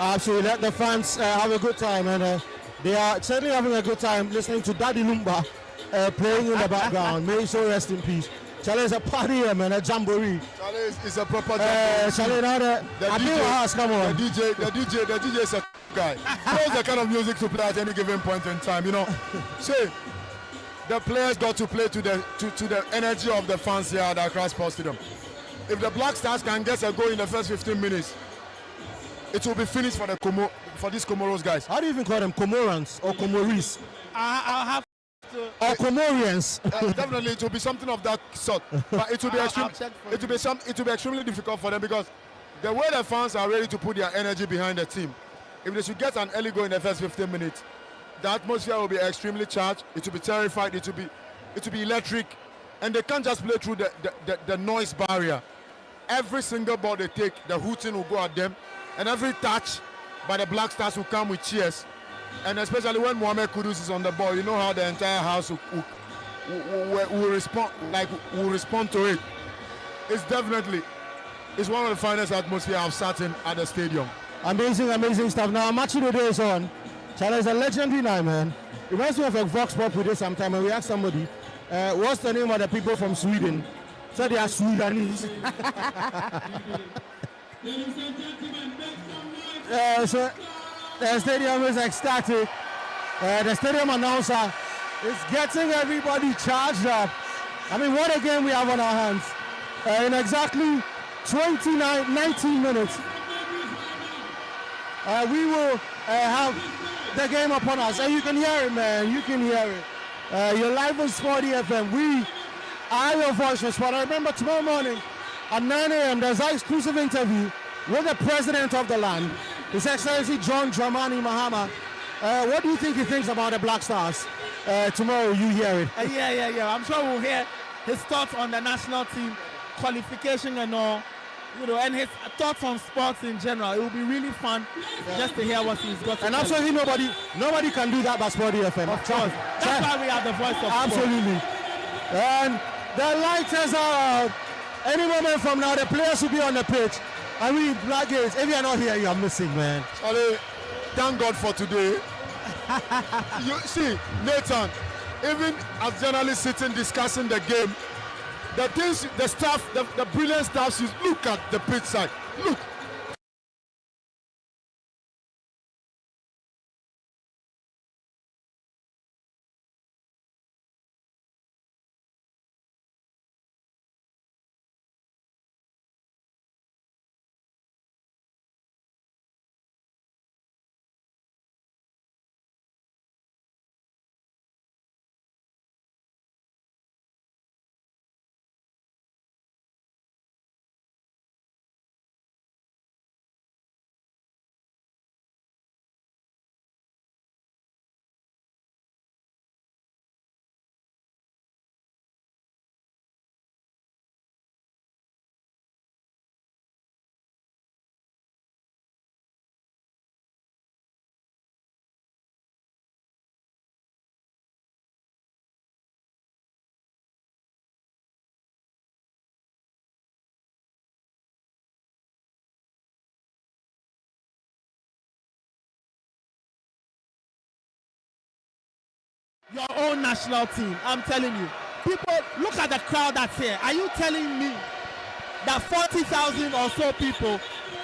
Absolutely, let the fans have a good time, and they are certainly having a good time listening to Daddy Lumba playing in the background. May he so rest in peace. Charlie is a party here, man, a jamboree. Charlie is a proper jamboree. Charlie, now the DJ, come on. The DJ is a guy. He knows the kind of music to play at any given point in time, you know. See, the players got to play to the energy of the fans here at Accra Sports Stadium. If the Black Stars can get a goal in the first 15 minutes, it will be finished for these Comoros guys. How do you even call them? Comorans or Comoris? I'll have to. Or Comorians? Definitely, it will be something of that sort. But it will be extremely difficult for them because the way the fans are ready to put their energy behind the team, if they should get an early goal in the first 15 minutes, the atmosphere will be extremely charged. It will be terrified. It will be electric, and they can't just play through the noise barrier. Every single ball they take, the hooting will go at them, and every touch by the Black Stars will come with cheers. And especially when Mohamed Kudus is on the ball, you know how the entire house will respond to it. It's one of the finest atmosphere I've sat in at the stadium. Amazing stuff. Now, match of the day is on. Charlie is a legendary night, man. It reminds me of a Vox Pop we did sometime, and we asked somebody, what's the name of the people from Sweden? So they are Swedenese. So the stadium is ecstatic. The stadium announcer is getting everybody charged up. I mean, what a game we have on our hands. In exactly 19 minutes, we will have the game upon us. And you can hear it, man. You can hear it. You're live on Sport FM. We are your voice for sport. I remember tomorrow morning at 9 a.m. there's an exclusive interview with the president of the land, His Excellency John Dramani Mahama. What do you think he thinks about the Black Stars? Tomorrow you hear it. Yeah. I'm sure we'll hear his thoughts on the national team, qualification and all, you know, and his thoughts on sports in general. It will be really fun just to hear what he's got to And tell. absolutely nobody can do that by Sport FM. Of course. That's why we are the voice of absolutely. sport. And the lighters are out. Any moment from now, the players will be on the pitch. I mean, Black Gates, if you're not here, you're missing, man. Charlie, thank God for today. You see, Nathan, even as journalists sitting discussing the game, the things, the staff, the brilliant staff, look at the pitch side. Look. Your own national team, I'm telling you. People, look at the crowd that's here. Are you telling me that 40,000 or so people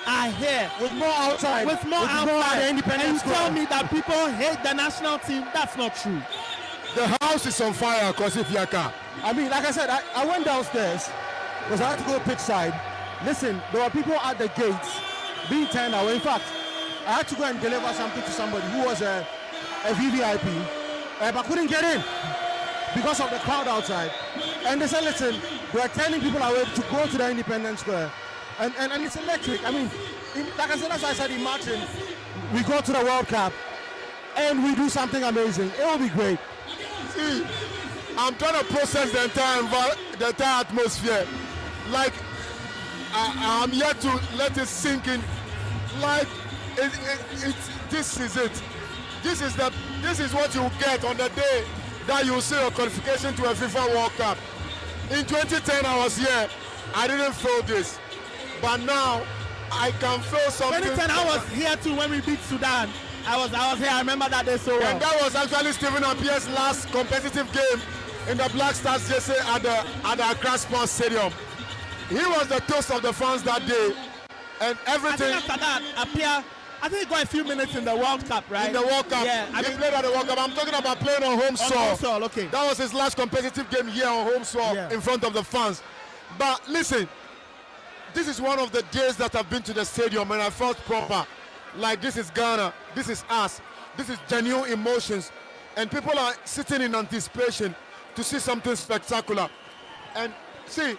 are here with more outside? With more outside. The And independence you tell me that people hate the national team? That's not true. The house is on fire, Kosi Fiaka. I mean, like I said, I went downstairs because I had to go pitch side. Listen, there were people at the gates being turned away. In fact, I had to go and deliver something to somebody who was a VVIP. But couldn't get in because of the crowd outside. And they said, listen, we are telling people away to go to the Independence Square. And it's electric. I mean, like I said, as I said, imagine we go to the World Cup and we do something amazing. It will be great. See, I'm trying to process the entire atmosphere. Like, I'm yet to let it sink in. Like, this is it. This is what you get on the day that you see your qualification to a FIFA World Cup. In 2010, I was here. I didn't feel this. But now, I can feel something. 2010, I was here too when we beat Sudan. I was here. I remember that day so well. And that was actually Stephen Appiah's last competitive game in the Black Stars jersey at the Accra Sports Stadium. He was the toast of the fans that day, and everything. I think after that, Appiah, I think he got a few minutes in the World Cup, right? In the World Cup, yeah. He played at the World Cup. I'm talking about playing on home soil. Home soil, okay. That was his last competitive game here on home soil in front of the fans. But listen, this is one of the days that I've been to the stadium and I felt proper. Like, this is Ghana, this is us, this is genuine emotions, and people are sitting in anticipation to see something spectacular. And see,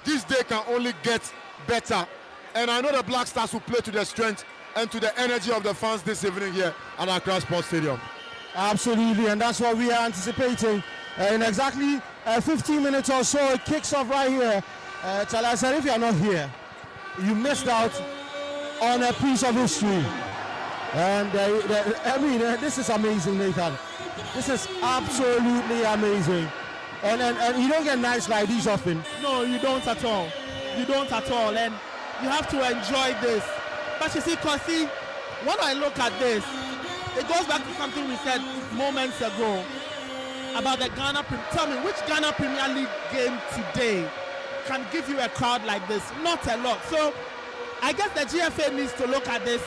this day can only get better. And I know the Black Stars will play to their strength and to the energy of the fans this evening here at Accra Sports Stadium. Absolutely, and that's what we are anticipating. In exactly 15 minutes or so, it kicks off right here. Charlie, I said, if you are not here, you missed out on a piece of history. And I mean, this is amazing, Nathan. This is absolutely amazing. And you don't get nights like these often. No, you don't at all. You don't at all. And you have to enjoy this. But you see, Kosi, when I look at this, it goes back to something we said moments ago about the Ghana. Tell me, which Ghana Premier League game today can give you a crowd like this? Not a lot. So I guess the GFA needs to look at this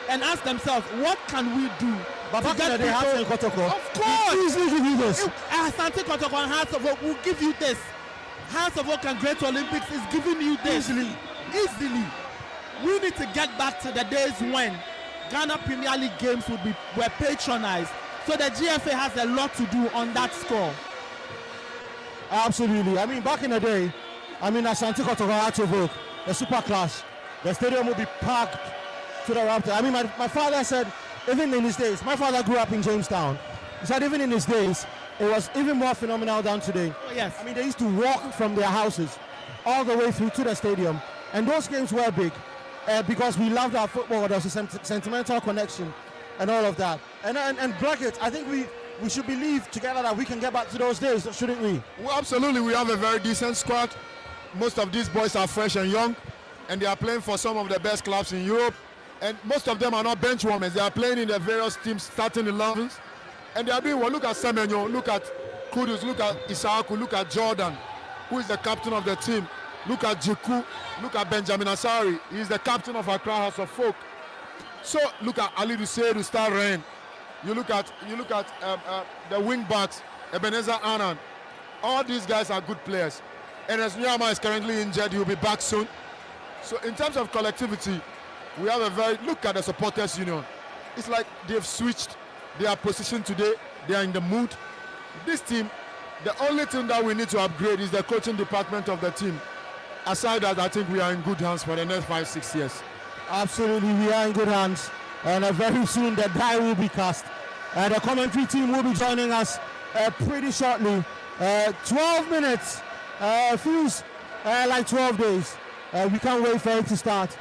and ask themselves, what can we do? But back in the day, Hassan Kotoko, of course, easily give you this. Hassan Kotoko and Hearts of Oak will give you this. Hearts of Oak and Great Olympics is giving you this. Easily. We need to get back to the days when Ghana Premier League games were patronized. So the GFA has a lot to do on that score. Absolutely. I mean, back in the day, Ashanti Kotoko had to vote the super class. The stadium will be packed to the raptor. I mean, my father said, even in his days, my father grew up in Jamestown. He said even in his days, it was even more phenomenal than today. Oh, yes. I mean, they used to walk from their houses all the way through to the stadium. And those games were big because we loved our football. There was a sentimental connection and all of that. And Brackett, I think we should believe together that we can get back to those days, shouldn't we? Well, absolutely. We have a very decent squad. Most of these boys are fresh and young, and they are playing for some of the best clubs in Europe. And most of them are not bench warmers. They are playing in the various teams, starting 11s. And they are doing well. Look at Semenyo, look at Kudus, look at Isaaku, look at Jordan, who is the captain of the team. Look at Jiku, look at Benjamin Asari. He is the captain of Accra House of Folk. So look at Ali Duseiru, Star Rain. You look at the wing backs, Ebenezer Annan. All these guys are good players. And as Nyama is currently injured, he'll be back soon. So in terms of collectivity, we have a very, look at the supporters union. It's like they've switched their position today. They are in the mood. This team, the only thing that we need to upgrade is the coaching department of the team. Aside that, I think we are in good hands for the next 5-6 years. Absolutely, we are in good hands. And very soon the die will be cast. The commentary team will be joining us pretty shortly. 12 minutes, feels like 12 days. We can't wait for it to start.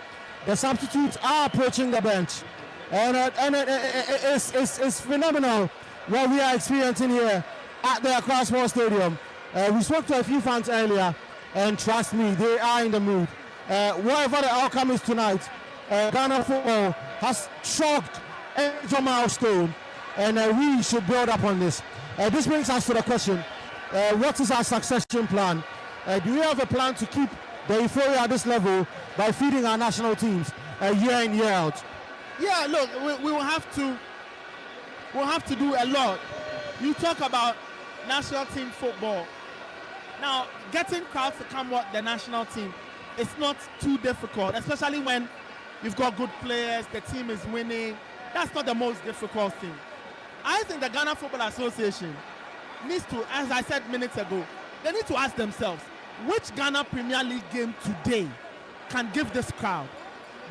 The substitutes are approaching the bench. And it's phenomenal what we are experiencing here at the Accra Sports Stadium. We spoke to a few fans earlier, and trust me, they are in the mood. Whatever the outcome is tonight, Ghana football has chalked a major milestone, and we should build up on this. This brings us to the question, what is our succession plan? Do we have a plan to keep the euphoria at this level by feeding our national teams year in, year out? Yeah, look, we will have to do a lot. You talk about national team football. Now, getting crowds to come watch the national team, it's not too difficult, especially when you've got good players, the team is winning. That's not the most difficult thing. I think the Ghana Football Association needs to, as I said minutes ago, they need to ask themselves, which Ghana Premier League game today can give this crowd?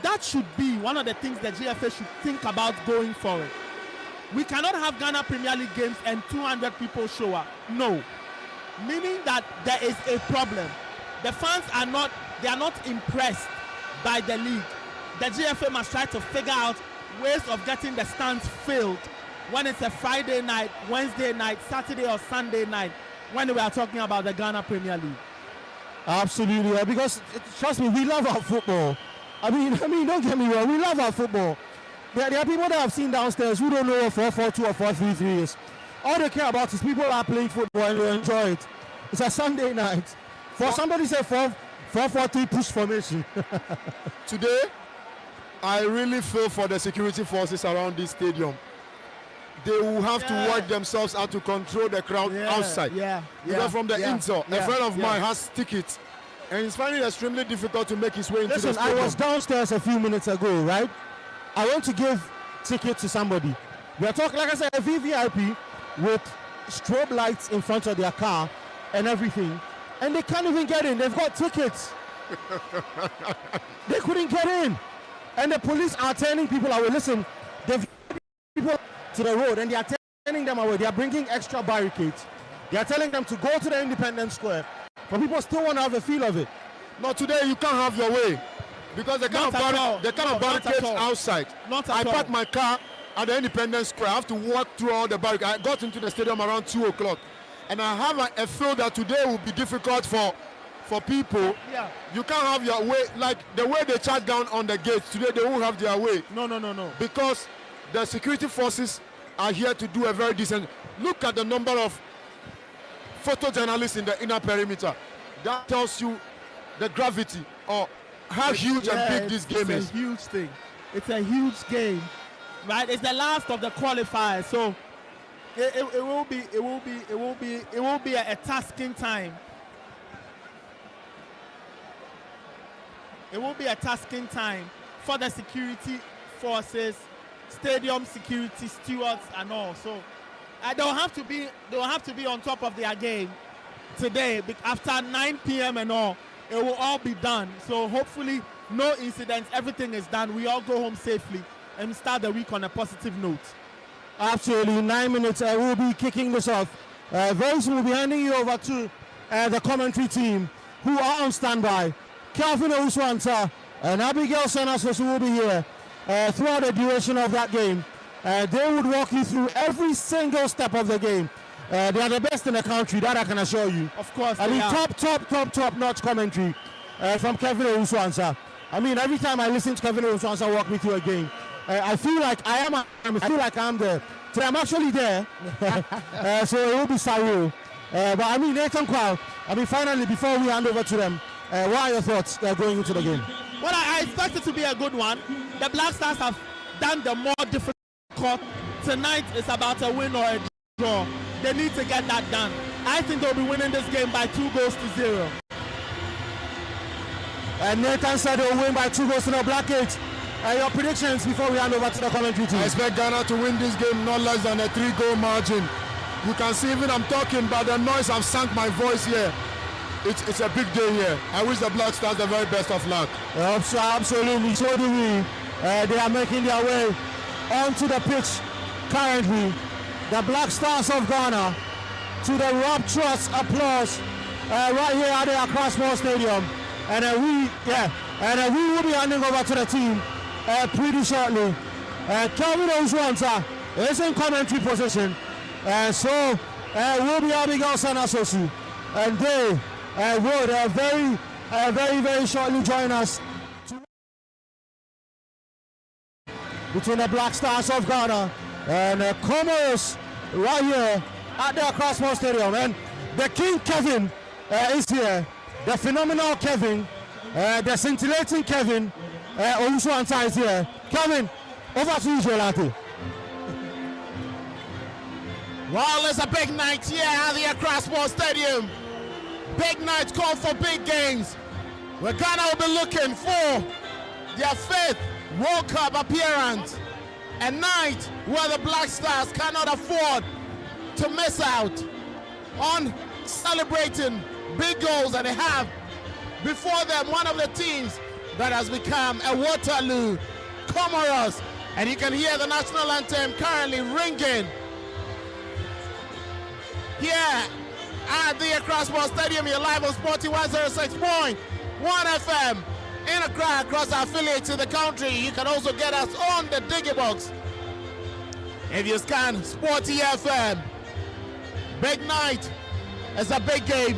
That should be one of the things the GFA should think about going forward. We cannot have Ghana Premier League games and 200 people show up. No. Meaning that there is a problem. The fans are not impressed by the league. The GFA must try to figure out ways of getting the stands filled when it's a Friday night, Wednesday night, Saturday or Sunday night, when we are talking about the Ghana Premier League. Absolutely, because trust me, we love our football. I mean, don't get me wrong. We love our football. There are people that I've seen downstairs who don't know what 4-4-2 or 4-3-3 is. All they care about is people are playing football and they enjoy it. It's a Sunday night. For somebody say 4-4-3 push formation. Today, I really feel for the security forces around this stadium. They will have to work themselves out to control the crowd outside. Because from the inside, a friend of mine has tickets, and he's finding it extremely difficult to make his way into the stadium. I was downstairs a few minutes ago, right? I went to give tickets to somebody. We are talking, like I said, a VVIP with strobe lights in front of their car and everything, and they can't even get in. They've got tickets. They couldn't get in. And the police are turning people away. Listen, they've people to the road and they are turning them away. They are bringing extra barricades. They are telling them to go to the Independence Square. But people still want to have a feel of it. No, today you can't have your way because they kind of barricades outside. I parked my car at the Independence Square. I have to walk through all the barricades. I got into the stadium around 2 o'clock. And I have a feel that today will be difficult for people. You can't have your way, like the way they shut down on the gates today. They won't have their way. No. Because the security forces are here to do a very decent. Look at the number of photojournalists in the inner perimeter. That tells you the gravity or how huge and big this game is. It's a huge thing. It's a huge game, right? It's the last of the qualifiers, so it will be a tasking time. It will be a tasking time for the security forces, stadium security stewards and all. So they'll have to be on top of their game today. After 9 p.m. and all, it will all be done. So hopefully no incidents, everything is done. We all go home safely and start the week on a positive note. Absolutely. 9 minutes. We'll be kicking this off. Very soon we'll be handing you over to the commentary team who are on standby. Calvin Owusu and Abigail Senasos will be here throughout the duration of that game. They would walk you through every single step of the game. They are the best in the country, that I can assure you. Of course, I mean, top-notch commentary from Kevin Owusu. I mean, every time I listen to Kevin Owusu walk me through a game, I feel like I'm there. So I'm actually there. So it will be surreal. But I mean, Nathan Kwao, finally, before we hand over to them, what are your thoughts going into the game? Well, I expect it to be a good one. The Black Stars have done the more difficult. Tonight is about a win or a draw. They need to get that done. I think they'll be winning this game by 2-0. And Nathan said they'll win by 2-0 Blackgate. Your predictions before we hand over to the commentary team? I expect Ghana to win this game not less than a 3-goal margin. You can see even I'm talking, but the noise have sunk my voice here. It's a big day here. I wish the Black Stars the very best of luck. Absolutely, so do we. They are making their way onto the pitch currently. The Black Stars of Ghana to the rapturous applause right here at the Accra Sports Stadium. And we will be handing over to the team pretty shortly. Calvin Owusu is in commentary position. So will be Abigail Senasos. And they would very shortly join us between the Black Stars of Ghana and Comoros right here at the Accra Sports Stadium. And the King Kevin is here. The phenomenal Kevin, the scintillating Kevin Owusu is here. Kevin, over to you, Jolati. Well, it's a big night here at the Accra Sports Stadium. Big night call for big games. Where Ghana will be looking for their 5th World Cup appearance. A night where the Black Stars cannot afford to miss out on celebrating big goals that they have before them. One of the teams that has become a Waterloo, Comoros. And you can hear the national anthem currently ringing here at the Accra Sports Stadium. You're live on Sporty 106.1 FM in Accra, across our affiliates in the country. You can also get us on the Digibox if you scan Sporty FM. Big night. It's a big game,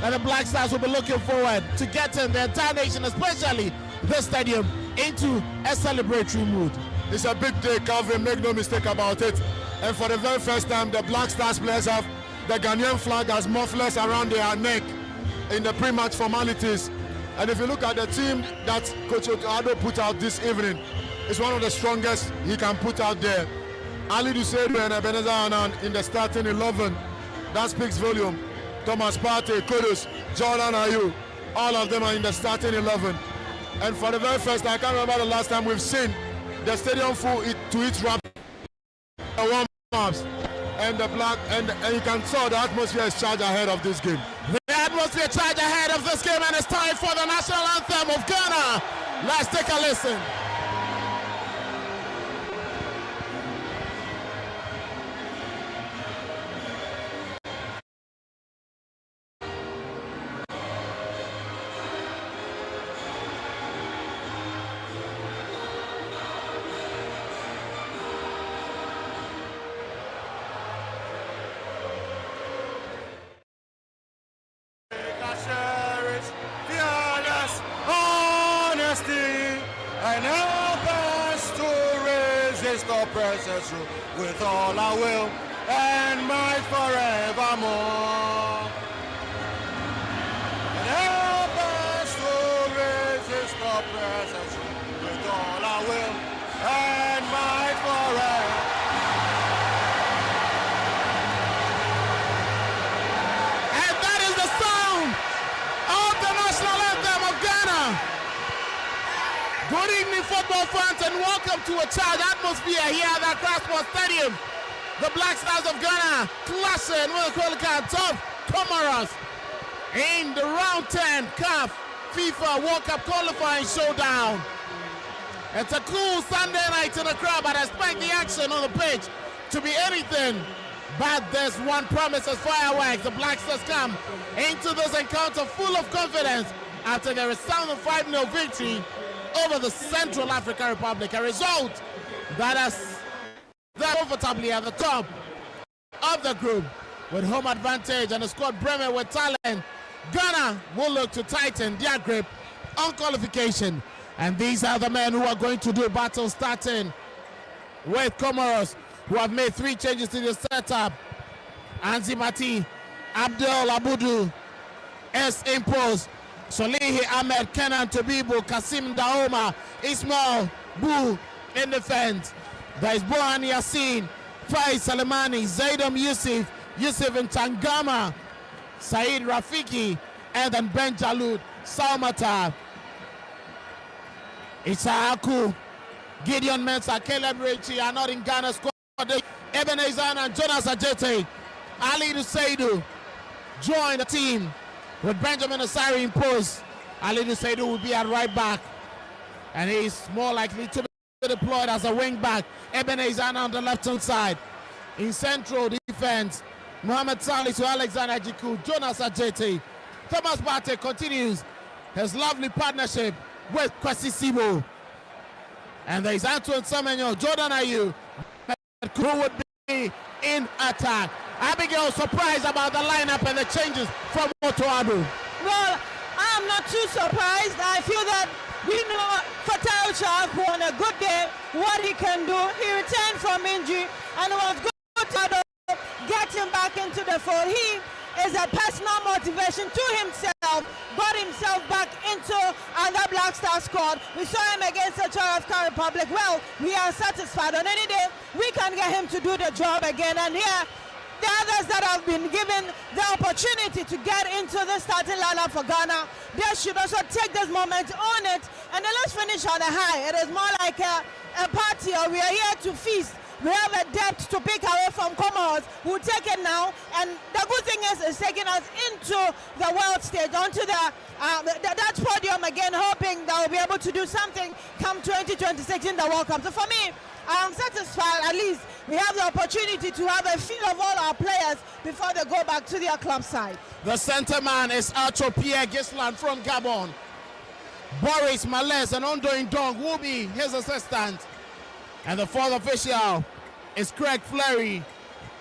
and the Black Stars will be looking forward to getting the entire nation, especially the stadium into a celebratory mood. It's a big day, Calvin, make no mistake about it. And for the very first time, the Black Stars players have the Ghanaian flag as mufflers around their neck in the pre-match formalities. And if you look at the team that Coach Otuado put out this evening, it's one of the strongest he can put out there. Ali Dussedu and Ebenezer Annan in the starting 11. That speaks volume. Thomas Partey, Kudus, Jordan Ayew, all of them are in the starting 11. And for the very first time, I can't remember the last time we've seen the stadium full to its wrap warm-ups. And the black and you can tell the atmosphere is charged ahead of this game. The atmosphere charged ahead of this game, and it's time for the national anthem of Ghana. Let's take a listen. And help us to resist oppressors with all our will and might forevermore. And help us to resist oppressors with all our will and might forever. And that is the sound of the national anthem of Ghana. Good evening, football fans, and welcome to a charged atmosphere here at the Accra Sports Stadium. The Black Stars of Ghana clashing with the Qualifiers of Comoros in the round 10 CAF FIFA World Cup qualifying showdown. It's a cool Sunday night in Accra, but I expect the action on the pitch to be anything but there's one promise as fireworks. The Black Stars come into this encounter full of confidence after their resounding 5-0 victory over the Central African Republic, a result that has them comfortably at the top of the group with home advantage and a squad brimming with talent. Ghana will look to tighten their grip on qualification, and these are the men who are going to do battle, starting with Comoros, who have made 3 changes to the setup. Anzi Mati, Abdel Abudu is imposed. Solihi Ahmed, Kenan Tobibu, Kasim Daoma, Ismail Bu in defense. There is Bohan Yassin, Faiz Salimani, Zaidam Yusuf, Yusuf Ntangama, Saeed Rafiki, and then Ben Jalud, Saumata, Isaaku, Gideon Mensah, Caleb Richie are not in Ghana squad. Ebenezer and Jonas Ajete, Ali Duseidu join the team with Benjamin Asari in post. Ali Duseidu will be at right back, and he's more likely to be deployed as a wing back. Ebenezer on the left hand side. In central defense, Mohamed Salih to Alexander Jiku, Jonas Ajete. Thomas Partey continues his lovely partnership with Kwesi Sibo. And there is Antoine Semenyo, Jordan Ayew, who would be in attack. Abigail surprised about the lineup and the changes from Otuado. Well, I'm not too surprised. I feel that we know Fatal Shark, who on a good day, what he can do. He returned from injury, and it was good to get him back into the fold. He is a personal motivation to himself, got himself back into the Black Star squad. We saw him against the African Republic. Well, we are satisfied. On any day, we can get him to do the job again. And here, the others that have been given the opportunity to get into the starting lineup for Ghana, they should also take this moment, own it, and then let's finish on a high. It is more like a party, or we are here to feast. We have a depth to pick away from Comoros. We'll take it now, and the good thing is it's taking us into the world stage, onto that podium again, hoping that we'll be able to do something come 2026 in the World Cup. So for me, I'm satisfied. At least we have the opportunity to have a feel of all our players before they go back to their club side. The center man is Arthur Pierre Gisland from Gabon. Boris Males and Ondoin Dong will be his assistant. And the fourth official is Craig Fleury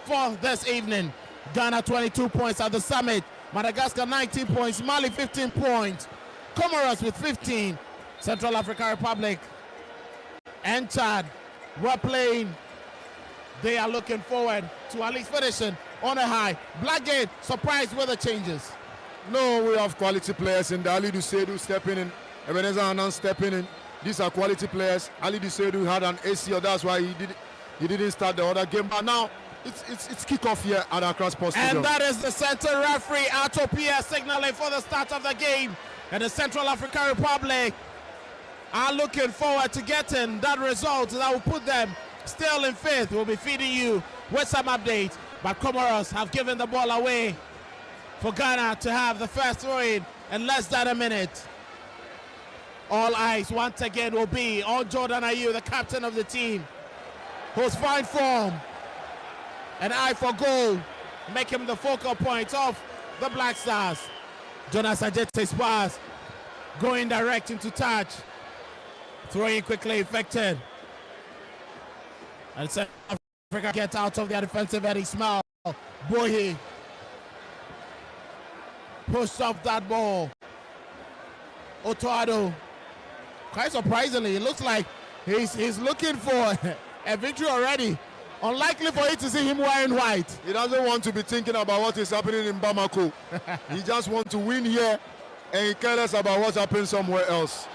for this evening. Ghana 22 points at the summit. Madagascar 19 points. Mali 15 points. Comoros with 15. Central African Republic entered. We're playing. They are looking forward to at least finishing on a high. Blackgate surprised with the changes. No, we have quality players in there. Ali Dusedu stepping in, Ebenezer Annan stepping in. These are quality players. Ali Dusedu had an ACL, that's why he didn't start the other game. But now it's kickoff here at Accra Sports Stadium. And that is the center referee Atopia signaling for the start of the game. And the Central African Republic are looking forward to getting that result that will put them still in fifth. We'll be feeding you with some updates. But Comoros have given the ball away for Ghana to have the first throw-in less than a minute. All eyes once again will be on Jordan Ayew, the captain of the team, who's fine form. An eye for goal, make him the focal point of the Black Stars. Jonas Ajete's pass going direct into touch. Throwing quickly effected. And South Africa gets out of their defensive end. Ismail Boye pushed up that ball. Otoado, quite surprisingly, it looks like he's looking for a victory already. Unlikely for you to see him wearing white. He doesn't want to be thinking about what is happening in Bamako. He just wants to win here and he cares about what's happening somewhere else.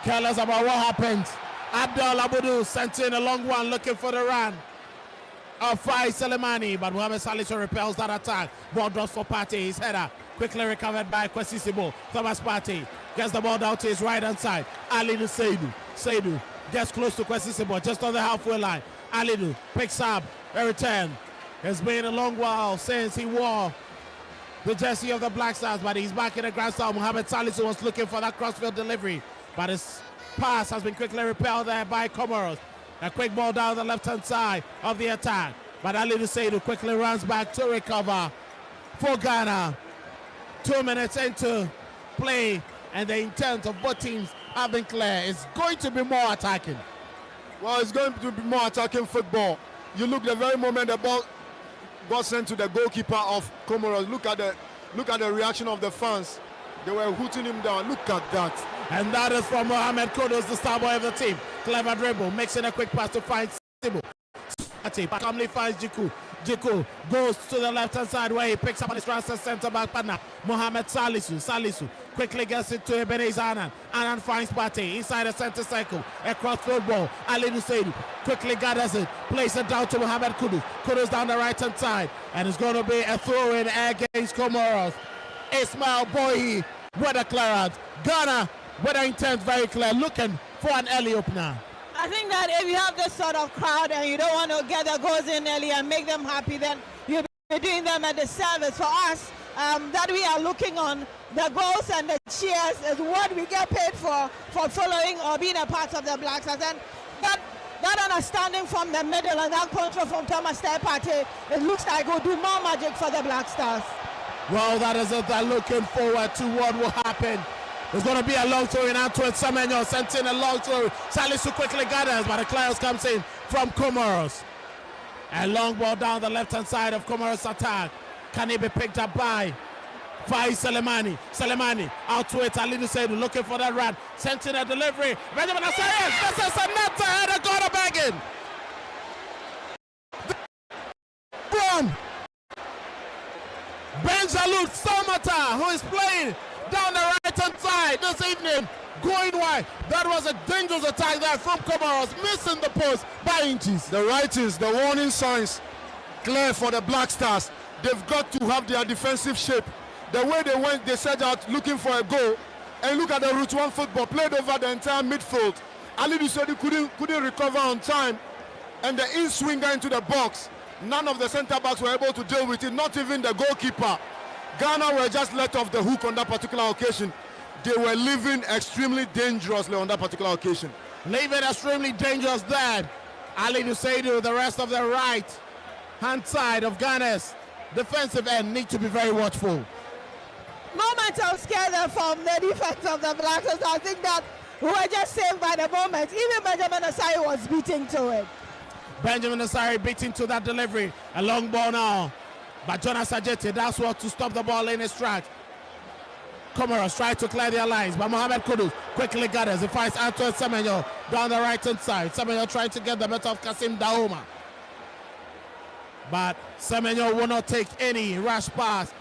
Careless about what happened. Abdel Abudu sent in a long one looking for the run of Fai Selemani, but Mohamed Salisu repels that attack. Ball drops for Partey, his header quickly recovered by Kwesi Sibo. Thomas Partey gets the ball down to his right hand side. Alidu Seidu gets close to Kwesi Sibo just on the halfway line. Alidu picks up a return. It's been a long while since he wore the jersey of the Black Stars, but he's back in the grand style. Mohamed Salisu was looking for that crossfield delivery, but his pass has been quickly repelled there by Comoros. A quick ball down the left-hand side of the attack, but Alidu Seidu quickly runs back to recover for Ghana. 2 minutes into play, and the intent of both teams have been clear. It's going to be more attacking. Well, it's going to be more attacking football. You look the very moment the ball got sent to the goalkeeper of Comoros. Look at the reaction of the fans. They were hooting him down. Look at that. And that is from Mohamed Kudus, the star boy of the team. Clever dribble, makes it a quick pass to find Sibu. Calmly finds Jiku. Jiku goes to the left-hand side where he picks up on his transfer centre-back partner, Mohamed Salisu. Salisu quickly gets it to Ebenezer Annan. Annan finds Partey inside the centre circle. Across field ball. Alidu Seidu quickly gathers it, plays it down to Mohamed Kudus. Kudus down the right-hand side. And it's going to be a throw-in against Comoros. Ismail Boye with a clearance. Ghana with the intent very clear, looking for an early opener. I think that if you have this sort of crowd and you don't want to get the goals in early and make them happy, then you'll be doing them a disservice. For us, that we are looking on, the goals and the cheers is what we get paid for following or being a part of the Black Stars. And that understanding from the middle and that control from Thomas Partey, it looks like we'll do more magic for the Black Stars. Well, that is it. They're looking forward to what will happen. There's going to be a long throw in Antoine Semenyo sent in a long throw. Salisu quickly gathers, but the clearance comes in from Comoros. A long ball down the left-hand side of Comoros attack. Can it be picked up by Fai Selemani? Selemani out to it. Alidu Seidu looking for that run. Sent in a delivery. Benjamin Asayas. This is a net ahead of Ghana bagging. Boom. Benjalut Samata, who is playing down the right-hand side this evening, going wide. That was a dangerous attack there from Comoros, missing the post by inches. The writings, the warning signs, clear for the Black Stars. They've got to have their defensive shape. The way they went, they set out looking for a goal. And look at the Route 1 football, played over the entire midfield. Alidu Seidu couldn't recover on time. And the in-swinger into the box. None of the centre-backs were able to deal with it, not even the goalkeeper. Ghana were just let off the hook on that particular occasion. They were living extremely dangerously on that particular occasion. Living extremely dangerous there. Alidu Seidu, the rest of the right-hand side of Ghana's defensive end need to be very watchful. Moments of scare from the defense of the Black Stars. I think that we were just saved by the moment. Even Benjamin Asari was beating to it. Benjamin Asari beating to that delivery. A long ball now. But Jonas Ajeti, that's what to stop the ball in his track. Comoros try to clear their lines, but Mohamed Kudus Quickly gathers. He finds Antoine Semenyo down the right-hand side. Semenyo trying to get the better of Kasim Daoma. But Semenyo will not take any rash pass.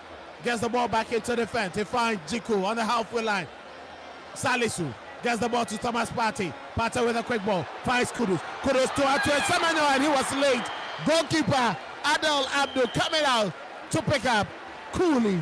Gets the ball back into defense. He finds Jiku on the halfway line. Salisu gets the ball to Thomas Partey. Partey with a quick ball. Finds Kudus. Kudus to Antoine Semenyo, and he was late. Goalkeeper Adel Abdul coming out to pick up coolly.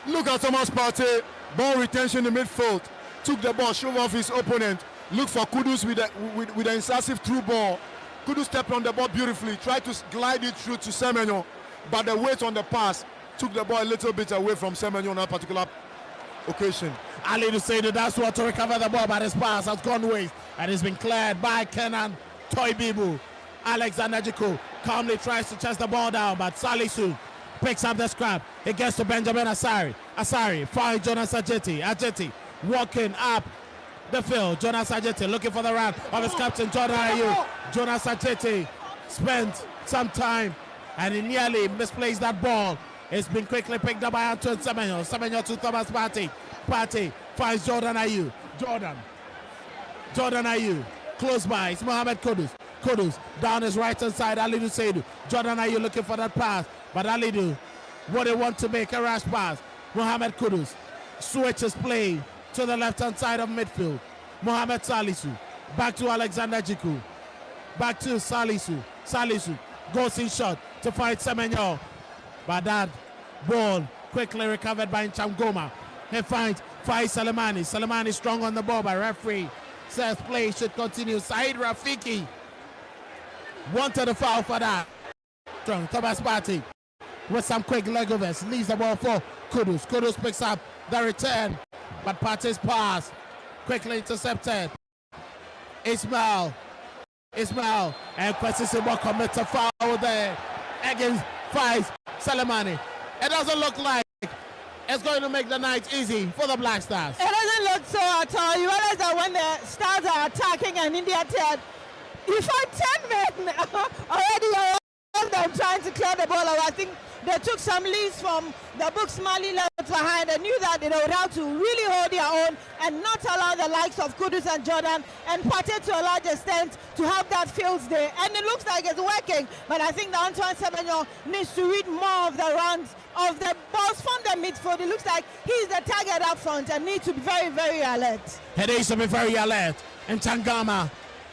Look at Thomas Partey. Ball retention in the midfield. Took the ball, shoved off his opponent. Look for Kudus with the incisive through ball. Kudus stepped on the ball beautifully. Tried to glide it through to Semenyo, but the weight on the pass took the ball a little bit away from Semenyo on that particular occasion. Ali to say that that's what to recover the ball, but his pass has gone waste and it's been cleared by Kenan Toibibu. Alexander Jiku calmly tries to chase the ball down, but Salisu picks up the scrap. It gets to Benjamin Asari. Asari finds Jonas Ajeti. Ajeti walking up the field. Jonas Ajeti looking for the run of his captain Jordan Ayew. Jonas Ajeti spent some time and he nearly misplaced that ball. It's been quickly picked up by Antoine Semenyo. Semenyo to Thomas Partey. Partey finds Jordan Ayew. Jordan Ayew. Close by. It's Mohamed Kudus. Kudus down his right hand side. Alidu Seidu. Jordan Ayew looking for that pass. But Alidu wouldn't want to make a rash pass. Mohamed Kudus switches play to the left hand side of midfield. Mohamed Salisu. Back to Alexander Jiku. Back to Salisu. Salisu goes in shot to fight Semenyo. But that ball quickly recovered by Nchangoma. He finds Faiz Salimani. Salimani strong on the ball, but referee says play should continue. Said Rafiki wanted a foul for that. Strong Thomas Partey with some quick leg overs. Leaves the ball for Kudus. Kudus picks up the return, but Partey's pass quickly intercepted. Ismail and Kwesisibo commits a foul there against Faiz Salimani. It doesn't look like it's going to make the night easy for the Black Stars. It doesn't look so at all. You realize that when the Stars are attacking and India turn, you find 10 men already around them trying to clear the ball away. I think they took some leads from the books Mali left behind and knew that they would have to really hold their own and not allow the likes of Kudus and Jordan and Partey to a large extent to have that fields day. And it looks like it's working, but I think that Antoine Semenyo needs to read more of the runs of the balls from the midfield. It looks like he's the target up front and needs to be very, very alert. He needs to be very alert. And Tangama,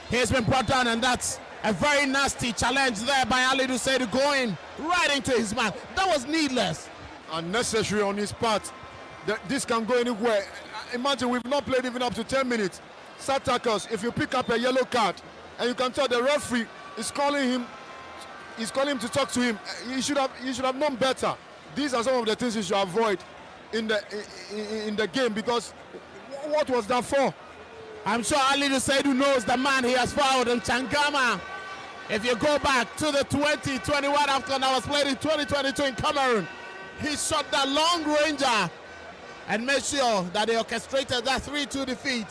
he's been brought down, and that's a very nasty challenge there by Ali Duseidu going right into his man. That was needless. Unnecessary on his part. This can go anywhere. Imagine we've not played even up to 10 minutes. Sat tackles, if you pick up a yellow card and you can tell the referee is calling him to talk to him, you should have known better. These are some of the things you should avoid in the game, because what was that for? I'm sure Ali Duseidu knows the man he has fouled, and Changama. If you go back to the 2021 AFCON that was played in 2022 in Cameroon, he shot that long ranger and made sure that they orchestrated that 3-2 defeat.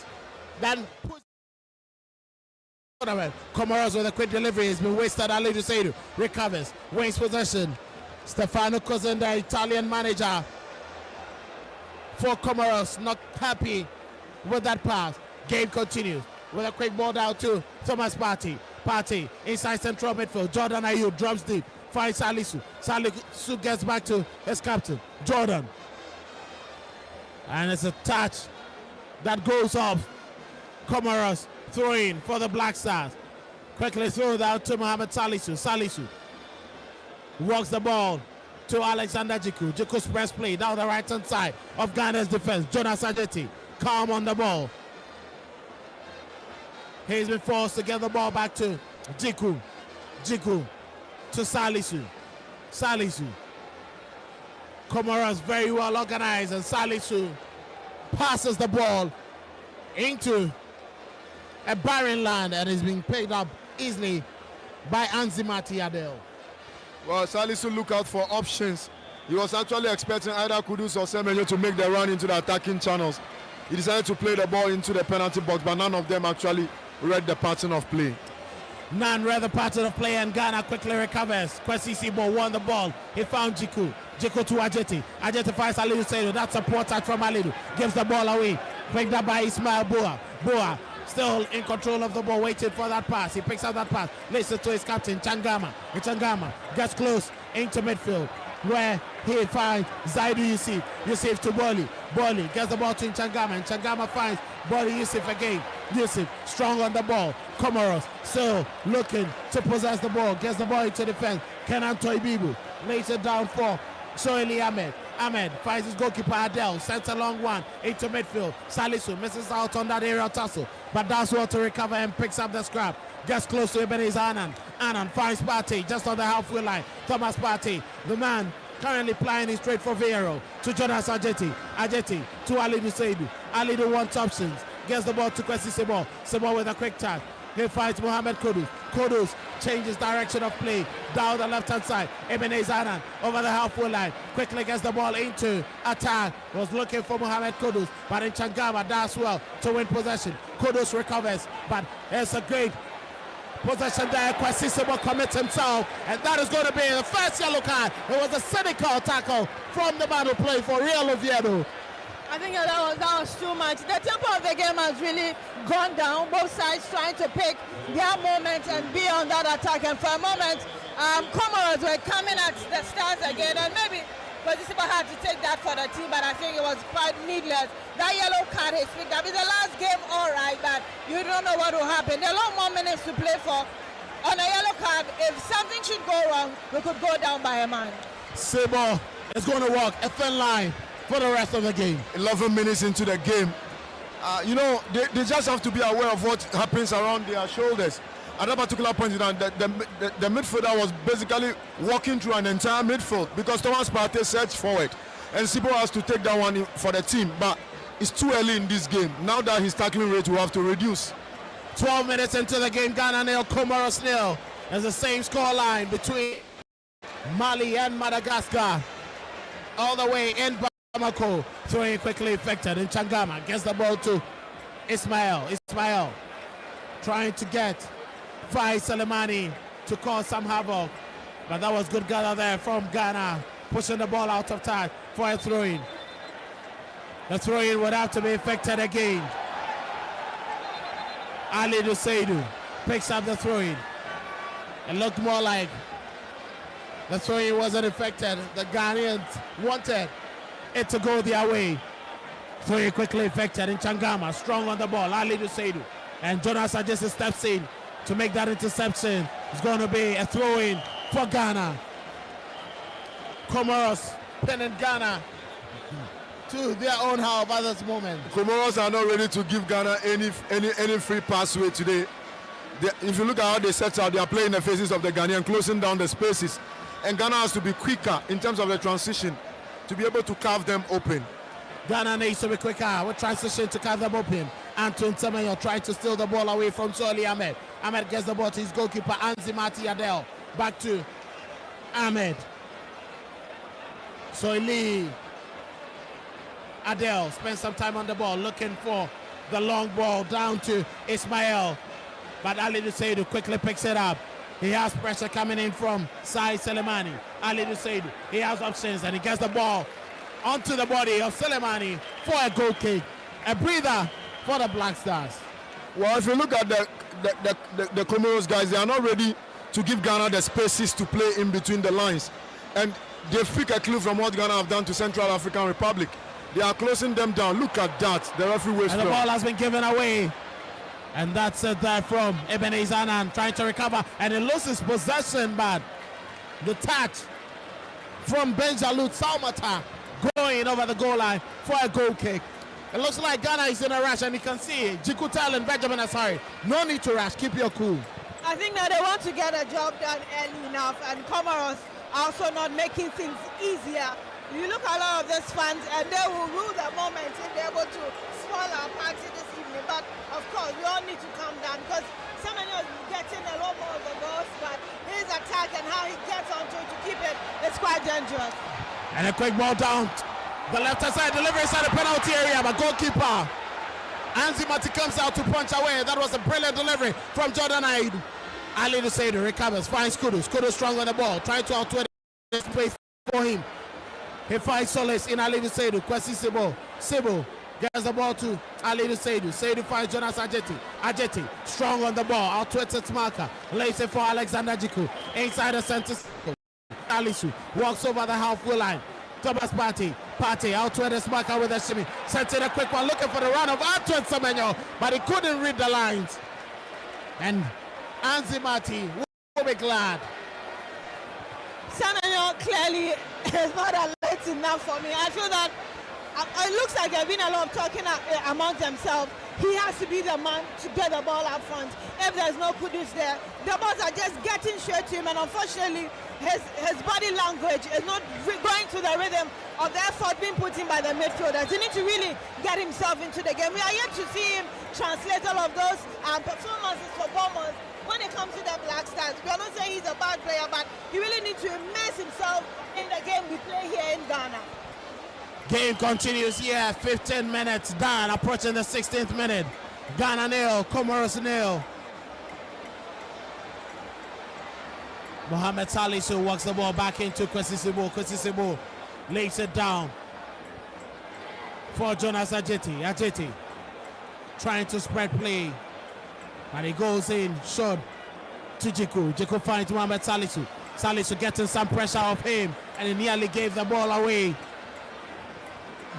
Then Comoros with a quick delivery has been wasted. Ali Duseidu recovers, wins possession. Stefano Cosenza, Italian manager for Comoros, not happy with that pass. Game continues with a quick ball down to Thomas Partey. Partey inside central midfield. Jordan Ayew drops deep. Finds Salisu. Salisu gets back to his captain, Jordan. And it's a touch that goes off. Comoros throwing for the Black Stars. Quickly throw down to Mohamed Salisu. Salisu walks the ball to Alexander Jiku. Jiku's press play down the right hand side of Ghana's defense. Jonas Ajeti calm on the ball. He's been forced to get the ball back to Jiku. Jiku to Salisu. Salisu. Comoros very well organized, and Salisu passes the ball into a barren land and is being picked up easily by Anzimati Adel. Well, Salisu look out for options. He was actually expecting either Kudus or Semenyo to make the run into the attacking channels. He decided to play the ball into the penalty box, but none of them actually read the pattern of play. None read the pattern of play, and Ghana quickly recovers. Kwesi Sibo won the ball. He found Jiku. Jiku to Ajeti. Ajeti finds Alidu Seidu. That's a poor touch from Alidu. Gives the ball away. Picked up by Ismail Bua. Boa still in control of the ball, waiting for that pass. He picks up that pass, listens to his captain, Changama. And Changama gets close into midfield, where he finds Zaidu Yusuf. Yusuf to Boli. Boli gets the ball to Changama, and Changama finds Boli Yusuf again. Yusuf strong on the ball. Comoros still looking to possess the ball. Gets the ball into defense. Kenan Toibibu lays it down for Soeli Ahmed. Ahmed finds his goalkeeper Adel. Sends a long one into midfield. Salisu misses out on that aerial tussle, but does well to recover and picks up the scrap. Gets close to Ebenezer Annan. Annan finds Partey just on the halfway line. Thomas Partey, the man currently plying his trade for Vieiro, to Jonas Ajeti. Ajeti to Alidu Seidu. Alidu wants options. Gets the ball to Kwesi Sebo. Sebo with a quick touch. He fights Mohamed Kudus. Kudus changes direction of play down the left-hand side. Ebenezer Annan over the halfway line. Quickly gets the ball into attack. Was looking for Mohamed Kudus, but in Changama does well to win possession. Kudus recovers, but it's a great possession there. Kwesi Sebo commits himself, and that is going to be the first yellow card. It was a cynical tackle from the battle play for Real Oviedo. I think that was too much. The tempo of the game has really gone down. Both sides trying to pick their moment and be on that attack. And for a moment, Comoros were coming at the Stars again. And maybe Kwesi had to take that for the team, but I think it was quite needless. That yellow card is picked up. It's the last game, all right, but you don't know what will happen. There are a lot more minutes to play for. On a yellow card, if something should go wrong, we could go down by a man. Sebo is going to walk a thin line for the rest of the game. 11 minutes into the game. You know, they just have to be aware of what happens around their shoulders. At that particular point, the midfielder was basically walking through an entire midfield because Thomas Partey surged forward. And Sibo has to take that one for the team. But it's too early in this game. Now that his tackling rate will have to reduce. 12 minutes into the game, Ghana nil, Comoros nil. There's the same scoreline between Mali and Madagascar. All the way in Bamako, throwing quickly affected, and Changama gets the ball to Ismail. Ismail trying to get Fai Salimani to cause some havoc, but that was good gather there from Ghana, pushing the ball out of touch for a throw-in. The throw-in would have to be affected again. Ali Duseidu picks up the throw-in. It looked more like the throw-in wasn't affected. The Ghanaians wanted it to go their way. Throw-in quickly affected, and Changama strong on the ball. Ali Duseidu and Jonas Ajesi steps in to make that interception. It's going to be a throw-in for Ghana. Comoros pinning Ghana to their own half at this moment. Comoros are not ready to give Ghana any free passway today. If you look at how they set out, they are playing the faces of the Ghanaian, closing down the spaces. And Ghana has to be quicker in terms of the transition to be able to carve them open. Ghana needs to be quicker with transition to carve them open. Antoine Semenyo trying to steal the ball away from Soeli Ahmed. Ahmed gets the ball to his goalkeeper, Anzi Mati Adel. Back to Ahmed. Soeli Adel spends some time on the ball looking for the long ball down to Ismail. But Ali Duseidu quickly picks it up. He has pressure coming in from Sai Selemani. Ali Duseidu, he has options and he gets the ball onto the body of Selemani for a goal kick. A breather for the Black Stars. Well, if you look at the Comoros guys, they are not ready to give Ghana the spaces to play in between the lines. And they pick a clue from what Ghana have done to Central African Republic. They are closing them down. Look at that. The referee waits. And the ball has been given away. And that's it there from Ebenezer Annan trying to recover. And he loses possession, but the touch from Benjalut Salmata going over the goal line for a goal kick. It looks like Ghana is in a rush, and you can see Jikutal and Benjamin Asari. No need to rush. Keep your cool. I think that they want to get a job done early enough, and Comoros are also not making things easier. You look at a lot of these fans, and they will rule the moment if they're able to spoil our party this evening. But of course, we all need to calm down because somebody is getting a lot more of the goals, but his attack and how he gets onto it to keep it is quite dangerous. And a quick ball down the left hand side, delivery inside the penalty area, but goalkeeper Anzi Mati comes out to punch away. That was a brilliant delivery from Jordan Aid. Ali Duseidu recovers, finds Kudus. Kudus strong on the ball, trying to outwit space for him. He finds solace in Ali Duseidu. Kwesi Sebo. Sebo Gets the ball to Ali Seidu. Seidu finds Jonas Ajeti. Ajeti strong on the ball. Out to its marker. Lays it for Alexander Jiku. Inside the center. Alisu walks over the halfway line. Thomas Partey. Partey out to its marker with a shimmy. Sent in a quick one looking for the run of Antoine Semenyo. But he couldn't read the lines. And Anzi Mati will be glad. Semenyo clearly is not alert enough for me. I feel that it looks like there's been a lot of talking among themselves. He has to be the man to get the ball up front. If there's no Kudus there, the balls are just getting straight to him, and unfortunately, his body language is not going to the rhythm of the effort being put in by the midfielders. He needs to really get himself into the game. We are yet to see him translate all of those performances for Bournemouth when it comes to the Black Stars. We are not saying he's a bad player, but he really needs to immerse himself in the game we play here in Ghana. Game continues here, 15 minutes down, approaching the 16th minute. Ghana nil, Comoros nil. Mohamed Salisu walks the ball back into Kwesi Sibo. Kwesi Sibo lays it down for Jonas Ajeti. Ajeti trying to spread play, and he goes in, short to Jiku. Jiku finds Mohamed Salisu. Salisu getting some pressure off him, and he nearly gave the ball away.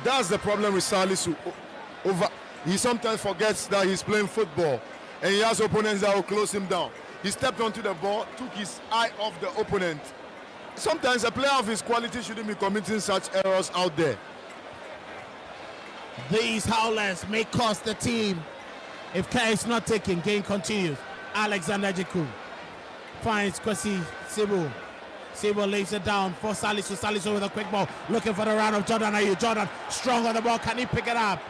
That's the problem with Salisu. He sometimes forgets that he's playing football, and he has opponents that will close him down. He stepped onto the ball, took his eye off the opponent. Sometimes a player of his quality shouldn't be committing such errors out there. These howlers may cost the team if care is not taken. Game continues. Alexander Jiku finds Kwesi Sibu. Sibu lays it down for Salisu. Salisu with a quick ball, looking for the round of Jordan Ayew. Jordan strong on the ball. Can he pick it up?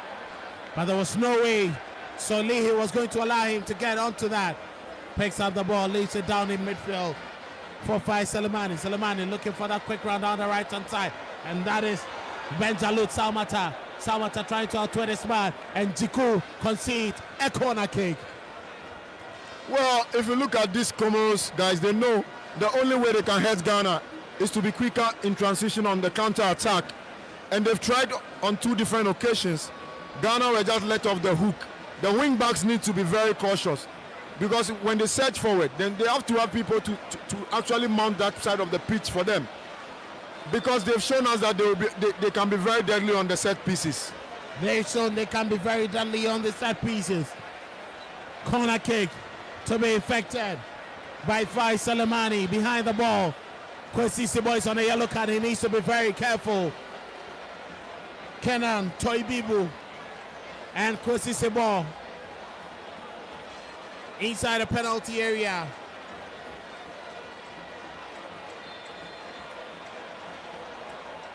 But there was no way Solihi was going to allow him to get onto that. Picks up the ball, lays it down in midfield for Faiz Selemani. Selemani looking for that quick round down the right-hand side. And that is Benjalut Salmata. Salmata trying to outwit this man. And Jiku concedes a corner kick. Well, if you look at these Comoros guys, they know the only way they can hurt Ghana is to be quicker in transition on the counter-attack. And they've tried on 2 different occasions. Ghana were just let off the hook. The wing-backs need to be very cautious, because when they search forward, then they have to have people to actually mount that side of the pitch for them. Because they've shown us that they can be very deadly on the set pieces. They've shown they can be very deadly on the set pieces. Corner kick to be effected by Faiz Selemani behind the ball. Kwesi Sibo is on a yellow card. He needs to be very careful. Kenan Toibibu and Kwesi Sibo inside the penalty area.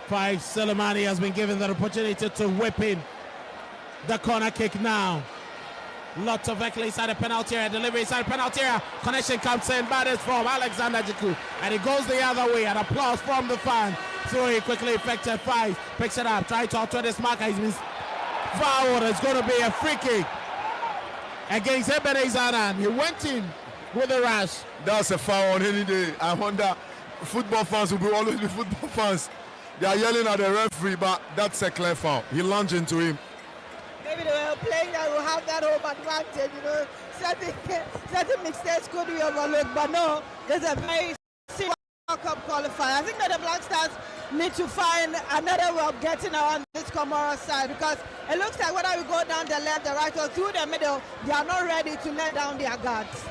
Faiz Selemani has been given the opportunity to whip in the corner kick now. Lots of Ekle inside the penalty area, delivery inside the penalty area. Connection comes in, but it's from Alexander Jiku. And it goes the other way, and applause from the fans. So he quickly effected Faiz, picks it up, trying to outwit this marker. He's been fouled. It's going to be a free kick against Ebenezer Anan. He went in with a rush. That's a foul on any day. I wonder, football fans will always be football fans. They are yelling at the referee, but that's a clear foul. He lunged into him. Maybe they were playing that will have that home advantage, you know. Certain mistakes could be overlooked, but no, there's a very serious World Cup qualifier. I think that the Black Stars need to find another way of getting around this Comoros side, because it looks like whether we go down the left, the right, or through the middle, they are not ready to let down their guards.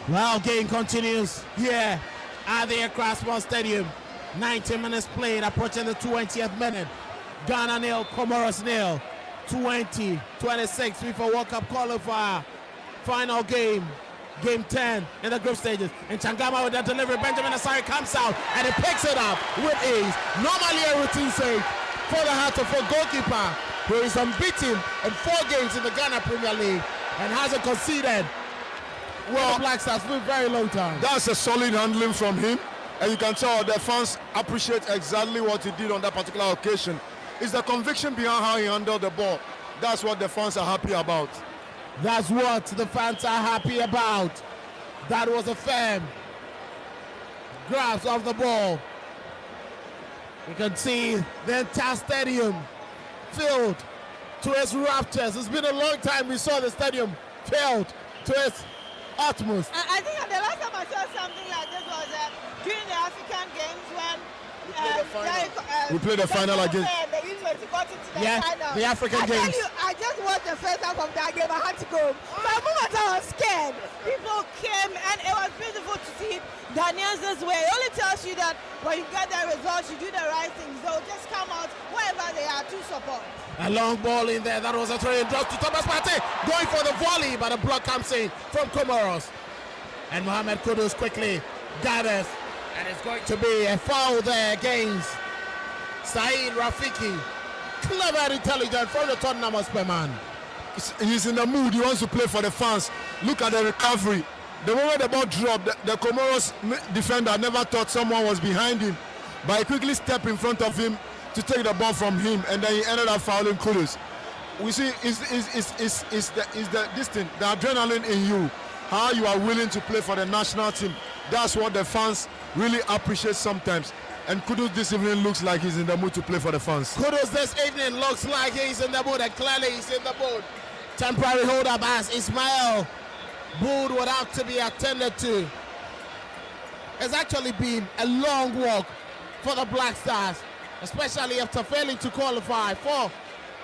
Well, game continues here at the Accra Sports Stadium. 90 minutes played, approaching the 20th minute. Ghana nil, Comoros nil. 2026 FIFA World Cup qualifier. Final game, game 10 in the group stages. And Changama with that delivery, Benjamin Asari comes out and he picks it up with ease. Normally a routine save for the Hartford goalkeeper, who is unbeaten in 4 games in the Ghana Premier League and hasn't conceded. Well, the Black Stars for a very long time. That's a solid handling from him, and you can tell the fans appreciate exactly what he did on that particular occasion. It's the conviction behind how he handled the ball. That's what the fans are happy about. That's what the fans are happy about. That was a firm grasp of the ball. You can see the entire stadium filled to its raptures. It's been a long time we saw the stadium filled to its utmost. I think the last time I saw something like this was during the African Games when we played the final against. The University got into the final. The African Games. Tell you, I just watched the first half of that game. I had to go. For a moment, I was scared. People came, and it was beautiful to see Ghanaians' way. It only tells you that when you get the results, you do the right things. They'll just come out wherever they are to support. A long ball in there. That was a throw in. Drops to Thomas Partey. Going for the volley, but a block comes in from Comoros. And Mohamed Kudus quickly gathers. And it's going to be a foul there against Saeed Rafiki. Clever and intelligent from the Tottenham Hotspur man. He's in the mood. He wants to play for the fans. Look at the recovery. The moment the ball dropped, the Comoros defender never thought someone was behind him. But he quickly stepped in front of him to take the ball from him, and then he ended up fouling Kudus. We see is the distance, the adrenaline in you, how you are willing to play for the national team. That's what the fans really appreciate sometimes. And Kudus this evening looks like he's in the mood to play for the fans. Kudus this evening looks like he's in the mood, and clearly he's in the mood. Temporary hold up as Ismail Bood would have to be attended to. It's actually been a long walk for the Black Stars, especially after failing to qualify for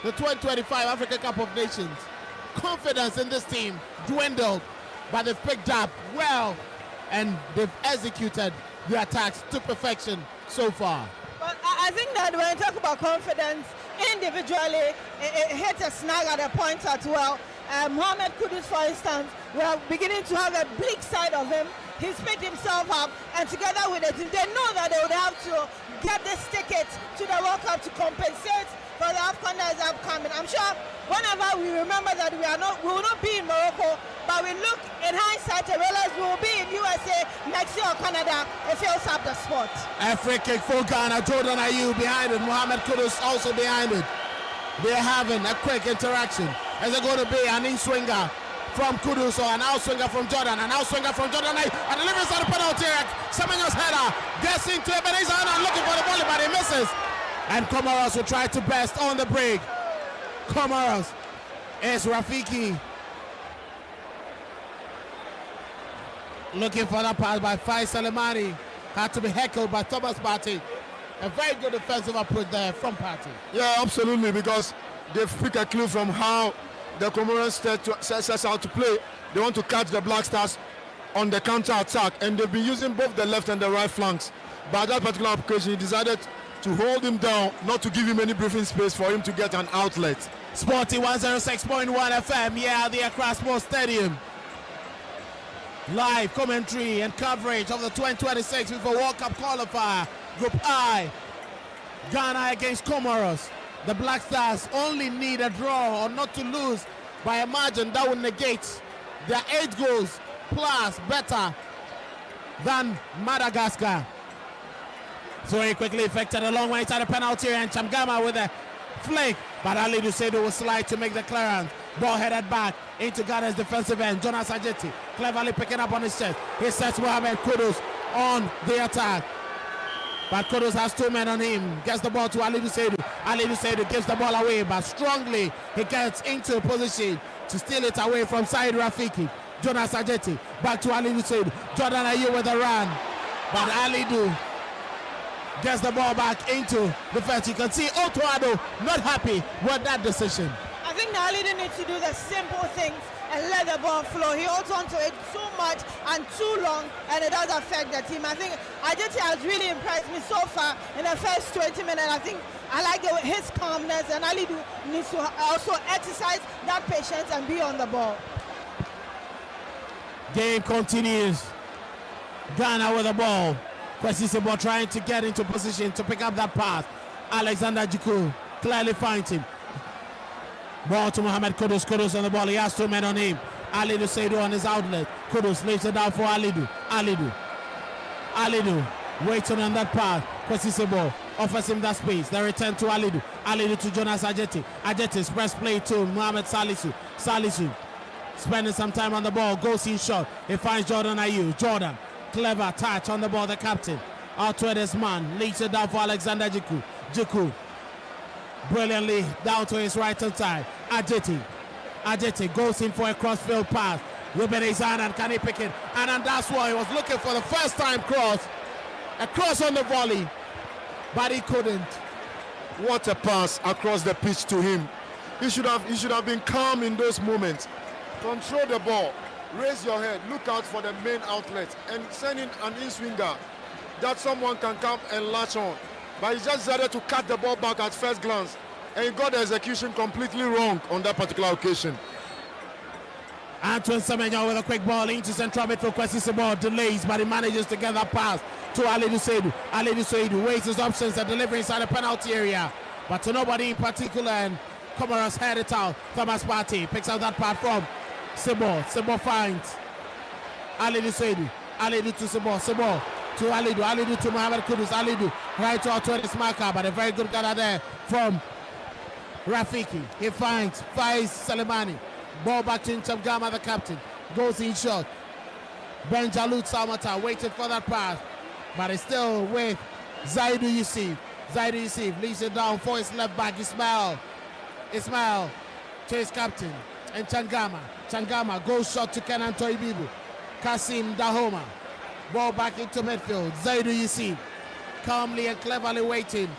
the 2025 Africa Cup of Nations. Confidence in this team dwindled, but they've picked up well and they've executed the attacks to perfection so far. But I think that when you talk about confidence individually, it hits a snag at a point as well. Mohamed Kudus, for instance, we're beginning to have a bleak side of him. He's picked himself up, and together with the team, they know that they would have to get this ticket to the World Cup to compensate for the AFCON that is upcoming. I'm sure whenever we remember that we will not be in Morocco, but we look in hindsight and realize we will be in USA, Mexico, or Canada. It fills up the spot. A free kick for Ghana. Jordan Ayew behind it. Mohamed Kudus also behind it. They're having a quick interaction. Is it going to be an in-swinger from Kudus or an out-swinger from Jordan? An out-swinger from Jordan Ayew. And delivers on the penalty area. Semenyo's header gets into Ebenezer Annan looking for the volley, but he misses. And Comoros will try to burst on the break. Comoros is Rafiki. Looking for that pass by Fai Salimani. Had to be heckled by Thomas Partey. A very good defensive approach there from Partey. Yeah, absolutely, because they've picked a clue from how the Comoros sets out to play. They want to catch the Black Stars on the counter-attack, and they've been using both the left and the right flanks. But that particular occasion, he decided to hold him down, not to give him any breathing space for him to get an outlet. Sporty 106.1 FM, yeah, the Accra Sports Stadium. Live commentary and coverage of the 2026 FIFA World Cup qualifier, Group I. Ghana against Comoros. The Black Stars only need a draw or not to lose by a margin that will negate their 8 goals plus better than Madagascar. So he quickly effected a long way inside the penalty area, and Chamgama with a flick, but Ali Dusedo will slide to make the clearance. Ball headed back into Ghana's defensive end. Jonas Ajeti cleverly picking up on his chest. He sets Mohamed Kudus on the attack, but Kudus has 2 men on him. Gets the ball to Ali Dusedo. Ali Dusedo gives the ball away, but strongly he gets into a position to steal it away from Saeed Rafiki. Jonas Ajeti back to Ali Dusedo. Jordan Ayew with a run, but Ali Du gets the ball back into the fence. You can see Otoado not happy with that decision. I think Ali needs to do the simple things and let the ball flow. He holds on to it too much and too long, and it does affect the team. I think Ajeti has really impressed me so far in the first 20 minutes. I think I like his calmness, and Ali needs to also exercise that patience and be on the ball. Game continues. Ghana with the ball. Kwesisebo trying to get into position to pick up that pass. Alexander Jiku clearly finds him. Ball to Mohamed Kudus. Kudus on the ball. He has 2 men on him. Ali Dusedo on his outlet. Kudus lays it down for Alidu. Alidu waiting on that pass. Kwesisebo offers him that space. They return to Alidu. Alidu to Jonas Ajeti. Ajeti's press play to Mohamed Salisu. Salisu spending some time on the ball. Goes in shot. He finds Jordan Ayew. Jordan. Clever touch on the ball, the captain. Out to his man. Leads it down for Alexander Jiku. Jiku brilliantly down to his right-hand side. Ajeti goes in for a cross-field pass. Ruben Izanan, can he pick it? And that's why he was looking for the first time cross. A cross on the volley, but he couldn't. What a pass across the pitch to him. He should have been calm in those moments. Control the ball, raise your head, look out for the main outlet, and send in an in-swinger that someone can come and latch on. But he just decided to cut the ball back at first glance, and he got the execution completely wrong on that particular occasion. Antoine Semenyo with a quick ball into central midfield. Kwesi ball delays, but he manages to get that pass to Alidou Seydou. Alidou Seydou weighs his options and delivering inside the penalty area, but to nobody in particular, and Comoros head it out. Thomas Partey picks out that part from Sebo. Sebo finds Alidou Seydou. Alidou to Sebo. Sebo to Alidou. Alidou to Mohamed Kudus. Alidou right to our 20th marker, but a very good gather there from Rafiki. He finds Faiz Salimani. Ball back to Ntagama, the captain. Goes in shot. Benjalut Salmata waiting for that pass, but it's still with Zaidou Yusuf. Zaidou Yusuf leaves it down for his left back, Ismail to his captain. And Changama goes shot to Kenan Toibibu. Kasim Dahoma. Ball back into midfield. Zaidou Yusuf calmly and cleverly waiting.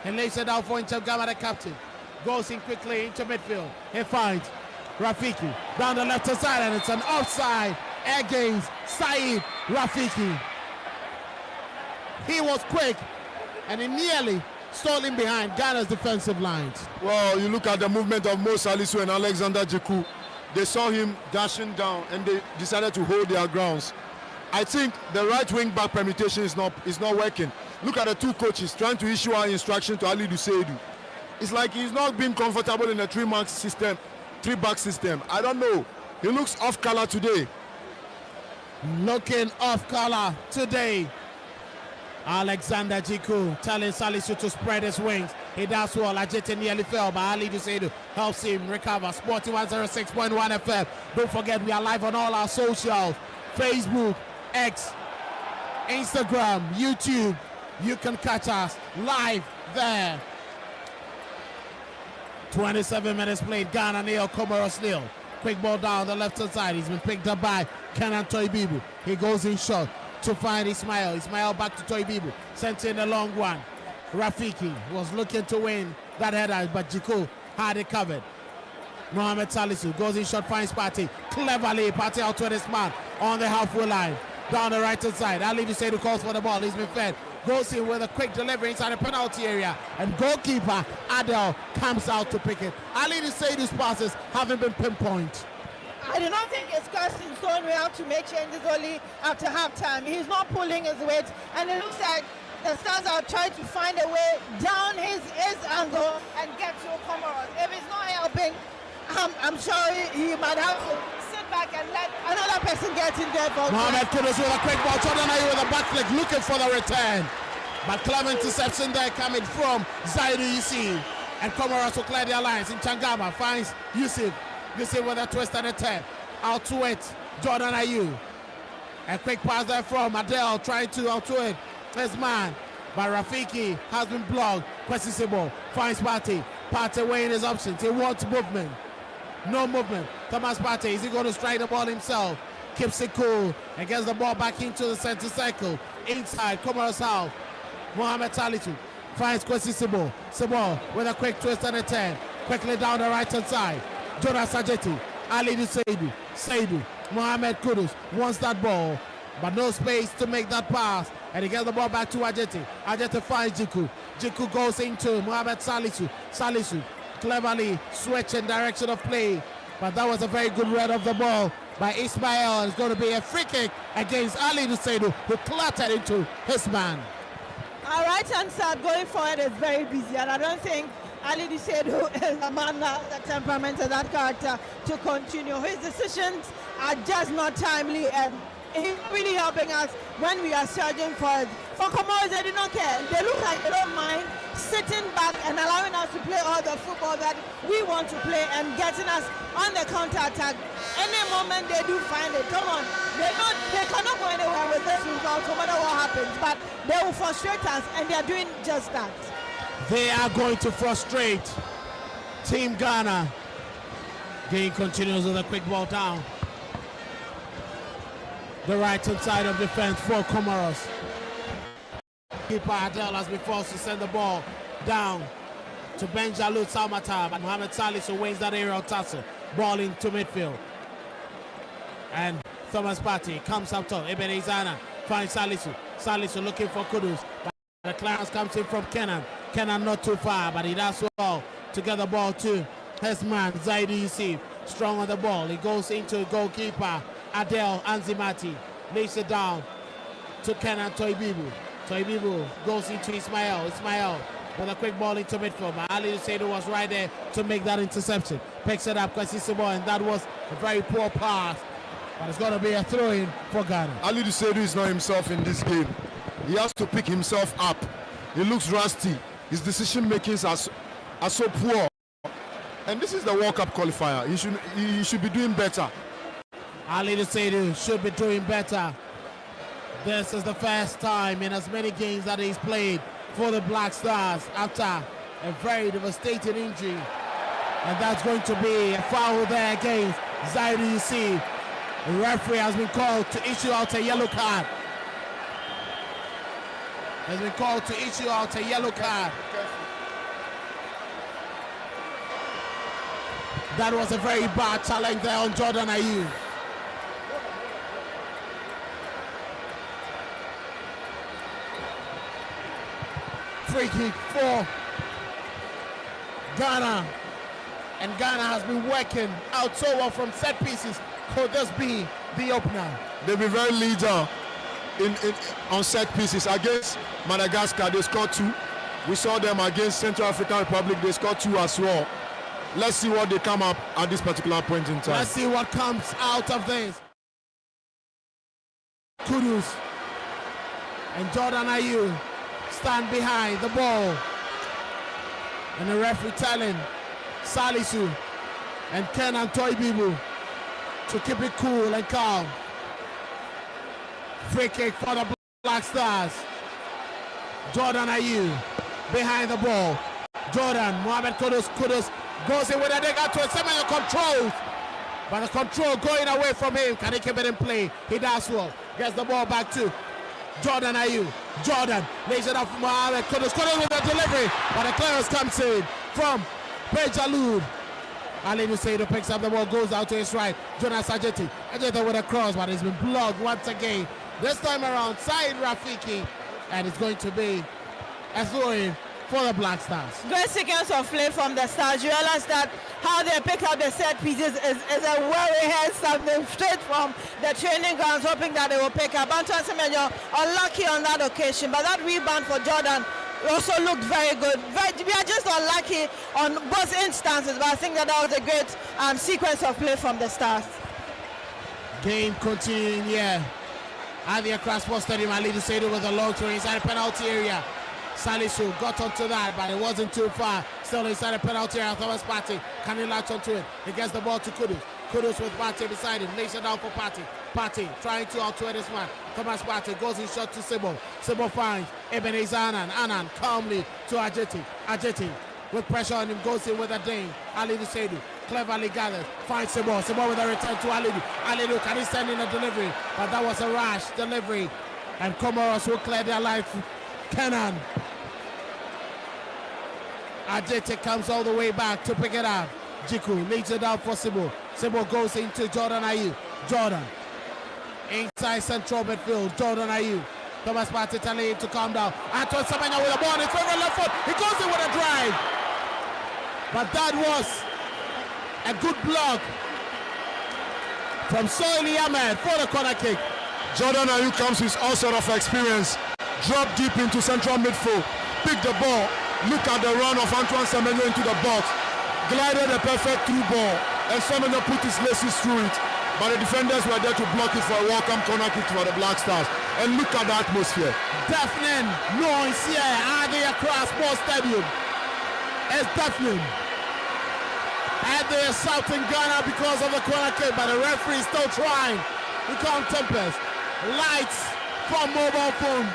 And lays it down for Changama, the captain. Goes in quickly into midfield. He finds Rafiki down the left side, and it's an offside against Saeed Rafiki. He was quick and he nearly stole in behind Ghana's defensive lines. Well, you look at the movement of Mo Salisu and Alexander Djiku. They saw him dashing down and they decided to hold their grounds. I think the right wing back permutation is not working. Look at the two coaches trying to issue our instruction to Alidou Seydou. It's like he's not being comfortable in a three-back system. I don't know. He looks off color today. Looking off color today. Alexander Djiku telling Salisu to spread his wings. He does well. Ajete nearly fell, but Alidou Seydou helps him recover. Sporty 106.1 FM. Don't forget, we are live on all our socials. Facebook, X, Instagram, YouTube. You can catch us live there. 27 minutes played. Ghana nil, Comoros nil. Quick ball down the left hand side. He's been picked up by Kenan Toibibu. He goes in short to find Ismail. Ismail back to Toibibu. Sent in a long one. Rafiki was looking to win that header, but Djiku had it covered. Mohamed Salisu goes in short, finds Partey. Cleverly, Partey out to this man on the halfway line. Down the right hand side. Alidou Seydou calls for the ball. He's been fed. Goes in with a quick delivery inside the penalty area, and goalkeeper Adel comes out to pick it. Alidou Seydou's passes haven't been pinpointed. I do not think it's cast in stone. We have to make changes only after halftime. He's not pulling his weight, and it looks like the Stars are trying to find a way down his angle and get to Comoros. If it's not helping, I'm sure he might have to sit back and let another person get in there. Mohamed Kudus with a quick ball. Jordan Ayew with a back flick looking for the return. But clever interception there coming from Zaidou Yusuf. And Comoros will clear their lines. In Changama finds Yusuf. Yusuf with a twist and a turn. Out to it, Jordan Ayew. A quick pass there from Adel trying to out to it. His man. But Rafiki has been blocked. Kwesi Sebo finds Partey. Partey weighing his options. He wants movement. No movement. Thomas Partey, is he going to strike the ball himself? Keeps it cool and gets the ball back into the center circle. Inside, Comoros out. Mohamed Salisu finds Kwesi Sebo. Sebo with a quick twist and a turn. Quickly down the right hand side. Jonas Ajeti. Alidou Seydou. Seydou. Mohamed Kudus wants that ball, but no space to make that pass. And he gets the ball back to Ajeti. Ajeti finds Djiku. Djiku goes into Mohamed Salisu. Salisu cleverly switching direction of play, but that was a very good read of the ball by Ismail. It's going to be a free kick against Alidou Seydou, who clattered into his man. Our right hand side going forward is very busy, and I don't think Alidou Seydou is a man that the temperament of that character to continue. His decisions are just not timely, and he's really helping us when we are surging forward. For Comoros, they do not care. They look like they don't mind sitting back and allowing us to play all the football that we want to play and getting us on the counter-attack. Any moment they do find it, come on. They cannot go anywhere with this result no matter what happens, but they will frustrate us, and they are doing just that. They are going to frustrate Team Ghana. Game continues with a quick ball down. The right-hand side of defense for Comoros. Keeper Adel has been forced to send the ball down to Benjalu Salmatab, and Mohamed Salisu wins that aerial tussle. Ball into midfield. And Thomas Partey comes up top. Ibn Izana finds Salisu. Salisu looking for Kudus. The clearance comes in from Kenan. Kenan not too far, but he does well to get the ball to his man, Zaidi Yusuf. Strong on the ball. He goes into goalkeeper Adel Anzimati. Lays it down to Kenan Toibibu. Toibibu goes into Ismail. Ismail with a quick ball into midfield. But Ali Seidu was right there to make that interception. Picks it up, Kwesi Sebo, and that was a very poor pass. But it's going to be a throw-in for Ghana. Ali Seidu is not himself in this game. He has to pick himself up. He looks rusty. His decision makings are so poor. And this is the World Cup qualifier. He should be doing better. Ali Seidu should be doing better. This is the first time in as many games that he's played for the Black Stars after a very devastating injury. And that's going to be a foul there against Zaidi Yusuf. The referee has been called to issue out a yellow card. Has been called to issue out a yellow card. That was a very bad challenge there on Jordan Ayew. Free kick for Ghana. And Ghana has been working out so well from set pieces. Could this be the opener? They've been very leader on set pieces. Against Madagascar, they scored 2. We saw them against Central African Republic, they scored 2 as well. Let's see what they come up at this particular point in time. Let's see what comes out of this. Kudus and Jordan Ayew stand behind the ball. And the referee telling Salisu and Kenan Toibibu to keep it cool and calm. Free kick for the Black Stars. Jordan Ayew behind the ball. Jordan, Mohamed Kudus goes in with a dig out to a semi control. But the control going away from him. Can he keep it in play? He does well. Gets the ball back to Jordan Ayew. Jordan lays it up for Mohamed Kudus. Kudus with the delivery. But the clearance comes in from Benjalud. Ali Nuseido picks up the ball, goes out to his right. Jonas Ajeti. Ajeti with a cross, but he's been blocked once again. This time around, Said Rafiki. And it's going to be a throw-in for the Black Stars. Great sequence of play from the Stars. You realize that how they pick up the set pieces is a well-rehearsed something straight from the training grounds, hoping that they will pick up. Antoine Semenyo unlucky on that occasion, but that rebound for Jordan also looked very good. We are just unlucky on both instances, but I think that was a great sequence of play from the Stars. Game continuing here at the Accra Sports Stadium. Ali Nuseido with a long throw inside the penalty area. Salisu got onto that, but it wasn't too far. Still inside the penalty area. Thomas Partey can he latch onto it? He gets the ball to Kudus. Kudus with Partey beside him. Lays it down for Partey. Partey trying to outweigh this man. Thomas Partey goes in shot to Sebo. Sebo finds Ebenezer Annan. Annan calmly to Ajeti. Ajeti with pressure on him goes in with a ding. Ali Nuseido cleverly gathers. Finds Sebo. Sebo with a return to Alidu. Alidu, can he send in a delivery? But that was a rash delivery. And Comoros will clear their life. Kenan. Ajete comes all the way back to pick it up. Jiku leads it out for Sebo. Sebo goes into Jordan Ayew. Jordan inside central midfield. Jordan Ayew. Thomas Partey telling him to calm down. Antoine Semenyo with a ball in his favorite left foot. He goes in with a drive. But that was a good block from Soili Ahmed for the corner kick. Jordan Ayew comes with all sort of experience. Drop deep into central midfield. Pick the ball. Look at the run of Antoine Semenyo into the box. Glided a perfect through ball. And Semenyo put his laces through it. But the defenders were there to block it for a welcome corner kick for the Black Stars. And look at the atmosphere. Deafening noise here at the Accra Sports Stadium. It's deafening. And they are shouting Ghana because of the corner kick, but the referee is still trying. He can't tempest. Lights from mobile phone,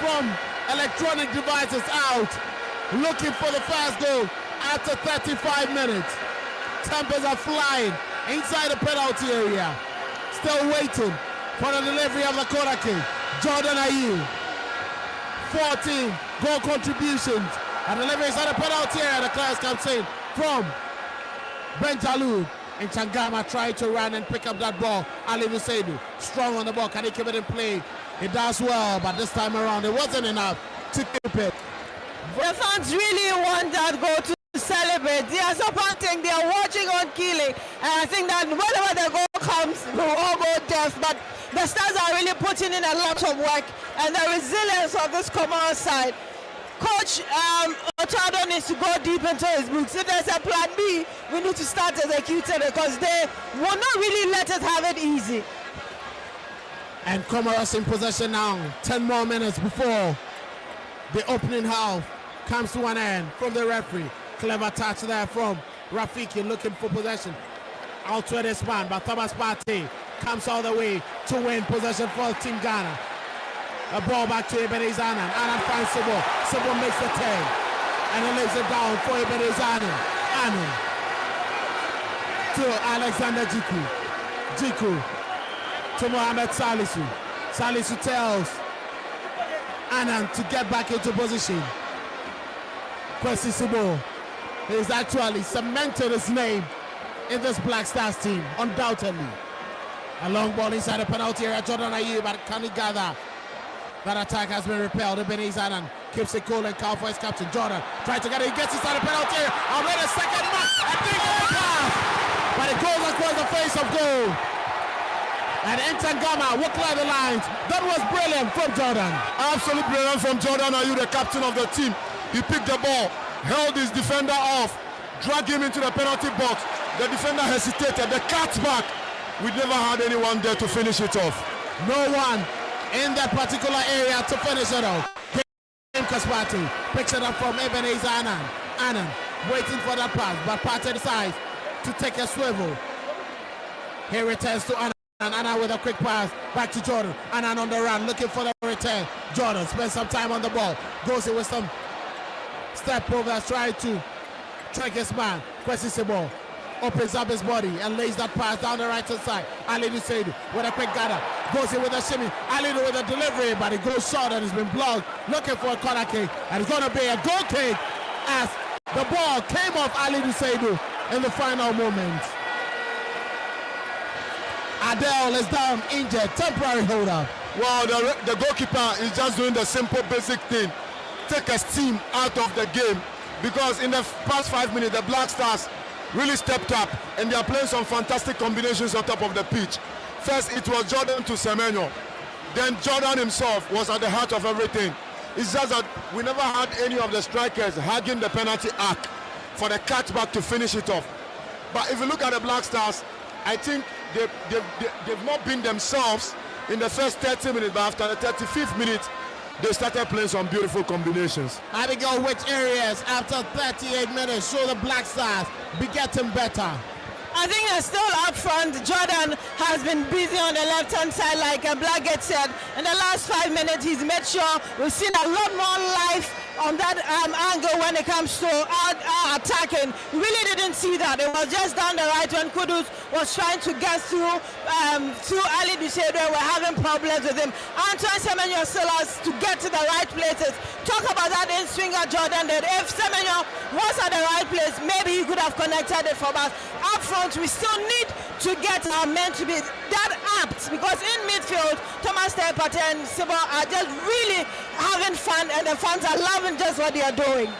from electronic devices out. looking for the first goal after 35 minutes. Tempers are flying inside the penalty area. Still waiting for the delivery of the corner kick. Jordan Ayew, 14 goal contributions. And delivery inside the penalty area. The clearance comes in from Benjalud. And Changama tried to run and pick up that ball. Ali Nuseidu, strong on the ball. Can he keep it in play? He does well, but this time around it wasn't enough to keep it. The fans really want that goal to celebrate. They are supporting, they are watching on Keeling. And I think that whenever the goal comes, we'll all go deaf. But the Stars are really putting in a lot of work. And the resilience of this Comoros side. Coach Ochado needs to go deep into his books. If there's a plan B, we need to start executing it because they will not really let us have it easy. And Comoros in possession now. 10 more minutes before the opening half comes to an end from the referee. Clever touch there from Rafiki looking for possession. Out to this man, but Thomas Partey comes all the way to win possession for Team Ghana. A ball back to Ebenezer Annan. Annan finds Sebo. Sebo makes the 10. And he lays it down for Ebenezer Annan. Annan to Alexander Jiku. Jiku to Mohamed Salisu. Salisu tells Annan to get back into position. Kwesi Sebo is actually cemented his name in this Black Stars team, undoubtedly. A long ball inside the penalty area. Jordan Ayew, but can he gather? That attack has been repelled. Ebenezer Annan keeps it cool and calm for his captain. Jordan trying to get it. He gets inside the penalty area. Already a second mark. I think it will pass. But it goes across the face of goal. And Ntangama will clear the lines. That was brilliant from Jordan. Absolutely brilliant from Jordan Ayew, the captain of the team. He picked the ball, held his defender off, dragged him into the penalty box. The defender hesitated. The cat's back. We never had anyone there to finish it off. No one in that particular area to finish it off. Kaspati picks it up from Ebenezer Annan. Annan waiting for that pass, but Partey decides to take a swivel. He returns to Annan. Annan with a quick pass back to Jordan. Annan on the run looking for the return. Jordan spends some time on the ball. Goes in with some step overs, trying to track his man. Kwesi Sebo opens up his body and lays that pass down the right hand side. Ali Nuseidu with a quick gather. Goes in with a shimmy. Ali with a delivery, but it goes short and has been blocked. Looking for a corner kick. And it's going to be a goal kick as the ball came off Ali Nuseidu in the final moment. Adele is down injured. Temporary hold up. Well, the goalkeeper is just doing the simple basic thing. Take a steam out of the game, because in the past 5 minutes the Black Stars really stepped up and they are playing some fantastic combinations on top of the pitch. First it was Jordan to Semenyo, then Jordan himself was at the heart of everything. It's just that we never had any of the strikers hugging the penalty arc for the cutback to finish it off. But if you look at the Black Stars, I think they've not been themselves in the first 30 minutes, but after the 35th minute they started playing some beautiful combinations. Abigail, which areas after 38 minutes show the Black Stars be getting better? I think they're still up front. Jordan has been busy on the left-hand side, like Blackgate said. In the last 5 minutes, he's made sure we've seen a lot more life on that angle when it comes to attacking. We really didn't see that. It was just down the right when Kudus was trying to get through Ali Duchesne. We're having problems with him. Antoine Semenyo still has to get to the right places. Talk about that in swinger Jordan did. If Semenyo was at the right place, maybe he could have connected it from us. Up front, we still need to get our men to be that apt, because in midfield, Thomas Partey and Sebo are just really having fun, and the fans are loving just what they are doing.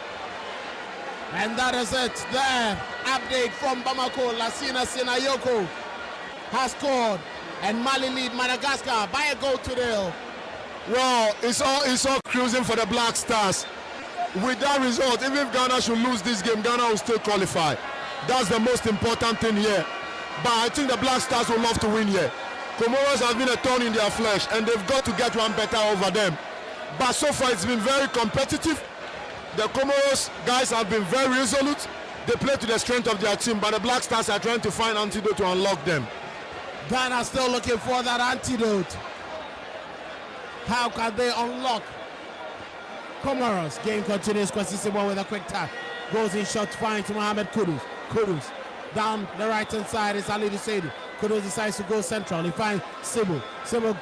And that is it there. Update from Bamako. Lasina Sinayoko has scored, and Mali lead Madagascar by a goal to nil. Well, it's all cruising for the Black Stars. With that result, even if Ghana should lose this game, Ghana will still qualify. That's the most important thing here. But I think the Black Stars will love to win here. Comoros have been a thorn in their flesh, and they've got to get one better over them. But so far it's been very competitive. The Comoros guys have been very resolute. They play to the strength of their team, but the Black Stars are trying to find antidote to unlock them. Ghana still looking for that antidote. How can they unlock Comoros. Game continues. Kwesisibo with a quick tap. Goes in shot, finds Mohamed Kudus. Kudus. Down the right hand side is Ali Seydi. Kudus decides to go central. He finds Sibu. Sibu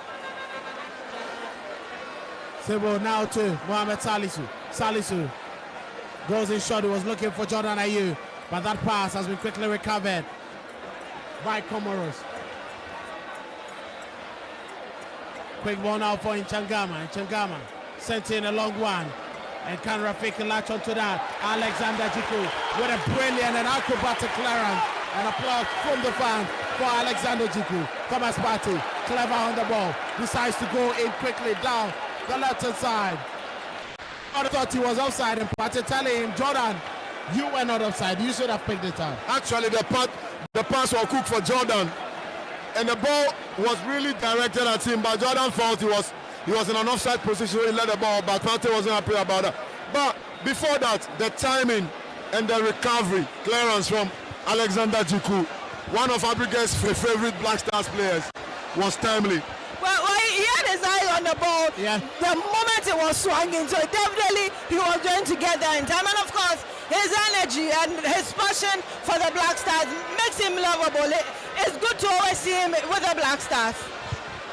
now to Mohamed Salisu. Salisu goes in shot. He was looking for Jordan Ayew, but that pass has been quickly recovered by Comoros. Quick ball now for Nchangama. Nchangama sent in a long one. And can Rafiki latch onto that? Alexander Jiku with a brilliant and acrobatic clearance. And applause from the fans for Alexander Jiku. Thomas Partey, clever on the ball. Decides to go in quickly down the left hand side. I thought he was offside, and Partey telling him, Jordan, you were not offside. You should have picked it up. Actually, the pass was cooked for Jordan, and the ball was really directed at him, but Jordan felt he was in an offside position. He let the ball, but Partey wasn't happy about that. But before that, the timing and the recovery, clearance from Alexander Jiku, one of Abigail's favorite Black Stars players, was timely. Well, he had his eye on the ball. Yeah. The moment it was swinging, so definitely he was going to get there in time. And of course, his energy and his passion for the Black Stars makes him lovable. It's good to always see him with the Black Stars.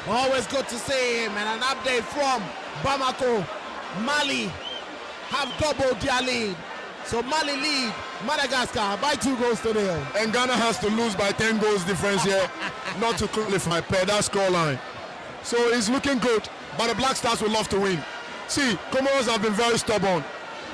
Always good to see him. And an update from Bamako. Mali have doubled their lead. So Mali lead Madagascar by 2 goals to 0. And Ghana has to lose by 10 goals difference here not to qualify per that scoreline. So it's looking good, but the Black Stars will love to win. See, Comoros have been very stubborn.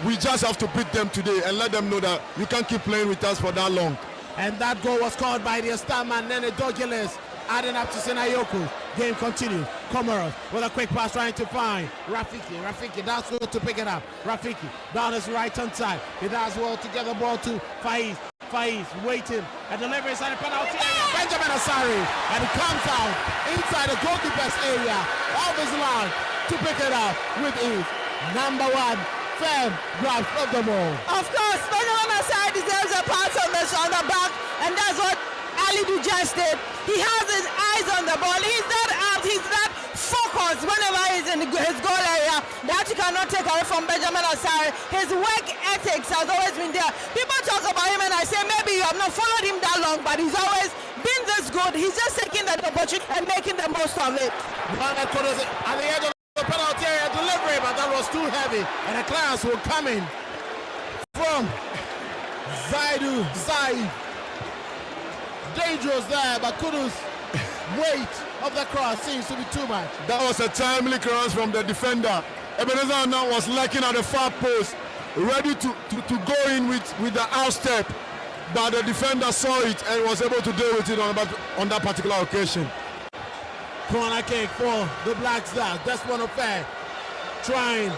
We just have to beat them today and let them know that you can't keep playing with us for that long. And that goal was called by the star man Nene Douglas, adding up to Senayoku. Game continues. Comoros with a quick pass trying to find Rafiki. Rafiki does well to pick it up. Rafiki down his right hand side. He does well to get the ball to Faiz. Faiz waiting and delivering inside the penalty area. Benjamin Asari, and he comes out inside the goalkeeper's area of his line to pick it up with ease. Number 1, firm grab of the ball. Of course, Benjamin Asari deserves a pat on the back, and that's what Ali just did. He has his eyes on the ball. He's that focused whenever he's in his goal area. That you cannot take away from Benjamin Asari. His work ethics has always been there. People talk about him and I say maybe you have not followed him that long, but he's always been this good. He's just taking that opportunity and making the most of it. At the edge of the penalty area delivery, but that was too heavy. And the clearance will come in from Zaidu Zaid. Dangerous there, but Kudus' weight of the cross seems to be too much. That was a timely clearance from the defender. Ebenezer now was lacking at the far post, ready to go in with the outstep, but the defender saw it and was able to deal with it on that particular occasion. Corner kick for the Black Stars. Desmond Ofe trying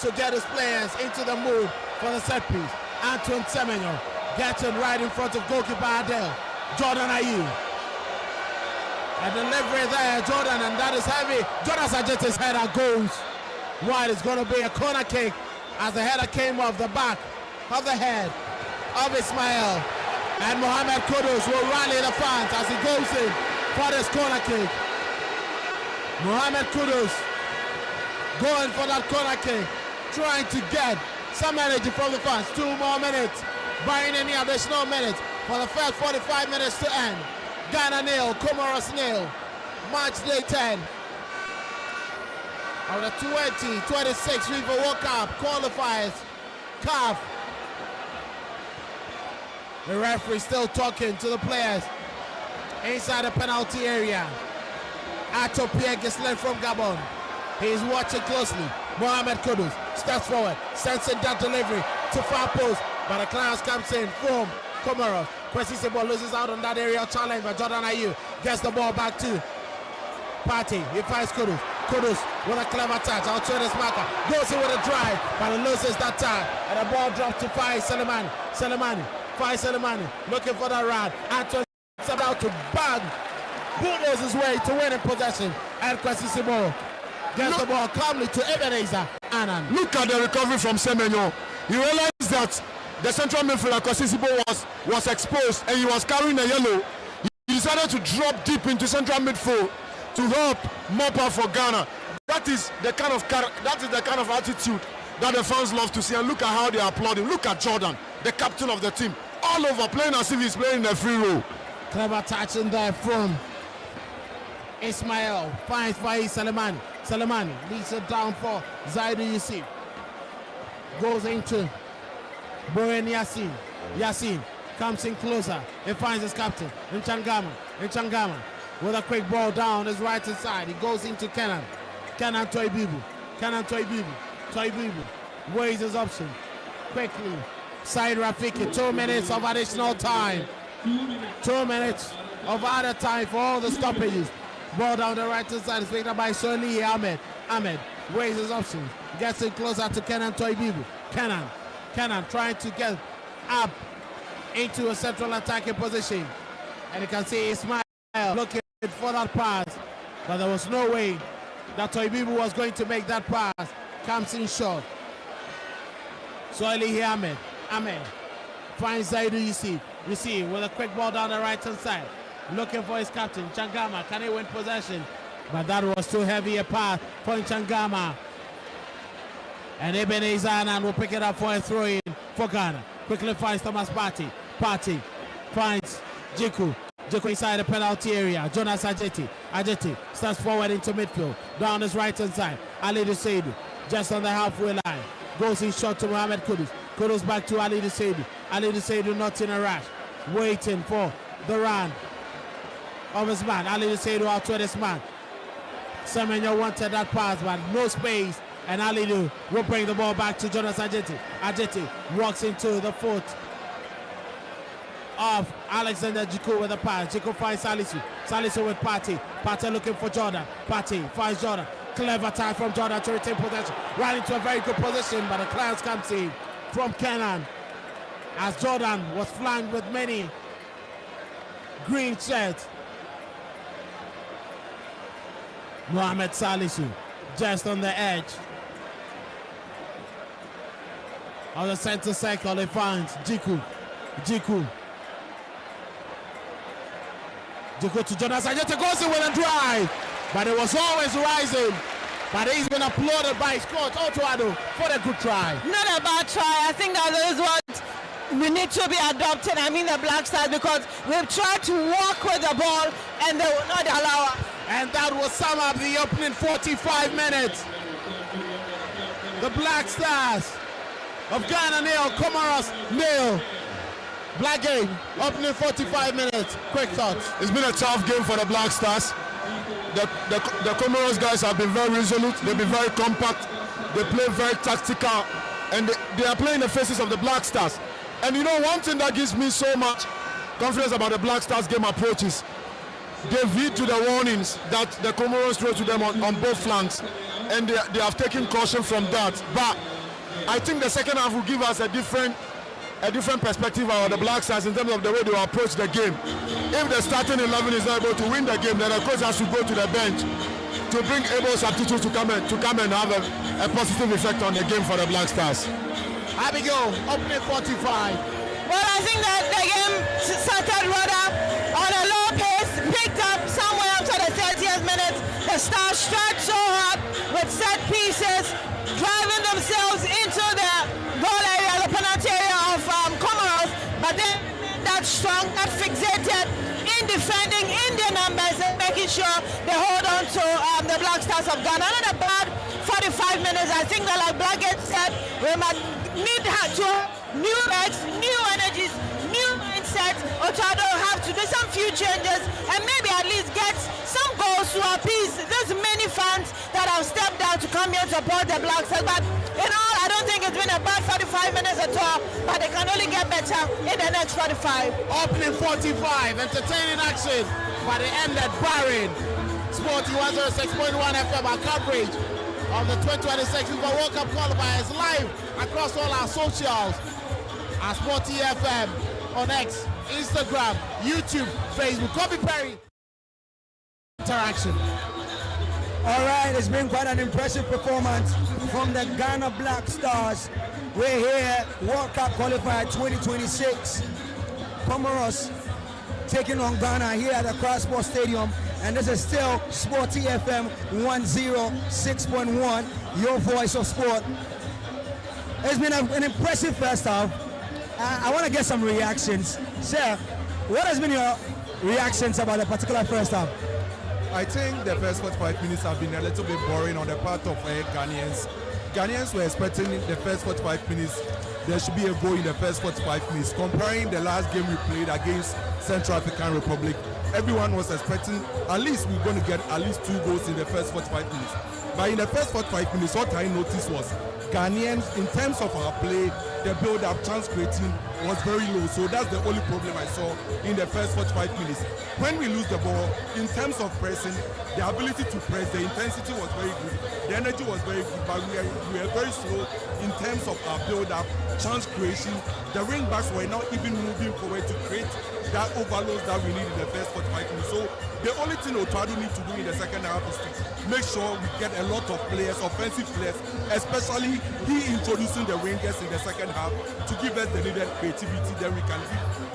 to get his players into the mood for the set piece. Antoine Semenyo getting right in front of goalkeeper Adele. Jordan Ayew. A delivery there, Jordan, and that is heavy. Jordan Sajeti's header goes wide. It's going to be a corner kick as the header came off the back of the head of Ismail. And Mohamed Kudus will rally the fans as he goes in for this corner kick. Mohamed Kudus going for that corner kick, trying to get some energy from the fans. 2 more minutes, barring any additional minutes for the first 45 minutes to end. Ghana nil, Comoros nil. Match day 10 of the 2026 FIFA World Cup Qualifiers. CAF. The referee still talking to the players inside the penalty area. Ato Pierre Gislen from Gabon. He's watching closely. Mohamed Kudus steps forward, sends in that delivery to far post, but the clearance comes in from Comoros. Kwesisibo loses out on that aerial challenge, but Jordan Ayew gets the ball back to Partey. He finds Kudus. Kudus with a clever touch outside his marker. Goes in with a drive, but he loses that time. And the ball drops to Faiz Selemani. Faiz Selemani looking for that run. Antoine set out to bang. Bulldoze his way to winning possession. And Kwesisibo gets the ball calmly to Ebenezer Annan. Look at the recovery from Semenyo. He realized that the central midfielder Kwesisibo was exposed and he was carrying a yellow. He decided to drop deep into central midfield to help mop up for Ghana. That is the kind of attitude that the fans love to see, and look at how they are applauding. Look at Jordan, the captain of the team, all over, playing as if he's playing in a free role. Clever touch in there from Ismail. Finds Faiz Salimani. Salimani leads it down for Zaidu Yusuf. Goes into Boyan Yassin. Yassin comes in closer. He finds his captain, Nchangama. Nchangama with a quick ball down his right hand side. He goes into Kenan. Kenan Toibibu. Kenan Toibibu. Toibibu weighs his option. Quickly. Side Rafiki. 2 minutes of additional time. 2 minutes of added time for all the stoppages. Ball down the right hand side is picked up by Soli Ahmed. Ahmed weighs his options. Gets it closer to Kenan Toibibu. Kenan trying to get up into a central attacking position. And you can see Ismail looking for that pass. But there was no way that Toibibu was going to make that pass. Comes in short. Soili Ahmed. Ahmed finds Zaidu Yusuf. Yusuf with a quick ball down the right hand side. Looking for his captain, Changama. Can he win possession? But that was too heavy a pass for Changama. And Ibn Izanan will pick it up for a throw in for Ghana. Quickly finds Thomas Partey. Partey finds Jiku. Jiku inside the penalty area. Jonas Ajeti. Ajeti starts forward into midfield. Down his right hand side. Ali Duseidu just on the halfway line. Goes in short to Mohamed Kudus. Kudus back to Ali Duseidu. Ali Duseidu not in a rush. Waiting for the run of his man. Ali Duseidu out to this man. Semenyo wanted that pass, but no space. And Alidu will bring the ball back to Jonas Ajeti. Ajeti walks into the foot of Alexander Jiku with a pass. Jiku finds Salisu. Salisu with Partey. Partey looking for Jordan. Partey finds Jordan. Clever time from Jordan to retain possession. Right into a very good position, but the clearance comes in from Kenan. As Jordan was flanked with many green shirts. Mohamed Salisu just on the edge of the center circle. He finds Jiku. Jiku to Jonas Ajeti, goes in with a drive, but it was always rising. But he's been applauded by his coach, Otuado, for a good try. Not a bad try. I think that is what we need to be adopting. I mean the Black Stars, because we've tried to walk with the ball and they will not allow us. And that will sum up the opening 45 minutes. The Black Stars of Ghana nil, Comoros nil. Black game, opening 45 minutes. Quick thoughts. It's been a tough game for the Black Stars. The Comoros guys have been very resolute. They've been very compact. They play very tactical, and they are playing the faces of the Black Stars. And you know, one thing that gives me so much confidence about the Black Stars game approach is they heed to the warnings that the Comoros throw to them on both flanks, and they have taken caution from that. But I think the second half will give us a different perspective about the Black Stars in terms of the way they will approach the game. If the starting 11 is not able to win the game, then the coach has to go to the bench to bring able substitutes to come and have a positive effect on the game for the Black Stars. Abigail, opening 45. Well, I think that the game started rather on a low pace, picked up somewhere after the 30th minute. The Stars struck so hard with set pieces, driving themselves into the goal area, the penalty area of Comoros, but then that strong, that fixated in defending in their numbers and making sure they hold on to the Black Stars of Ghana. Not a bad 45 minutes. I think that, like Blackgate said, we might need to new legs, new energies, new mindset. Otuado have to do some few changes and maybe at least get some goals to appease these many fans that have stepped down to come here to support the Black Stars. But in all, I don't think it's been a bad 45 minutes at all, but they can only get better in the next 45. Opening 45, entertaining action, but it ended barren. Sporty 106.1 FM, our coverage of the 2026 FIFA World Cup Qualifiers live across all our socials. Our Sporty FM on X, Instagram, YouTube, Facebook. Kobe Perry. Interaction. All right, it's been quite an impressive performance from the Ghana Black Stars. We're here, World Cup Qualifier 2026. Comoros taking on Ghana here at the Accra Sports Stadium. And this is still Sporty FM 106.1, your voice of sport. It's been an impressive first half. I want to get some reactions. Sir, what has been your reactions about the particular first half? I think the first 45 minutes have been a little bit boring on the part of Ghanaians. Ghanaians were expecting in the first 45 minutes there should be a goal in the first 45 minutes. Comparing the last game we played against Central African Republic, everyone was expecting at least we're going to get at least 2 goals in the first 45 minutes. But in the first 45 minutes, what I noticed was Ghanaians, in terms of our play, the build-up, chance creating was very low. So that's the only problem I saw in the first 45 minutes. When we lose the ball, in terms of pressing, the ability to press, the intensity was very good, the energy was very good, but we were very slow in terms of our build-up, chance creation. The wing backs were not even moving forward to create that overload that we need in the first 45 minutes. So the only thing Otado need to do in the second half is to make sure we get a lot of players, offensive players, especially he introducing the wingers in the second half to give us the needed creativity, then we can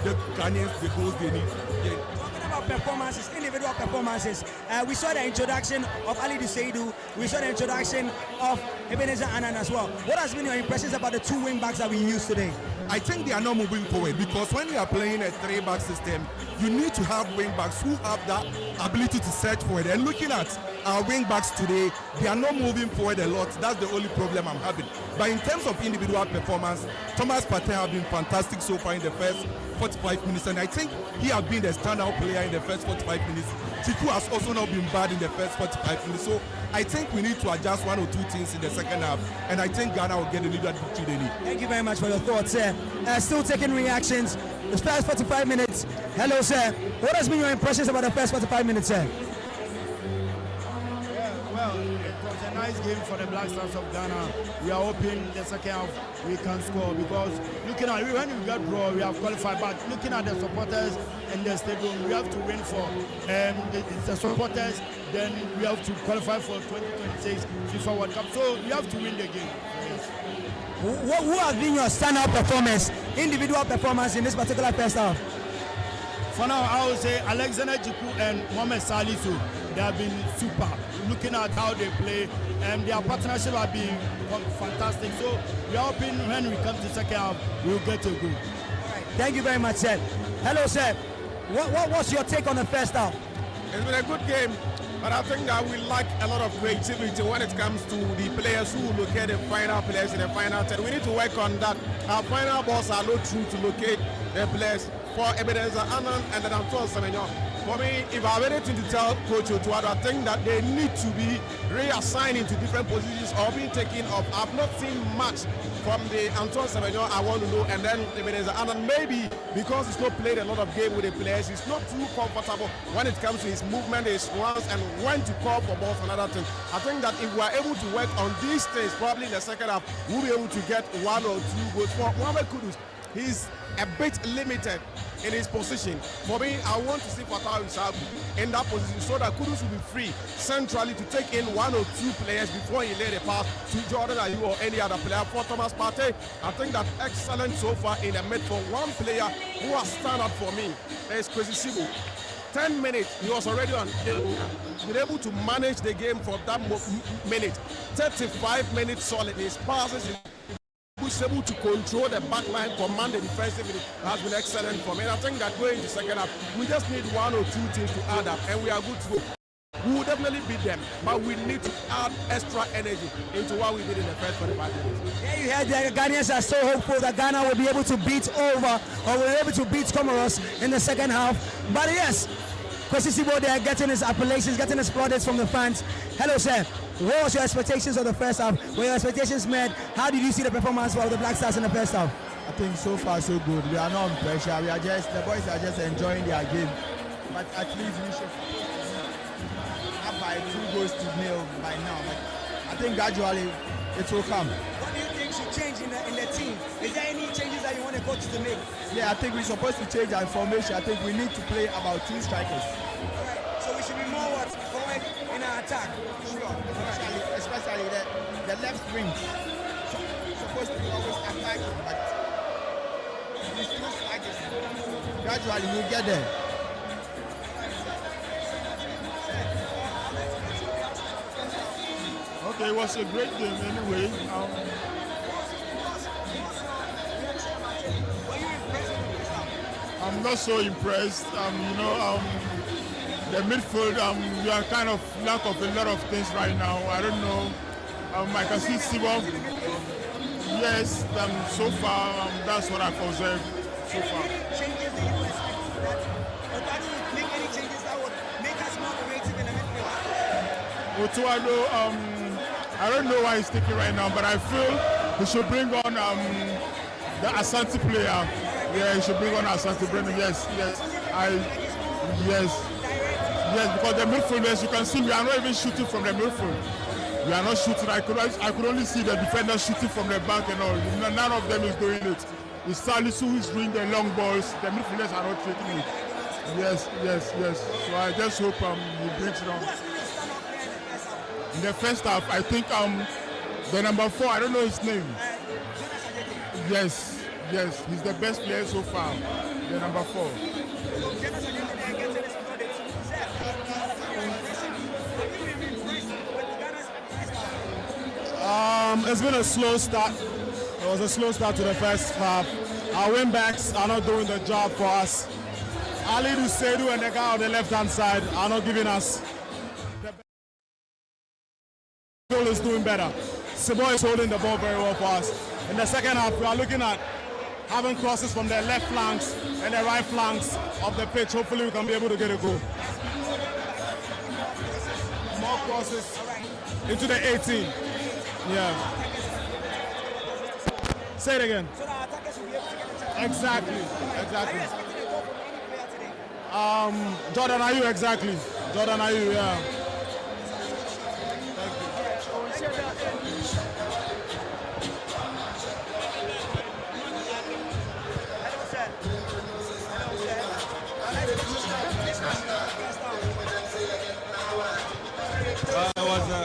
give the Ghanaians the goals they need. Yeah. Talking about performances, individual performances, we saw the introduction of Ali Duseidu, we saw the introduction of Ebenezer Annan as well. What has been your impressions about the 2 wing backs that we used today? I think they are not moving forward because when you are playing a 3-back system, you need to have wing backs who have that ability to search forward. And looking at our wing backs today, they are not moving forward a lot. That's the only problem I'm having. But in terms of individual performance, Thomas Partey has been fantastic so far in the first 45 minutes, and I think he has been the standout player in the first 45 minutes. Tiku has also not been bad in the first 45 minutes. So I think we need to adjust 1 or 2 things in the second half, and I think Ghana will get the needed victory they need. Thank you very much for your thoughts, sir. Still taking reactions. The first 45 minutes. Hello, sir. What has been your impressions about the first 45 minutes, sir? Well, it was a nice game for the Black Stars of Ghana. We are hoping the second half we can score because looking at when we got draw, we have qualified. But looking at the supporters in the stadium, we have to win for the supporters. Then we have to qualify for 2026 FIFA World Cup. So we have to win the game. Yes. Who has been your standout performance, individual performance in this particular first half? For now, I would say Alexander Jiku and Mohamed Salisu. They have been super. Looking at how they play, and their partnership have been fantastic. So we are hoping when we come to second half, we'll get a goal. Thank you very much, sir. Hello, sir. What was your take on the first half? It's been a good game, but I think that we lack a lot of creativity when it comes to the players who locate the final players in the final 10. We need to work on that. Our final balls are not true to locate the players. For Ebenezer Annan and then Antoine Semenyo. For me, if I have anything to tell Coach Otuado, I think that they need to be reassigned into different positions or being taken off. I've not seen much from the Antoine Semenyo I want to know, and then Ebenezer Annan, maybe because he's not played a lot of game with the players, he's not too comfortable when it comes to his movement, his runs, and when to call for balls and other things. I think that if we are able to work on these things, probably in the second half, we'll be able to get 1 or 2 goals. For Mohamed Kudus, he's a bit limited in his position. For me, I want to see Fatah Isabu in that position so that Kudus will be free centrally to take in 1 or 2 players before he lay the pass to Jordan Ayew or any other player. For Thomas Partey, I think that excellent so far in the mid. For one player who has stand out for me is Kwesi Sibu. 10 minutes, he was already on, been able to manage the game for that minute. 35 minutes solid. His passes, who's able to control the back line, command the defensive, has been excellent for me. And I think that going into second half, we just need 1 or 2 things to add up, and we are good to go. We will definitely beat them, but we need to add extra energy into what we did in the first 45 minutes. Yeah, you heard the Ghanaians are so hopeful that Ghana will be able to beat over, or will be able to beat Comoros in the second half. But yes, Kwesi Sibo there getting his appellations, getting his plaudits from the fans. Hello, sir. What was your expectations of the first half? Were your expectations met? How did you see the performance of the Black Stars in the first half? I think so far so good. We are not under pressure. The boys are just enjoying their game. But at least we should have by 2 goals to nil by now. But I think gradually it will come. What do you think should change in the team? Is there any changes that you want the coach to make? Yeah, I think we're supposed to change our formation. I think we need to play about 2 strikers. Alright, so we should be more forward in our attack. Sure, especially the left wing. Supposed to be always attacking, but these 2 strikers, gradually we'll get there. Okay, it was a great game anyway. I'm not so impressed. The midfield, we are kind of lack of a lot of things right now. I don't know. I can see Sibov. Yes, so far, that's what I've observed so far. Changes that you expect from that? Or can you make any changes that would make us more creative in the midfield? Otuado, I don't know why he's taking right now, but I feel he should bring on the Asante player. Yeah, he should bring on Asante Brennan. Yes, because the midfielders, you can see we are not even shooting from the midfield. We are not shooting. I could only see the defenders shooting from the back and all. None of them is doing it. It's Salisu who is doing the long balls. The midfielders are not taking it. Yes. So I just hope he brings it on. In the first half, I think the number 4, I don't know his name. Yes, he's the best player so far. The number 4. It's been a slow start. It was a slow start to the first half. Our wing backs are not doing the job for us. Ali Dusedu and the guy on the left-hand side are not giving us. The goal is doing better. Sebo is holding the ball very well for us. In the second half, we are looking at having crosses from the left flanks and the right flanks of the pitch. Hopefully we can be able to get a goal. More crosses into the 18. Yeah. Say it again. So the attackers will be able to get a chance. Exactly. Are you expecting a goal from any player today? Jordan Ayew, exactly. Jordan Ayew, yeah.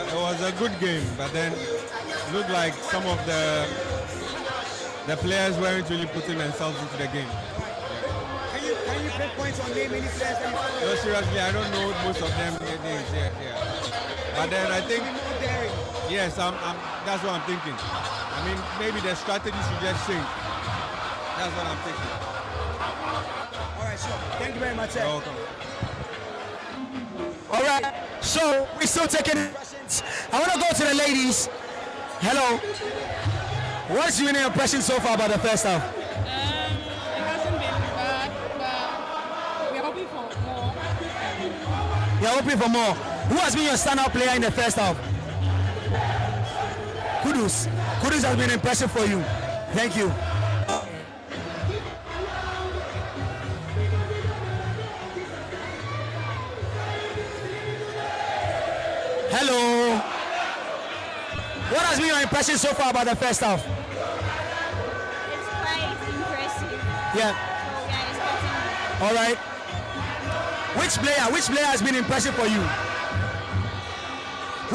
It was a good game, but then it looked like some of the players weren't really putting themselves into the game. Can you pick points on name any players that you follow? No, seriously, I don't know most of them names. Yeah. But then I think, yes, that's what I'm thinking. I mean, maybe the strategy should just change. That's what I'm thinking. All right, sure. Thank you very much, sir. You're welcome. All right, so we're still taking questions. I want to go to the ladies. Hello. What's your impression so far about the first half? It hasn't been bad, but we're hoping for more. You're hoping for more. Who has been your standout player in the first half? Kudus. Kudus has been impressive for you. Thank you. Hello. What has been your impression so far about the first half? It's quite impressive. Yeah. Yeah, it's All right. Which player has been impressive for you?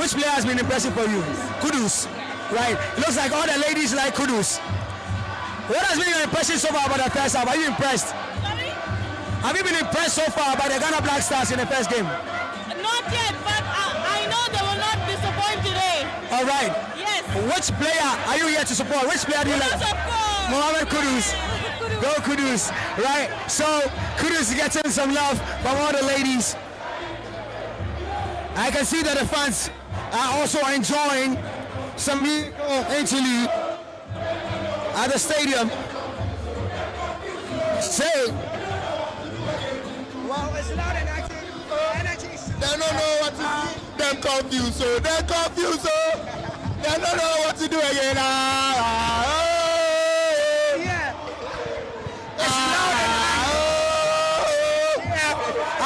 Which player has been impressive for you? Kudus. Right. It looks like all the ladies like Kudus. What has been your impression so far about the first half? Are you impressed? Sorry? Have you been impressed so far by the Ghana Black Stars in the first game? Not yet, but I know they will not disappoint today. All right. Yes. Which player are you here to support? Which player do you like? Yes, of course. Mohamed Kudus. Go Kudus. Right. So Kudus is getting some love from all the ladies. I can see that the fans are also enjoying some musical interlude at the stadium. Say. Well, it's loud and active. Energy. They don't know what to do. They're confused, so they don't know what to do again. Yeah. It's loud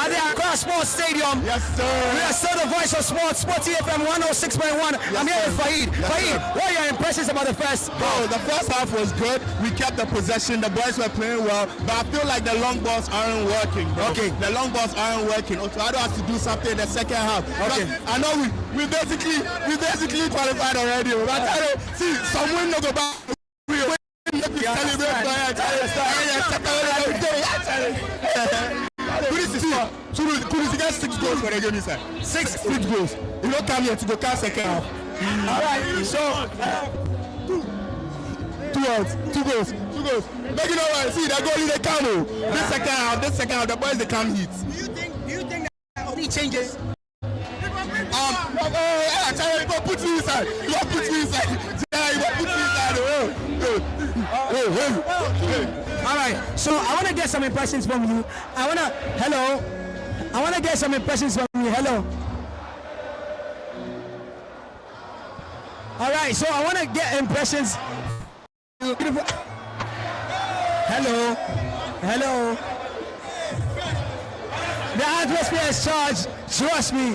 and at the Accra Sports Stadium. Yes, sir. We are still the voice of sports, Sport TFM 106.1. I'm here with Fahid. Fahid, what are your impressions about the first? Bro, the first half was good. We kept the possession. The boys were playing well, but I feel like the long balls aren't working, bro. Okay. The long balls aren't working. Otuado has to do something in the second half. Okay. But I know we basically qualified already. But I don't see some win no go back. Kudus got 6 goals for the game inside. 6 goals. You don't come here to go count second half. All right, so 2 outs, 2 goals. Make it all right. See, that goalie, they come. This second half, the boys, they can't hit. Do you think that only changes? You go put me inside. Yeah, you go put me inside. All right, so I want to get some impressions from you. I want to get some impressions from you. Hello. All right, so I want to get impressions. Hello. The atmosphere is charged. Trust me.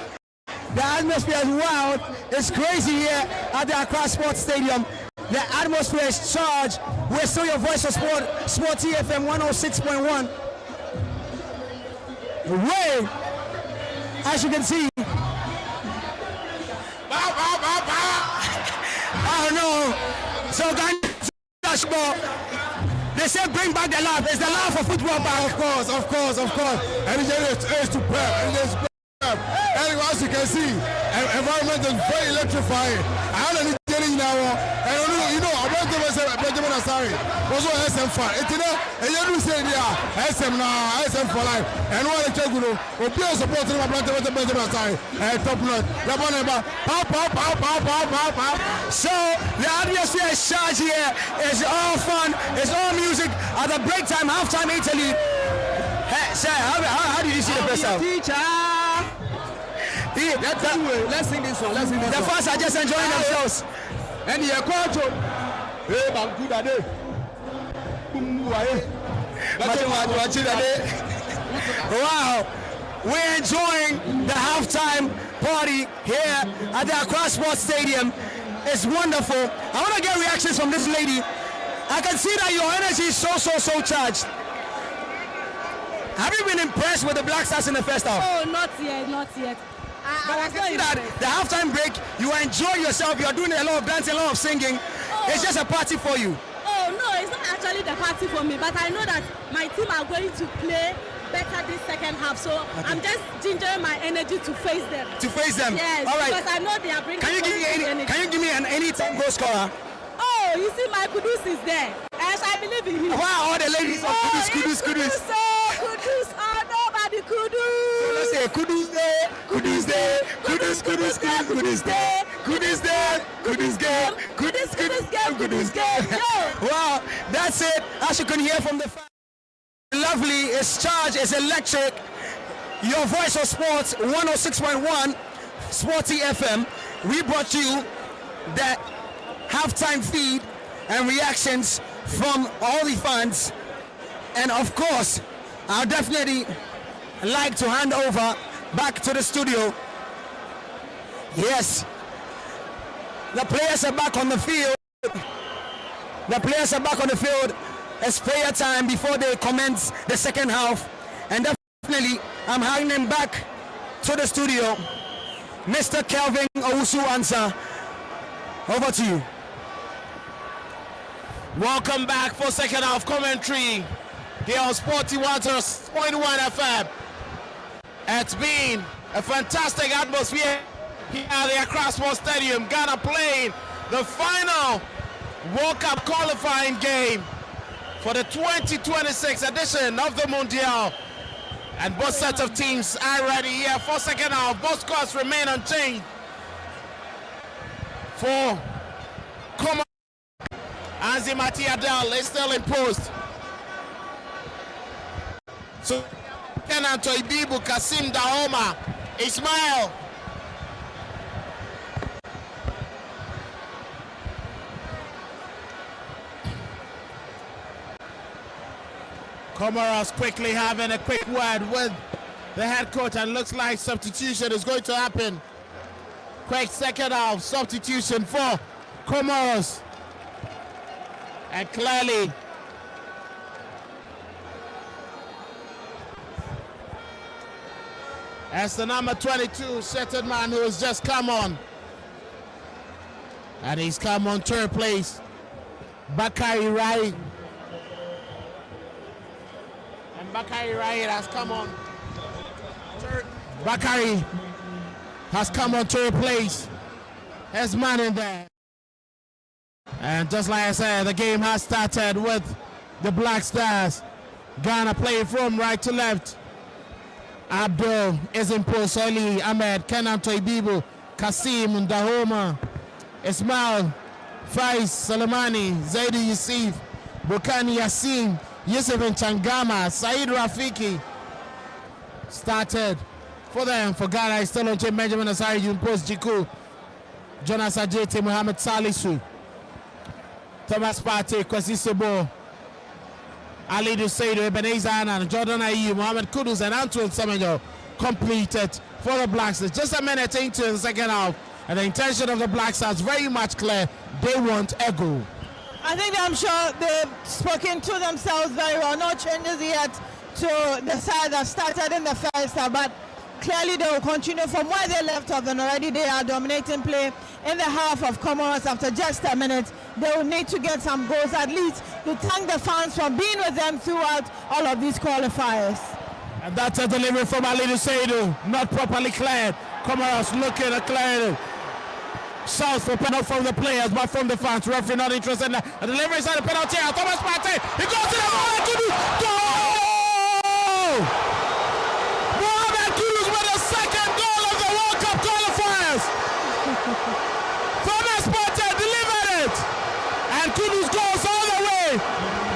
The atmosphere is wild. It's crazy here at the Accra Sports Stadium. The atmosphere is charged. We're still your voice of sport TFM 106.1. Way, as you can see. Oh no. So dashboard. They say bring back the love. It's the love for football back. Of course. And it's to prep. And as you can see, environment is very electrifying. I had a getting now, and you know, I went to Benjamin Asari, also SM fan. It's and you say, yeah, SM now, SM for life. And what I check, you know, we'll be supporting my brother Benjamin Asari, top notch. So the atmosphere is charged here. It's all fun. It's all music. At the break time, halftime Italy. Hey, sir, how did you see the first half? Let's sing this one. The fans are just enjoying themselves. And the coach, wow, we're enjoying the halftime party here at the Accra Sports Stadium. It's wonderful. I want to get reactions from this lady. I can see that your energy is so charged. Have you been impressed with the Black Stars in the first half? Oh, not yet. But I can see that the halftime break, you enjoy yourself, you're doing a lot of dancing, a lot of singing. Oh. It's just a party for you. Oh no, it's not actually the party for me, but I know that my team are going to play better this second half, so okay. I'm just gingering my energy to face them. Yes. All right. Because I know they are bringing. Can you give me an anytime goal scorer? Oh, you see, my Kudus is there. As I believe in him. Wow, all the ladies of Kudus. Kudus, oh, nobody Kudus. So let's say Kudus there, Kudus there, Kudus game, Kudus there, Kudus there, Kudus game, Kudus game. Wow, that's it. As you can hear from the fans. Lovely, it's charged, it's electric. Your voice of sports, 106.1, Sporty FM. We brought you that halftime feed and reactions from all the fans. And of course, I'll definitely like to hand over back to the studio. Yes, the players are back on the field. It's prayer time before they commence the second half. And definitely, I'm handing them back to the studio. Mr. Kelvin Owusu Ansah, over to you. Welcome back for second half commentary here on Sporty 106.1 FM. It's been a fantastic atmosphere here at the Accra Sports Stadium. Ghana playing the final World Cup qualifying game for the 2026 edition of the Mundial. And both sets of teams are ready here for second half. Both scores remain unchanged. For Comoros, Anzi Matiadel is still in post. So Kenan Toibibu, Kasim Dahoma, Ismail. Comoros quickly having a quick word with the head coach, and looks like substitution is going to happen. Quick second half substitution for Comoros. And clearly as the number 22 settled man who has just come on, and he's come on to replace Bakari Rai. And Bakari Rai has come on. Bakari has come on to replace his man in there. And just like I said, the game has started with the Black Stars. Ghana playing from right to left. Abdul, Izimpo, Soli, Ahmed, Kenan Toibibu, Kasim, Dahoma, Ismail, Faiz, Salamani, Zaidi Yusuf, Bukani Yassin, Yusuf Changama, Said Rafiki. Started for them. For Ghana, it's still on Jim Benjamin Asari, Jumpos Jiku, Jonas Ajete, Mohamed Salisu, Thomas Partey, Kwesi Sebo, Ali Duseido, Ebenezer Anan, Jordan Ayew, Mohamed Kudus, and Antoine Semenyo completed for the Black Stars. Just a minute into the second half, and the intention of the Black Stars very much clear. They want a goal. I think I'm sure they've spoken to themselves very well. No changes yet to the side that started in the first half, but clearly they will continue from where they left off, and already they are dominating play in the half of Comoros. After just a minute, they will need to get some goals at least to thank the fans for being with them throughout all of these qualifiers. And that's a delivery from Ali Duseido, not properly cleared. Comoros looking at clearing. Shouts for penalty from the players, but from the fans. Referee not interested in that. A delivery inside the penalty area. Thomas Partey, he goes to the goal! Mohamed Kudus with the second goal of the World Cup qualifiers. Thomas Partey delivered it, and Kudus goes all the way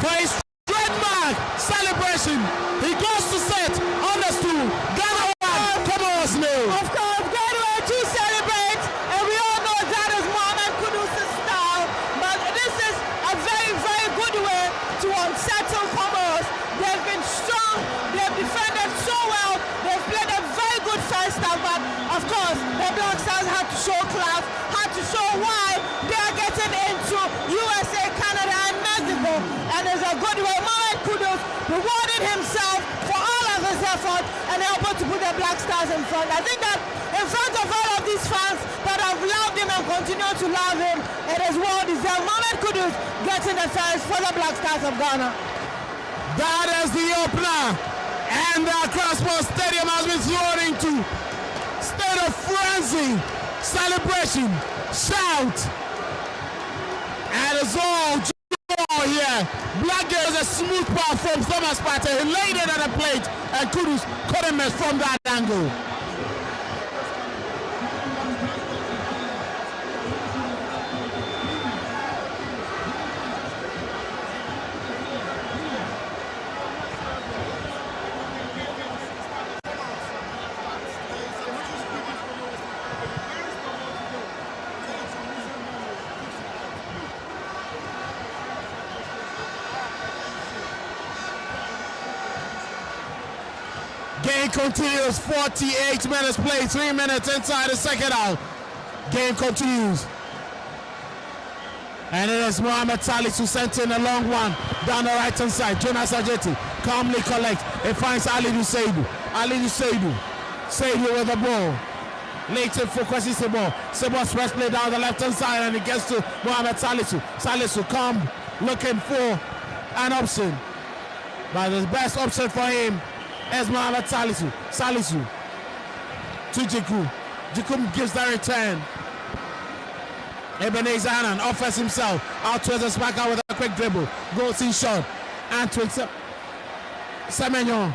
for his trademark celebration. He goes to set on the stool. Ghana 1, Comoros 0. Of course, Ghana to celebrate, and we all know that is Mohamed Kudus' style. But this is a very, very good way to unsettle Comoros. They've been strong, they've defended so well, they've played a very good first half, but of course, the Black Stars had to show class, had to show why they are getting into USA, Canada, and Mexico. And it's a good way. Mohamed Kudus rewarded himself for all of his effort and helped to put the Black Stars in front. I think that in front of all of these fans that have loved him and continue to love him, it is well deserved. Mohamed Kudus getting the first for the Black Stars of Ghana. That is the opener, and the Accra Sports Stadium has been thrown into state of frenzy, celebration, shout, and it's all joy here. Black gives a smooth pass from Thomas Partey. He laid it at the plate, and Kudus couldn't miss from that angle. Game continues, 48 minutes played, 3 minutes inside the second half. Game continues. And it is Mohamed Salisu sent in a long one down the right hand side. Jonas Ajeti calmly collects. It finds Ali Duseidu. Ali Duseidu. Seidu with the ball. Later for Kwesi Sebo. Sebo's first play down the left hand side, and it gets to Mohamed Salisu. Salisu come looking for an option. But the best option for him is Mohamed Salisu. Salisu to Jiku. Jiku gives the return. Ebenezer Anan offers himself out towards the smacker with a quick dribble. Goes in shot. Antoine Semenyo.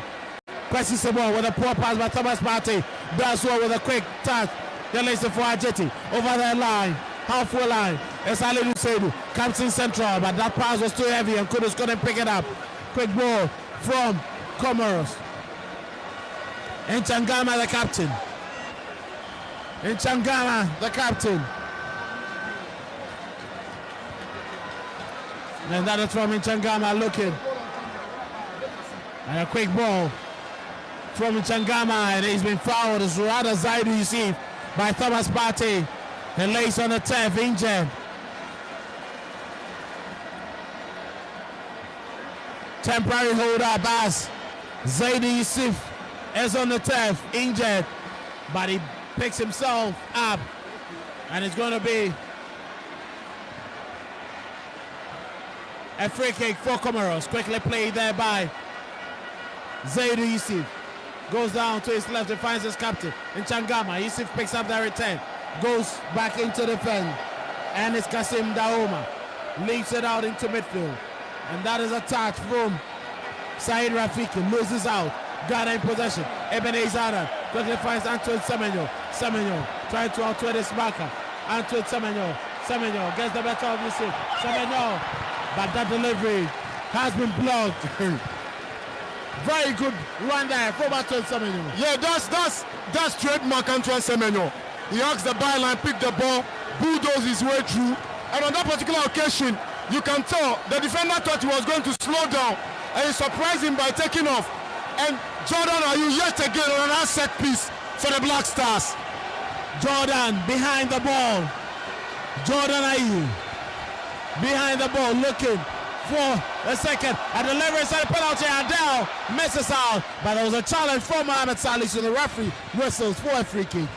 Kwesi Sebo with a poor pass by Thomas Partey. Does well with a quick touch. Then lays it for Ajeti. Over the line. Halfway line. It's Ali Duseidu. Comes in central, but that pass was too heavy and Kudus couldn't pick it up. Quick ball from Comoros. Nchangama the captain. Nchangama the captain. And that is from Nchangama looking. And a quick ball from Nchangama, and he's been fouled. It's rather Zaidi Yusuf by Thomas Partey. He lays on the turf, injured. Temporary hold up as Zaidi Yusuf is on the turf, injured, but he picks himself up, and it's going to be a free kick for Comoros. Quickly played there by Zaidi Yusuf. Goes down to his left and finds his captain in Changama. Yusuf picks up the return, goes back into the defense, and it's Kasim Daoma. leads it out into midfield. And that is a touch from Said Rafiki, loses out. Ghana in possession. Ebenezer Adam quickly finds Antoine Semenyo. Semenyo trying to outwit his marker. Antoine Semenyo. Semenyo gets the better of Yusuf. Semenyo. But that delivery has been blocked. Very good run there from Antoine Semenyo. Yeah, that's trademark Antoine Semenyo. He hugs the byline, pick the ball, bulldoze his way through. And on that particular occasion, you can tell the defender thought he was going to slow down. And he surprised him by taking off. And Jordan Ayew yet again on another set piece for the Black Stars. Jordan behind the ball. Jordan Ayew behind the ball looking for a second. A delivery inside the penalty. Adele misses out. But there was a challenge from Mohamed Salih, so the referee whistles for a free kick.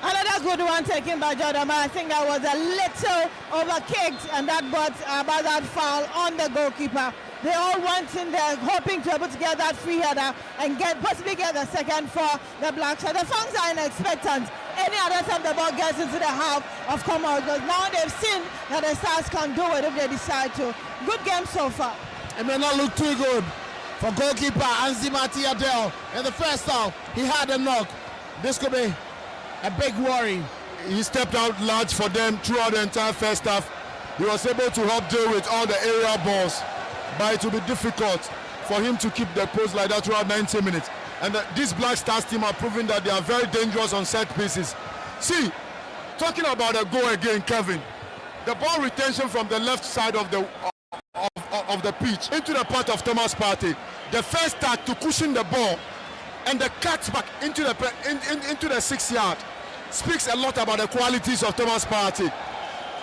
Another good one taken by Jordan, but I think that was a little overkicked, and that brought about that foul on the goalkeeper. They all went in there hoping to be able to get that free header and possibly get the second for the Black Stars. The fans are in expectant any other time the ball gets into the half of Comoros, because now they've seen that the Stars can do it if they decide to. Good game so far. It may not look too good for goalkeeper Anzimati Adele. In the first half, he had a knock. This could be a big worry. He stepped out large for them throughout the entire first half. He was able to help deal with all the aerial balls, but it will be difficult for him to keep the post like that throughout 90 minutes. And this Black Stars team are proving that they are very dangerous on set pieces. See, talking about the goal again, Kevin, the ball retention from the left side of the pitch into the part of Thomas Partey. The first start to cushion the ball and the cut back into the 6 yard speaks a lot about the qualities of Thomas Partey.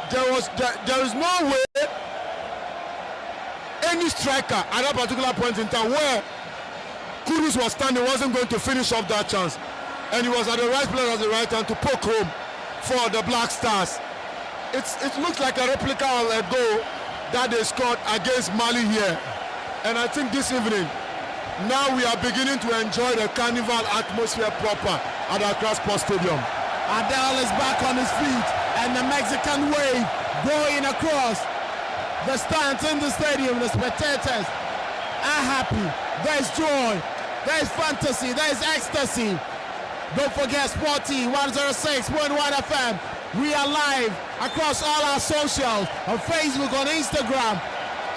There is no way any striker at that particular point in time where Kudus was standing wasn't going to finish off that chance, and he was at the right place at the right time to poke home for the Black Stars. It looks like a replica of a goal that they scored against Mali here, and I think this evening now we are beginning to enjoy the carnival atmosphere proper at Accra Sports Stadium. Adele is back on his feet, and the Mexican wave going across the stands in the stadium. The spectators are happy. There's joy, there's fantasy, there's ecstasy. Don't forget Sporty 106.1 FM. We are live across all our socials, on Facebook, on Instagram,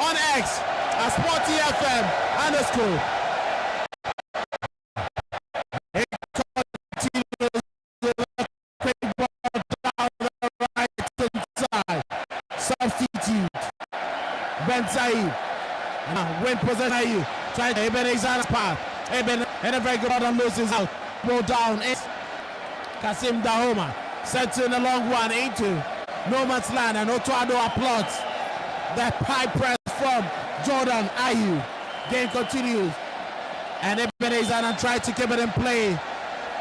on X, at Sporty FM _. Win possession. Try to Ebenezer's path. Eben and a very good order loses out. Ball down. It's Kasim Dahoma sends in a long one into no man's land, and Otuado applauds that high press from Jordan Ayew. Game continues, and Ebenezer tries to keep it in play,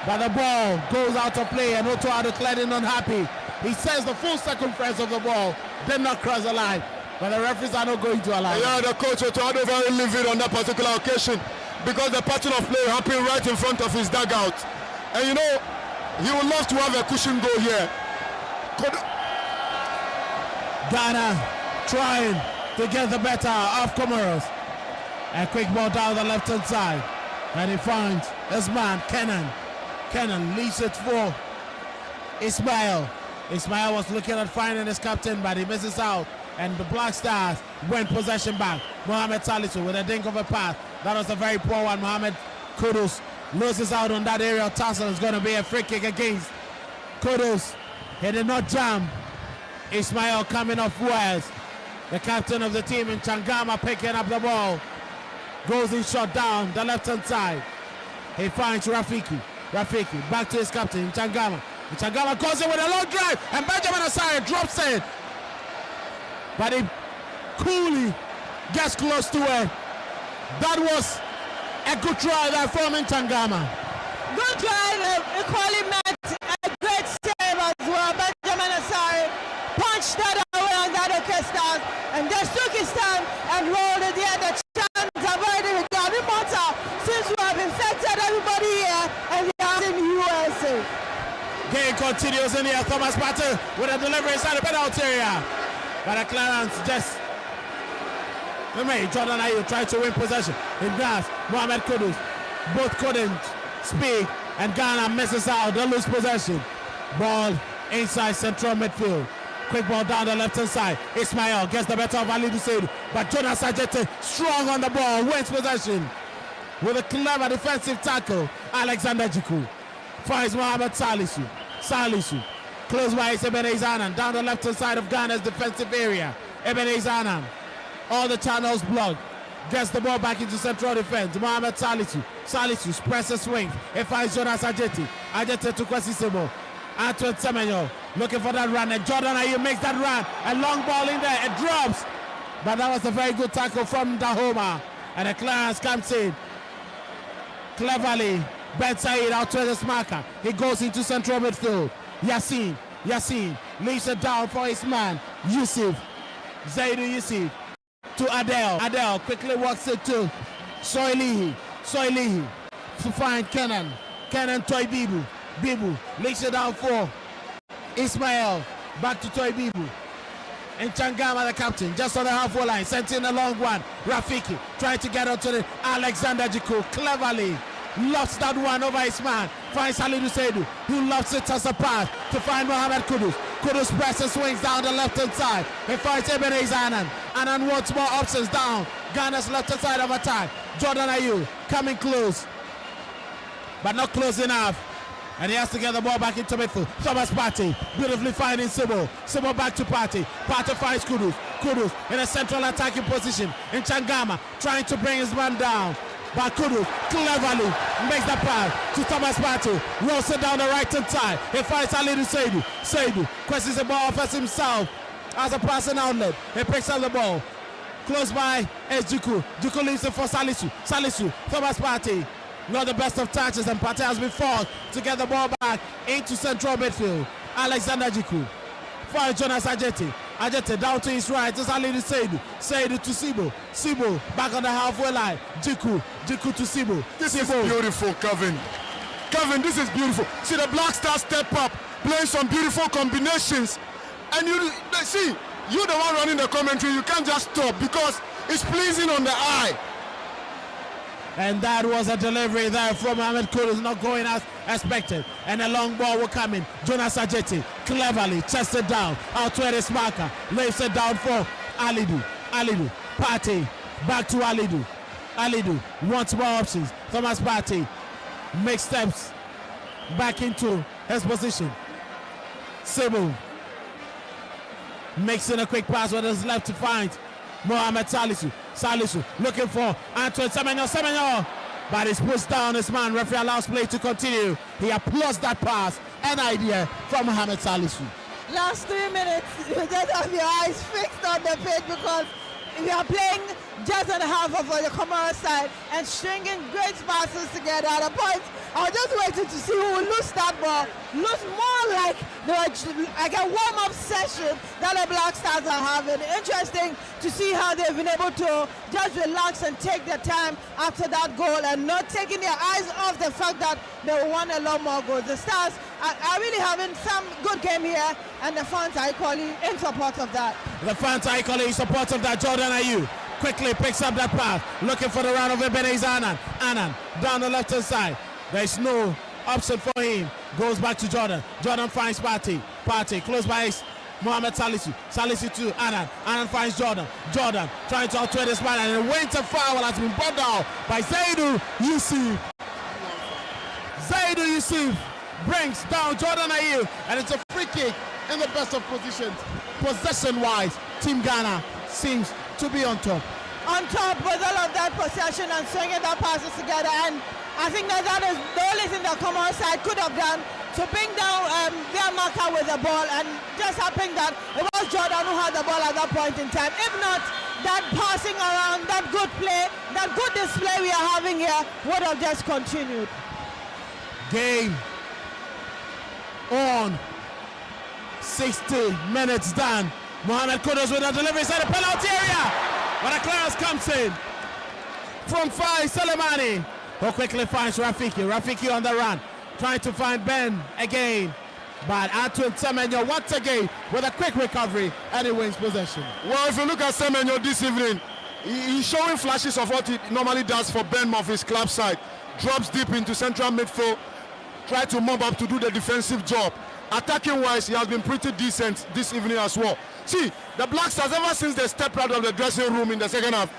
but the ball goes out of play, and Otuado clearly unhappy. He says the full circumference of the ball did not cross the line. But the referees are not going to allow it. Yeah, the coach Otuado very livid on that particular occasion because the pattern of play happened right in front of his dugout. And you know, he would love to have a cushion goal here. Ghana trying to get the better of Comoros. A quick ball down the left-hand side. And he finds his man, Kenan. Kenan leaves it for Ismail. Ismail was looking at finding his captain, but he misses out. And the Black Stars win possession back. Mohamed Salisu with a dink of a pass. That was a very poor one. Mohamed Kudus loses out on that aerial tussle. It's going to be a free kick against Kudus. He did not jump. Ismail coming off Wales. The captain of the team in Changama picking up the ball. Goes in shot down the left-hand side. He finds Rafiki. Rafiki back to his captain in Changama. Changama goes in with a long drive. And Benjamin Asare drops in. But he coolly gets close to it. That was a good try there from Changama. Good drive, equally met a great save as well. Benjamin Asare punched that away on that Stars and just took his time and rolled it there. The chance avoided with Gabby Mota since we have infected everybody here and they are in the USA. Game continues in here. Thomas Partey with a delivery inside the penalty area. But a clearance just. Jordan Ayew tried to win possession. In grass, Mohamed Kudus. Both couldn't speak, and Ghana misses out. They lose possession. Ball inside central midfield. Quick ball down the left-hand side. Ismail gets the better of Ali Dusaid, but Jonas Ajete strong on the ball, wins possession with a clever defensive tackle. Alexander Jiku finds Mohamed Salisu. Salisu close by Ebenezer Annan down the left-hand side of Ghana's defensive area. Ebenezer Annan, all the channels blocked. Gets the ball back into central defense. Mohamed Salisu. Salisu presses swing. It finds Jonas Ajeti. Ajeti to Kwesi Sebo. Antoine Semenyo looking for that run. And Jordan Ayew makes that run. A long ball in there. It drops. But that was a very good tackle from Dahoma. And the clearance comes in. Cleverly. Ben Said out to his marker. He goes into central midfield. Yassin leaves it down for his man. Yusuf. Zaidu Yusuf. To Adele. Adele quickly walks it to Soilihi. To find Kenan. Toy Bibu. Bibu leaks it down for Ismail. Back to Toy Bibu. And Changama, the captain, just on the halfway line. Sent in a long one. Rafiki trying to get onto the Alexander Jiku. Cleverly lofts that one over his man. Finds Halidou Seidu, who lofts it as a pass to find Mohamed Kudus. Kudus presses, swings down the left-hand side. He finds Ebenezer Annan. Annan wants more options down Ghana's left-hand side of attack. Jordan Ayew coming close, but not close enough. And he has to get the ball back into midfield. Thomas Partey beautifully finding Sibo. Sibo back to Partey. Partey finds Kudus. Kudus in a central attacking position. In Changama trying to bring his man down. But Kudus cleverly makes the pass to Thomas Partey. Rolls it down the right hand side. He finds Halidou Seidu. Seidu questions the ball off as himself as a passing outlet. He picks up the ball. Close by is Jiku. Jiku leaves it for Salisu. Salisu, Thomas Partey. Not the best of touches, and Partey has been forced to get the ball back into central midfield. Alexander Jiku for Jonas Ajeti. Ajeti down to his right. It's Halidou Seidu. Seidu to Sibo. Sibo back on the halfway line. Jiku to Sibo. This is beautiful, Kevin. Kevin, this is beautiful. See the Black Stars step up, playing some beautiful combinations. And you see, you're the one running the commentary. You can't just stop because it's pleasing on the eye. And that was a delivery there from Mohamed Kudus, not going as expected. And a long ball will come in. Jonas Ajeti cleverly chested down. Out to his marker. Lays it down for Halidou. Partey back to Halidou wants more options. Thomas Partey makes steps back into his position. Sibu makes in a quick pass what is left to find Mohamed Salisu looking for Antoine Semenyo, but he's pushed down his man. Referee allows play to continue. He applauds that pass. An idea from Mohamed Salisu. Last 3 minutes, you just have your eyes fixed on the pitch because we are playing just on the half of the Comoros side and stringing great passes together. At a point, I was just waiting to see who will lose that ball. Looks more like a warm-up session that the Black Stars are having. Interesting to see how they've been able to just relax and take their time after that goal and not taking their eyes off the fact that they won a lot more goals. The Stars are really having some good game here, and the fans are equally in support of that. The fans are equally in support of that. Jordan Ayew quickly picks up that pass, looking for the round of Ebenezer Annan. Annan down the left-hand side. There's no option for him. Goes back to Jordan. Jordan finds Partey. Partey close by Mohamed Salisu. Salisu to Annan. Annan finds Jordan. Jordan trying to outwit this man, and a winter foul has been brought down by Zaidu Yusuf. Zaidu Yusuf brings down Jordan Ayew, and it's a free kick in the best of positions. Possession-wise, Team Ghana seems to be on top. On top with all of that possession and swinging that passes together, and I think that is the only thing that Comoros side could have done to bring down their marker with the ball, and just happened that it was Jordan who had the ball at that point in time. If not, that passing around, that good play, that good display we are having here would have just continued. Game on. 60 minutes done. Mohamed Kudus with a delivery inside the penalty area. But a clearance comes in from Fai Soleimani, who quickly finds Rafiki. Rafiki on the run, trying to find Ben again. But Antoine Semenyo once again with a quick recovery and he wins possession. Well, if you look at Semenyo this evening, he's showing flashes of what he normally does for Bournemouth, his club side. Drops deep into central midfield, try to mob up to do the defensive job. Attacking wise, he has been pretty decent this evening as well. See, the Black Stars, ever since they stepped out of the dressing room in the second half,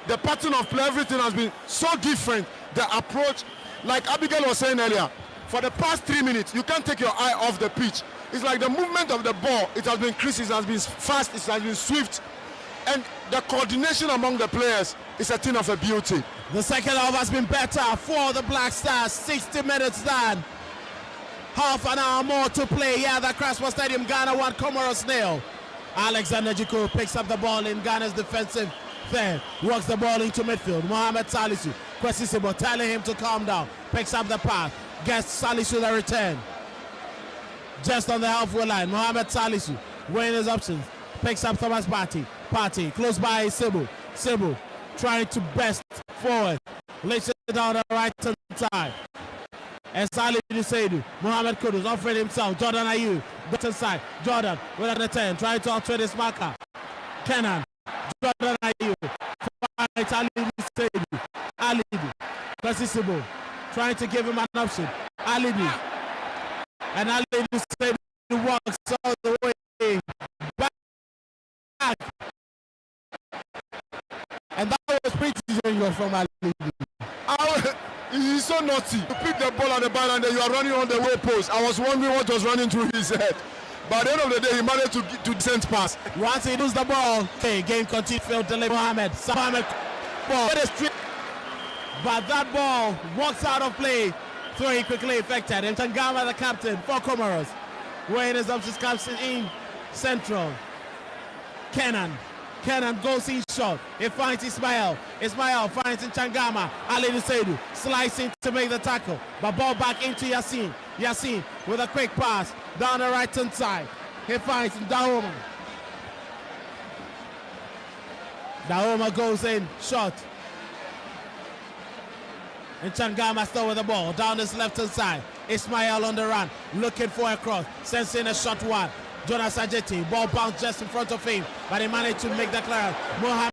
the pattern of play, everything has been so different. The approach, like Abigail was saying earlier, for the past 3 minutes, you can't take your eye off the pitch. It's like the movement of the ball, it has been crisp, it has been fast, it has been swift. And the coordination among the players is a thing of a beauty. The second half has been better for the Black Stars. 60 minutes done. Half an hour more to play. Yeah, the Accra Sports Stadium, Ghana 1, Comoros 0. Alexander Jiku picks up the ball in Ghana's defensive third. Works the ball into midfield. Mohamed Salisu, Kwesisibo telling him to calm down. Picks up the pass. Gets Salisu the return. Just on the halfway line, Mohamed Salisu weighing his options. Picks up Thomas Partey close by Sibu. Sibu trying to best forward. Lays it down the right side. And Salih Seidu. Mohamed Kudus offering himself. Jordan Ayew. Bottom side. Jordan with a 10. Trying to outfit his marker. Kenan. Jordan Ayew. Fight Ali Seidu. Alibi. Kwesisibo. Trying to give him an option. Alibi. And Ali Seidu walks all the way back. And that was pretty dangerous from Ali. He's so naughty. You pick the ball at the ball and then you are running on the way post. I was wondering what was running through his head. But at the end of the day, he managed to send pass. Once he loses the ball, okay, game continues. Failed to deliver Mohamed. Ball. But that ball walks out of play. Throwing quickly affected. And Tangama, the captain for Comoros. Weighing his options comes in central. Kenan goes in shot. He finds Ismail. Ismail finds in Changama. Ali Seidu slicing to make the tackle. But ball back into Yassin. Yassin with a quick pass down the right hand side. He finds Daoma. Daoma goes in. Shot. And Changama still with the ball. Down his left hand side. Ismail on the run. Looking for a cross. Sends in a shot one. Jonas Ajeti, ball bounced just in front of him, but he managed to make the clearance. Mohamed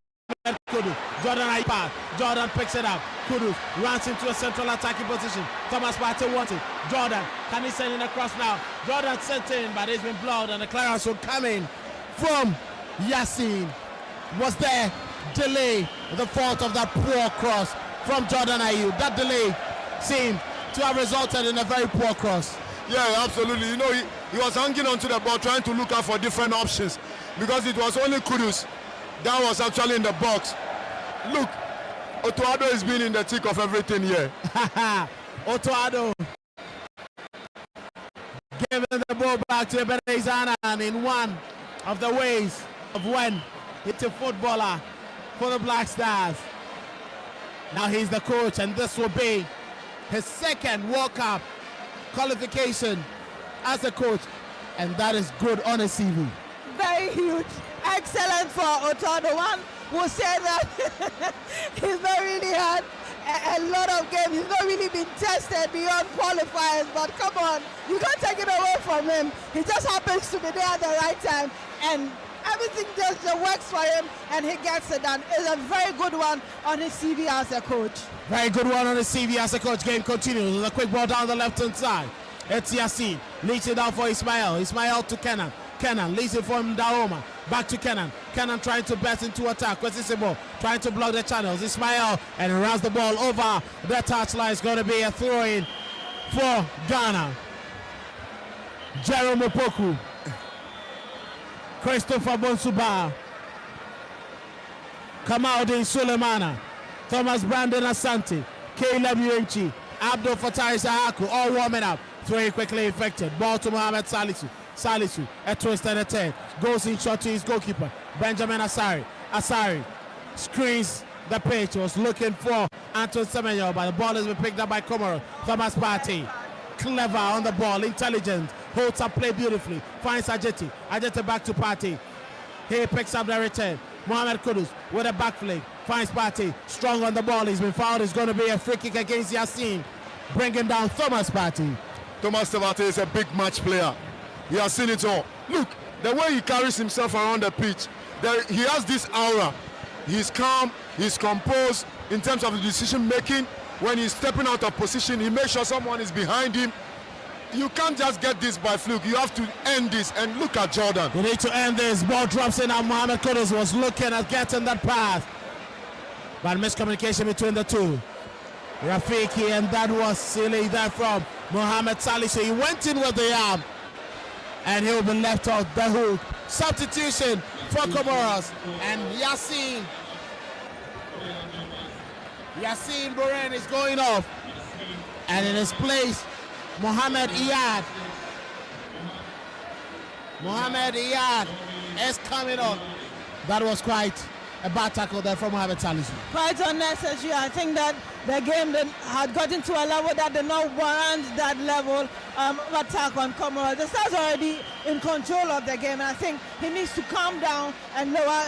Kudus, Jordan Ayew, Jordan picks it up. Kudus runs into a central attacking position. Thomas Partey wants it. Jordan, can he send in a cross now? Jordan sent in, but it's been blocked, and the clearance will come in from Yassin. Was there delay? The fault of that poor cross from Jordan Ayew. That delay seemed to have resulted in a very poor cross. Yeah, absolutely. You know, he was hanging onto the ball, trying to look out for different options because it was only Kudus that was actually in the box. Look, Otoado has been in the thick of everything here. Otoado giving the ball back to Ebenezer in one of the ways of when he's a footballer for the Black Stars. Now he's the coach, and this will be his second World Cup qualification as a coach, and that is good on a CV. Very huge. Excellent for Otoado. One will say that he's not really had a lot of games. He's not really been tested beyond qualifiers, but come on, you can't take it away from him. He just happens to be there at the right time, and everything just works for him, and he gets it done. It's a very good one on his CV as a coach. Very good one on his CV as a coach. Game continues with a quick ball down the left-hand side. It's Yassin. Leads it down for Ismail. Ismail to Kenan. Kenan leads it from Daoma. Back to Kenan. Kenan trying to burst into attack. Kwesisibo trying to block the channels. Ismail, and he runs the ball over the touchline. It's going to be a throw-in for Ghana. Jerome Opoku. Christopher Bonsuba. Kamaldin Sulemana. Thomas Brandon Asante. Caleb Uenchi. Abdul Fattah Isahaku all warming up. Throwing quickly affected. Ball to Mohamed Salisu. Salisu, a twist and a turn. Goes in shot to his goalkeeper. Benjamin Asari. Asari screens the pitch. Was looking for Antoine Semenyo, but the ball has been picked up by Comoros. Thomas Partey. Clever on the ball. Intelligent. Holds up play beautifully. Finds Ajeti. Ajeti back to Partey. He picks up the return. Mohamed Kudus with a back flick. Finds Partey. Strong on the ball. He's been fouled. It's going to be a free kick against Yassin. Bringing down Thomas Partey. Thomas Tebate is a big match player. He has seen it all. Look, the way he carries himself around the pitch, he has this aura. He's calm, he's composed in terms of the decision making. When he's stepping out of position, he makes sure someone is behind him. You can't just get this by fluke. You have to end this. And look at Jordan. You need to end this. Ball drops in, and Mohamed Kudus was looking at getting that pass. But miscommunication between the two. Rafiki, and that was silly there from Mohamed Salih. So he went in with the arm, and he'll be left off the hook. Substitution for Comoros, and Yassine Boren is going off, and in his place Mohamed Iyad is coming on. That was quite a bad tackle there from Mohamed Salih. Quite unnecessary. I think that the game had gotten to a level that did not warrant that level of attack on Comoros. The Stars already in control of the game, and I think he needs to calm down and lower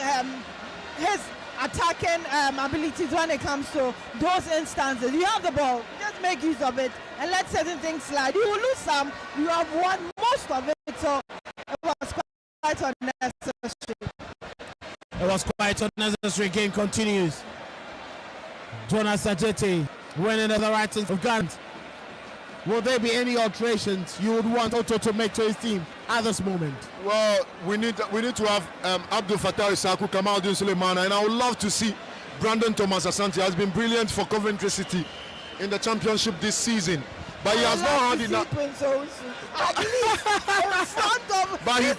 his attacking abilities when it comes to those instances. You have the ball, just make use of it and let certain things slide. You will lose some, you have won most of it, so it was quite unnecessary. It was quite unnecessary. Game continues. Jonas Sajeti winning at the right hand of Gant. Will there be any alterations you would want Otto to make to his team at this moment? Well, we need to have Abdul Fattah Isaku, Kamal Din Suleimana, and I would love to see Brandon Thomas Asante. Has been brilliant for Coventry City in the championship this season, but he has not had enough. But he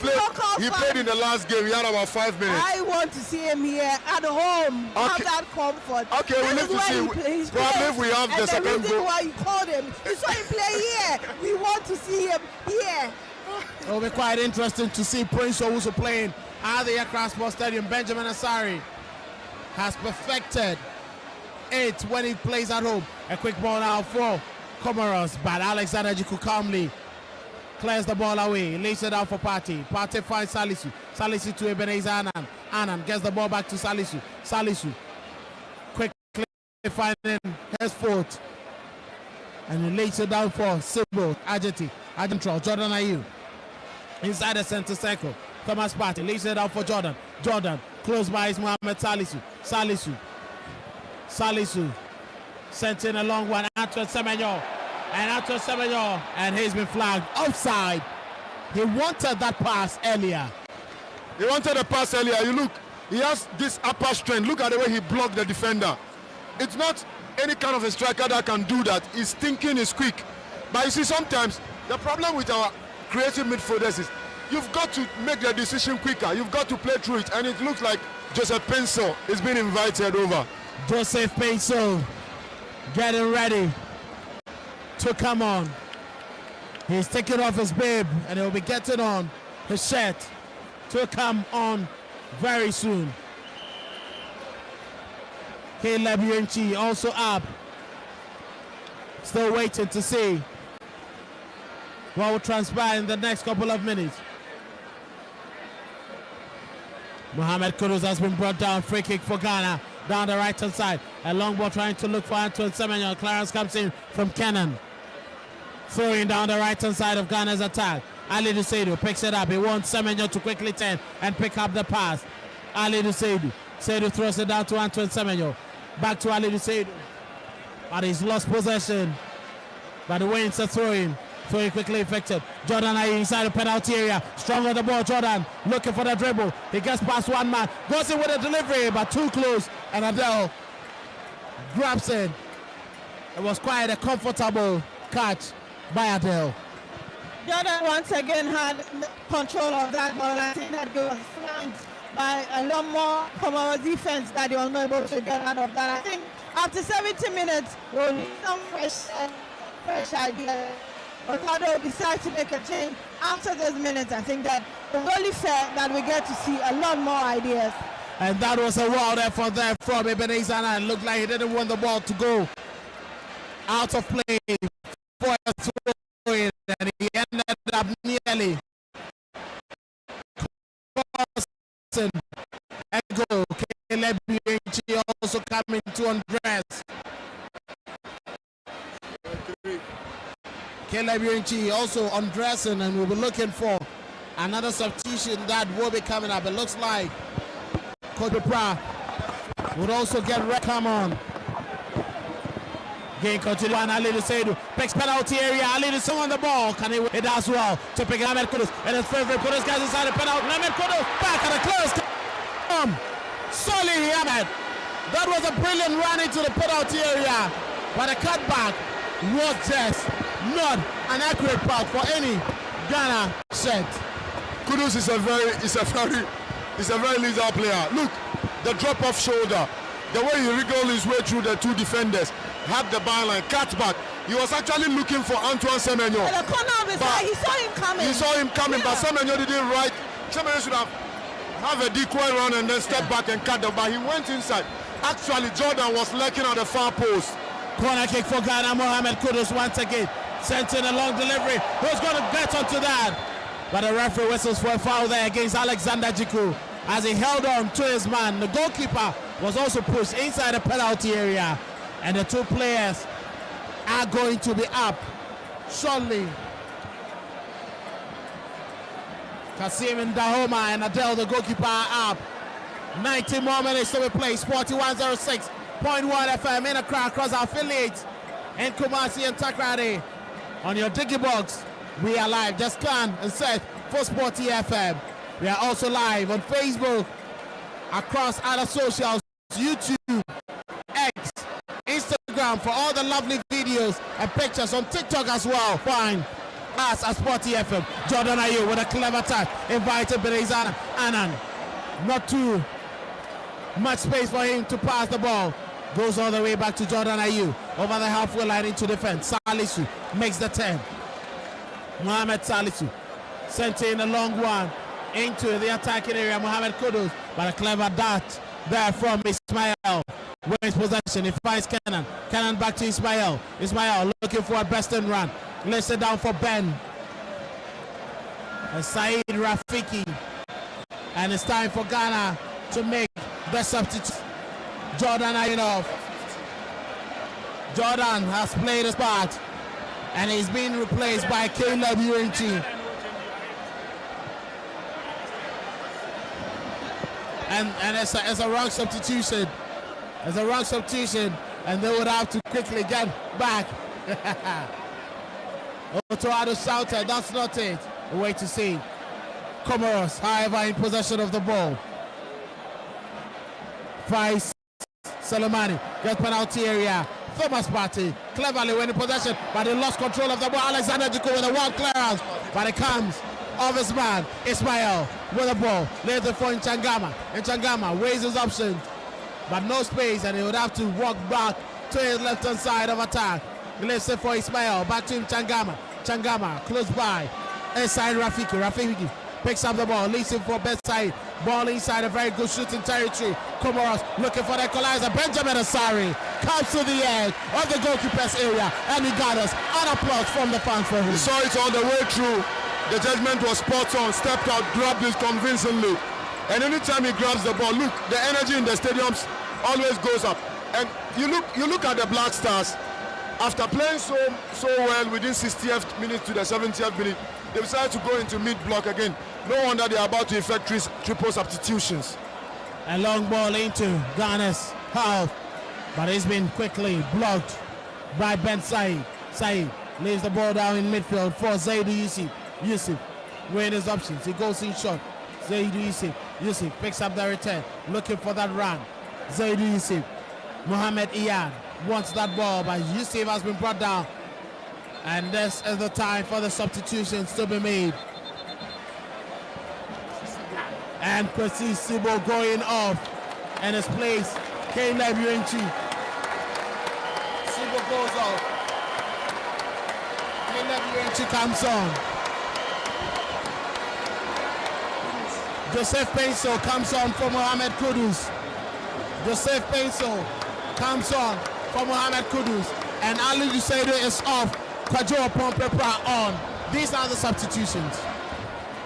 played in the last game. He had about 5 minutes. I want to see him here at home. Okay. Have that comfort. Okay, we need to see. Probably if we have the second goal. And the reason why you called him, you saw him play here. We want to see him here. It will be quite interesting to see Prince Owusu playing at the Accra Sports Stadium. Benjamin Asari has perfected it when he plays at home. A quick ball now for Comoros, but Alexander Jiku calmly clears the ball away, lays it out for Partey. Partey finds Salisu. Salisu to Ebenezer Annan. Annan gets the ball back to Salisu. Salisu quickly finding his foot, and he lays it down for Sibo Argentrol. Jordan Ayew inside the center circle. Thomas Partey lays it out for Jordan. Jordan close by is Mohamed Salisu. Salisu sent in a long one. Antoine Semenyo. And he's been flagged offside. He wanted that pass earlier. You look, he has this upper strength. Look at the way he blocked the defender. It's not any kind of a striker that can do that. His thinking is quick. But you see, sometimes the problem with our creative midfielders is you've got to make the decision quicker. You've got to play through it. And it looks like Joseph Penso is being invited over. Joseph Penso getting ready to come on. He's taking off his bib and he'll be getting on his shirt to come on very soon. Caleb Yunchi also up. Still waiting to see what will transpire in the next couple of minutes. Mohamed Kudus has been brought down. Free kick for Ghana down the right hand side. A long ball trying to look for Antoine Semenyo. Clarence comes in from Kenan. Throwing down the right hand side of Ghana's attack. Ali Duseidu picks it up. He wants Semenyo to quickly turn and pick up the pass. Ali Duseidu. Seidu throws it down to Antoine Semenyo. Back to Ali Duseidu. But he's lost possession. But the Waynes are throwing. Throwing quickly effective. Jordan Ayew inside the penalty area. Strong on the ball. Jordan looking for the dribble. He gets past one man. Goes in with a delivery, but too close. And Adele grabs it. It was quite a comfortable catch by Adele. Jordan once again had control of that ball. I think that was flanked by a lot more Comoros defense that they were not able to get out of that. I think after 70 minutes, we'll need some fresh idea. Ricardo decides to make a change after those minutes. I think that it's only fair that we get to see a lot more ideas. And that was a wild effort there from Ebenezer Annan. It looked like he didn't want the ball to go out of play for a throw-in, and he ended up nearly crossing a goal. Caleb Yunchi also coming to undress. Caleb Yurinchi also undressing, and we'll be looking for another substitution that will be coming up. It looks like Kodupra would also get red. Come on. Game continue, and Ali Seidu picks penalty area. Ali Seidu on the ball. Can he win it as well? To pick Ahmed Kudus, and his favorite Kudus guys inside the penalty. Ahmed Kudus back at the close. Solly Ahmed. That was a brilliant run into the penalty area, but a cutback was just not an accurate pass for any Ghana set. Kudus is a very lethal player. Look, the drop off shoulder, the way he wriggled his way through the two defenders, had the byline, cut back. He was actually looking for Antoine Semenyo. At the corner of his eye, he saw him coming. He saw him coming, yeah. But Semenyo didn't right. Semenyo should have a decoy run and then step back and cut the ball. He went inside. Actually, Jordan was lurking at the far post. Corner kick for Ghana. Mohamed Kudus once again sent in a long delivery. Who's going to get onto that? But the referee whistles for a foul there against Alexander Jiku as he held on to his man. The goalkeeper was also pushed inside the penalty area, and the two players are going to be up shortly. Kasim and Dahoma and Adele, the goalkeeper, are up. 90 more minutes to be played. Sporty 106.1 FM in Accra across our affiliates in Kumasi and Takrady. On your Digibox, we are live. Just scan and search for Sporty FM. We are also live on Facebook, across other socials, YouTube, X, Instagram for all the lovely videos and pictures, on TikTok as well. Find us at Sporty FM. Jordan Ayew with a clever touch, invited Berezana Annan. Not too much space for him to pass the ball. Goes all the way back to Jordan Ayew over the halfway line into defense. Salisu makes the 10. Mohamed Salisu sent in a long one into the attacking area. Mohamed Kudus, but a clever dart there from Ismail. Wins possession, he finds Kenan. Kenan back to Ismail. Ismail looking for a best in run. Lets it down for Ben. And Saeed Rafiki. And it's time for Ghana to make the substitute. Jordan Ayew. Jordan has played his part, and he's been replaced by Caleb Yurinchi. And it's a wrong substitution. It's a wrong substitution, and they would have to quickly get back. Otoado shouted, that's not it. We'll wait to see. Comoros, however, in possession of the ball. Price Soleimani gets penalty area. Thomas Partey cleverly winning possession, but he lost control of the ball. Alexander Jiku with a wild clearance, but it comes of his man Ismail with the ball. Lays it for Nchangama. Nchangama weighs his options, but no space, and he would have to walk back to his left hand side of attack. He leaves it for Ismail. Back to Nchangama. Nchangama close by. Inside Rafiki picks up the ball, leads him for bedside. Ball inside a very good shooting territory. Comoros looking for the equalizer. Benjamin Asari comes to the edge of the goalkeeper's area, and he got us an applause from the fans for him. We saw it all the way through. The judgment was spot on. Stepped out, grabbed it convincingly. And anytime he grabs the ball, look, the energy in the stadiums always goes up. And you look at the Black Stars. After playing so well within 60th minute to the 70th minute, they decided to go into mid-block again. No wonder they are about to effect triple substitutions. A long ball into Ghana's half, but it's been quickly blocked by Ben Said. Said lays the ball down in midfield for Zaidu Yusuf. Yusuf weighing his options. He goes in short. Zaidu Yusuf. Yusuf picks up the return, looking for that run. Zaidu Yusuf. Mohamed Iyan wants that ball, but Yusuf has been brought down. And this is the time for the substitutions to be made. And Kwesi Sibo going off, and his place, Caleb Yurinchi. Sibo goes off. Caleb Yurinchi comes on. Joseph Penso comes on for Mohamed Kudus. Joseph Penso comes on for Mohamed Kudus. And Ali Dusaidu is off. Kwajo Pompepra on. These are the substitutions.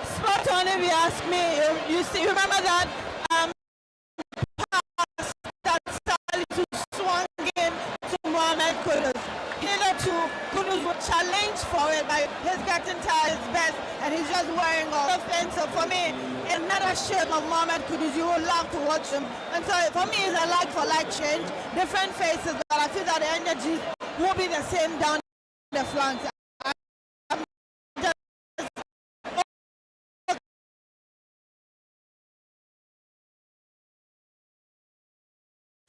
Spot on if you ask me. You see, remember that pass that started to swung in to Mohamed Kudus. Hitherto, Kudus would challenge for it, getting tired his best, and he's just wearing off. So for me, another shape of Mohamed Kudus, you would love to watch him. And so for me, it's a like-for-like change, different faces, but I feel that the energy will be the same down the flanks.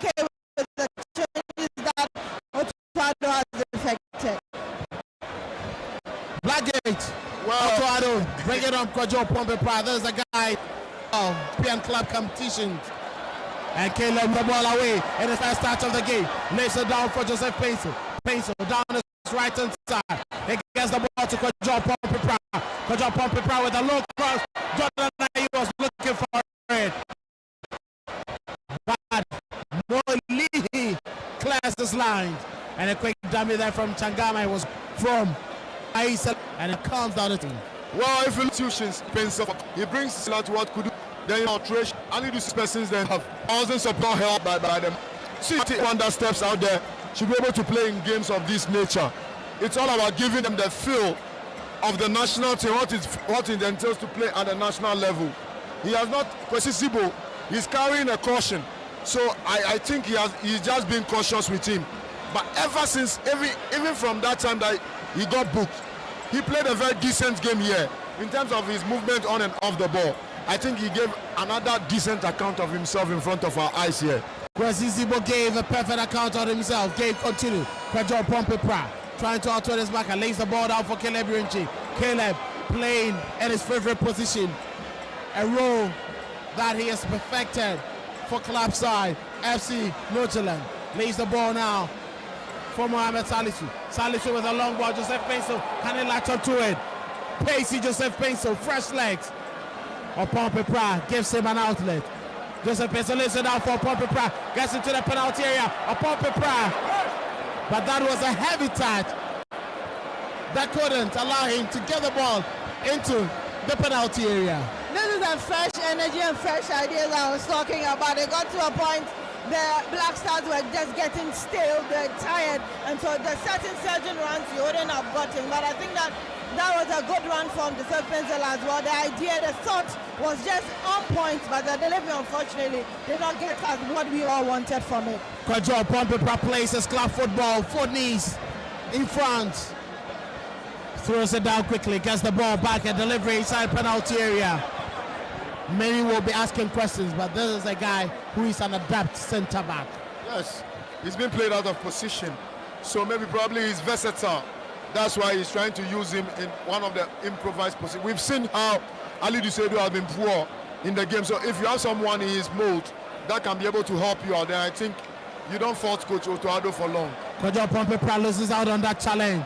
Okay with the changes that Otuado has effected. Blackgate. Otuado, bring it on Kwajo Pompe. There's a guy PM club competition. And Caleb the ball away in the first touch of the game. Lays it down for Joseph Peso. Peso down his right hand side. He gets the ball to Kwajo Pompe. Kwajo Pompe with a low cross. Jordan Ayew was looking for it. But Molihi clears this line. And a quick dummy there from Changama. It was from Aisa, and it comes down the team. Well, if institutions Spencer, he brings out what could do. Then alteration. Only these persons then have thousands of pound held by them. See one that steps out there should be able to play in games of this nature. It's all about giving them the feel of the national team, what it entails to play at the national level. He has not Kwesi. He's carrying a caution. So I think he's just been cautious with him. But ever since, even from that time that he got booked, he played a very decent game here in terms of his movement on and off the ball. I think he gave another decent account of himself in front of our eyes here. Kwesi gave a perfect account of himself. Game continued. Kwajo Pompe trying to outward his back and lays the ball down for Caleb Rinchi. Caleb playing in his favorite position. A role that he has perfected for club side FC Northland. Lays the ball now for Mohamed Salisu. Salisu with a long ball. Joseph Peso, can he latch up to it? Pacey Joseph Peso, fresh legs. Pompe gives him an outlet. Joseph Peso lays it down for Pompe gets into the penalty area. Pompe but that was a heavy touch that couldn't allow him to get the ball into the penalty area. This is a fresh energy and fresh ideas I was talking about. It got to a point the Black Stars were just getting stale, they're tired, and so the certain surging runs you wouldn't have gotten. But I think that was a good run from the third pencil as well. The idea, the thought was just on point, but the delivery unfortunately did not get us what we all wanted from it. Kwajo Pompe places club football, 4 knees in front. Throws it down quickly, gets the ball back and delivery inside penalty area. Many will be asking questions, but this is a guy who is an adept centre back. Yes, he's been played out of position, so maybe probably he's versatile. That's why he's trying to use him in one of the improvised positions. We've seen how Ali Dusedu has been poor in the game, so if you have someone in his mold that can be able to help you out, then I think you don't fault Coach Otuado for long. Kwajo Pompe loses out on that challenge.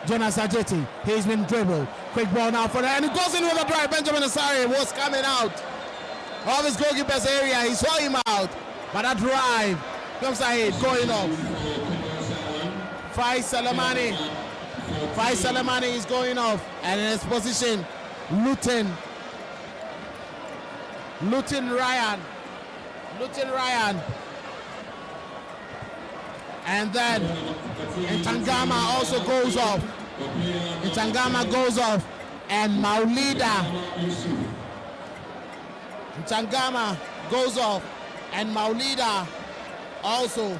Jonas Ajeti, he's been dribbled. Quick ball now for that, and he goes in with a drive. Benjamin Asari was coming out of his goalkeeper's area. He saw him out, but that drive comes ahead, going off. Faiz Salamani is going off, and in his position, Luton Ryan. And then Ntangama also goes off. And Maulida. Ntangama goes off, and Maulida also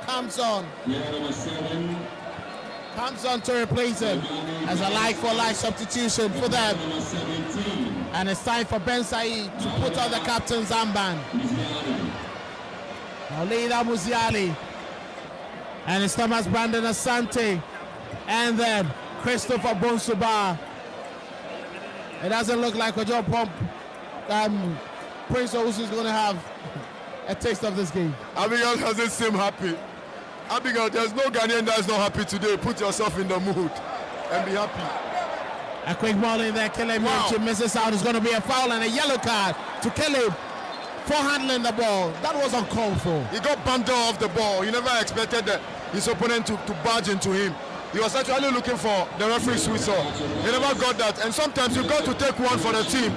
comes on to replace him as a like-for-like substitution for them. And it's time for Ben Said to put on the captain's armband. Maulida Muziali. And it's Thomas Brandon Asante. And then Christopher Bonsuba. It doesn't look like a job pump. Prince Owusu is going to have a taste of this game. Abigail doesn't seem happy. Abigail, there's no Ghanaian that is not happy today. Put yourself in the mood and be happy. A quick ball in there. Caleb misses out. It's going to be a foul and a yellow card to Caleb for handling the ball. That was uncalled for. He got bumped off the ball. He never expected his opponent to barge into him. He was actually looking for the referee's whistle. He never got that. And sometimes you've got to take one for the team.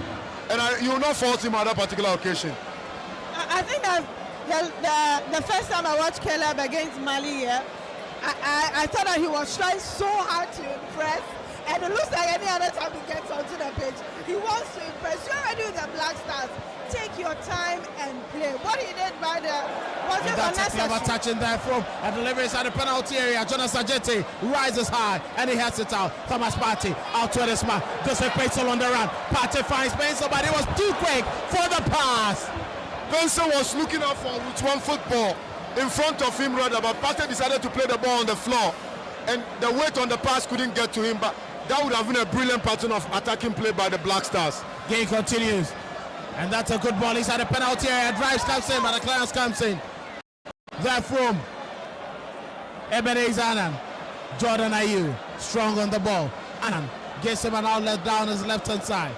And you will not fault him on that particular occasion. I think that the first time I watched Caleb against Mali, I thought that he was trying so hard to impress. And it looks like any other time he gets onto the pitch, he wants to impress. You're already with the Black Stars. Take your time and play. What he did right there was just unnecessary. That's a clever touch in there from a delivery inside the penalty area. Jonas Sajeti rises high and he heads it out. Thomas Partey out to this man. Joseph Petzl on the run. Partey finds Benson, but he was too quick for the pass. Benson was looking out for with one football in front of him rather, but Partey decided to play the ball on the floor. And the weight on the pass couldn't get to him, but that would have been a brilliant pattern of attacking play by the Black Stars. Game continues. And that's a good ball inside the penalty area. Drives comes in, but the clearance comes in. There from Ebenezer Annan. Jordan Ayew, strong on the ball. Annan gets him an outlet down his left-hand side.